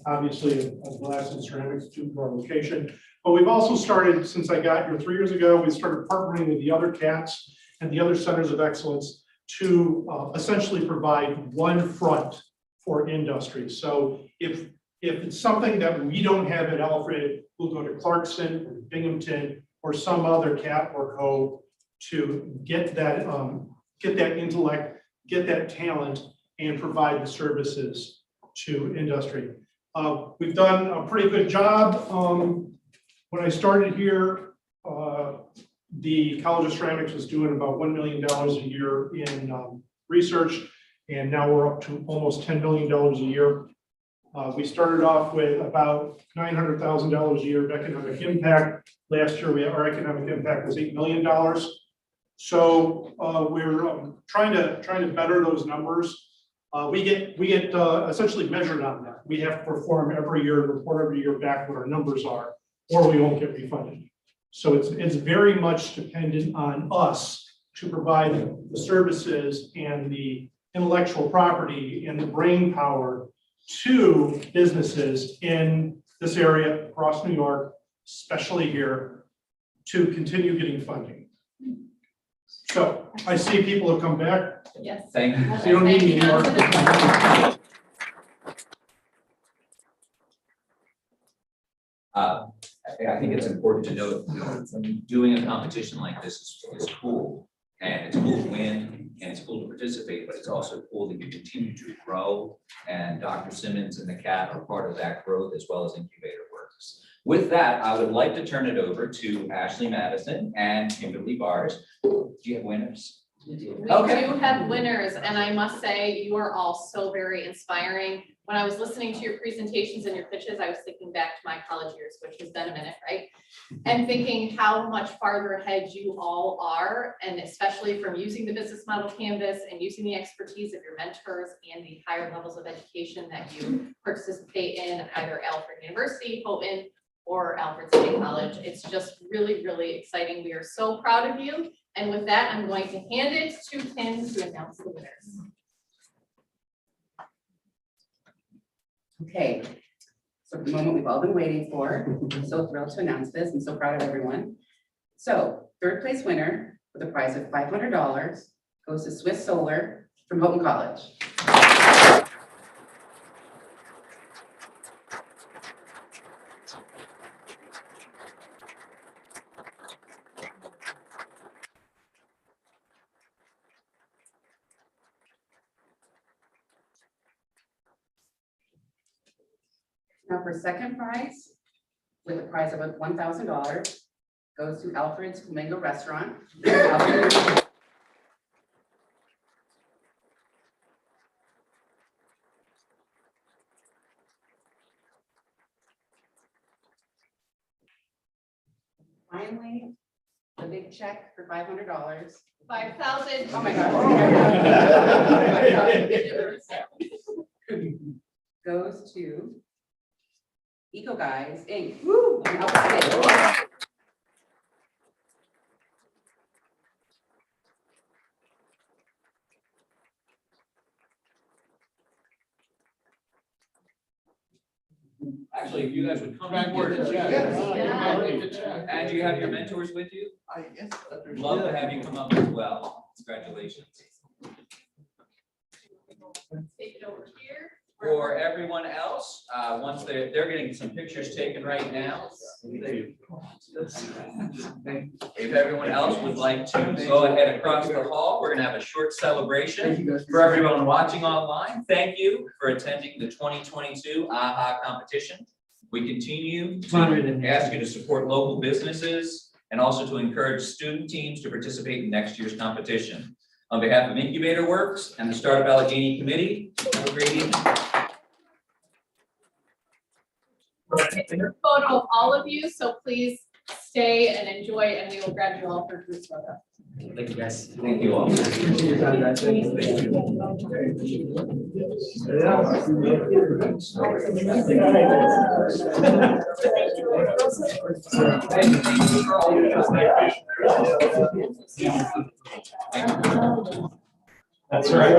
obviously, of glass and ceramics due to our location. But we've also started, since I got here 3 years ago, we started partnering with the other CATs and the other centers of excellence to essentially provide one front for industry. So if it's something that we don't have at Alfred, we'll go to Clarkson or Binghamton or some other CAT or co to get that intellect, get that talent, and provide the services to industry. We've done a pretty good job. When I started here, the College of Ceramics was doing about $1 million a year in research, and now we're up to almost $10 million a year. We started off with about $900,000 a year of economic impact. Last year, our economic impact was $8 million. So we're trying to better those numbers. We get essentially measured on that. We have to perform every year, report every year back what our numbers are, or we won't get refunded. So it's very much dependent on us to provide the services and the intellectual property and the brain power to businesses in this area across New York, especially here, to continue getting funding. So I see people have come back. Yes. Thank you. So you don't need me anymore. I think it's important to note, doing a competition like this is cool, and it's cool to win, and it's cool to participate, but it's also cool that you continue to grow, and Dr. Simmons and the CAT are part of that growth as well as Incubator Works. With that, I would like to turn it over to Ashley Madison and Kimberly Bars. Do you have winners? We do have winners, and I must say, you are all so very inspiring. When I was listening to your presentations and your pitches, I was thinking back to my college years, which has been a minute, right? And thinking how much farther ahead you all are, and especially from using the business model canvas and using the expertise of your mentors and the higher levels of education that you participate in, either Alfred University, Houghton, or Alfred State College. It's just really, really exciting. We are so proud of you. And with that, I'm going to hand it to Tim to announce the winners. Okay, so the moment we've all been waiting for. I'm so thrilled to announce this. I'm so proud of everyone. So third place winner with a prize of $500 goes to Swiss Solar from Houghton College. Now for second prize, with a prize of $1,000, goes to Alfred's Flamingo Restaurant. Finally, the big check for $500. 5,000. Oh my God. Goes to Eco Guys Inc. Woo! And Alfred State. Actually, if you guys would come forward. And do you have your mentors with you? Yes. Love to have you come up as well. Congratulations. Take it over here. For everyone else, once they're getting some pictures taken right now. If everyone else would like to go ahead across the hall, we're gonna have a short celebration. For everyone watching online, thank you for attending the 2022 AHA competition. We continue to ask you to support local businesses and also to encourage student teams to participate in next year's competition. On behalf of Incubator Works and the Startup Allegany Committee, have a great evening. Photo of all of you, so please stand. stay and enjoy, and we will grab you all for fruit soda. Thank you, guys. Thank you all. That's right.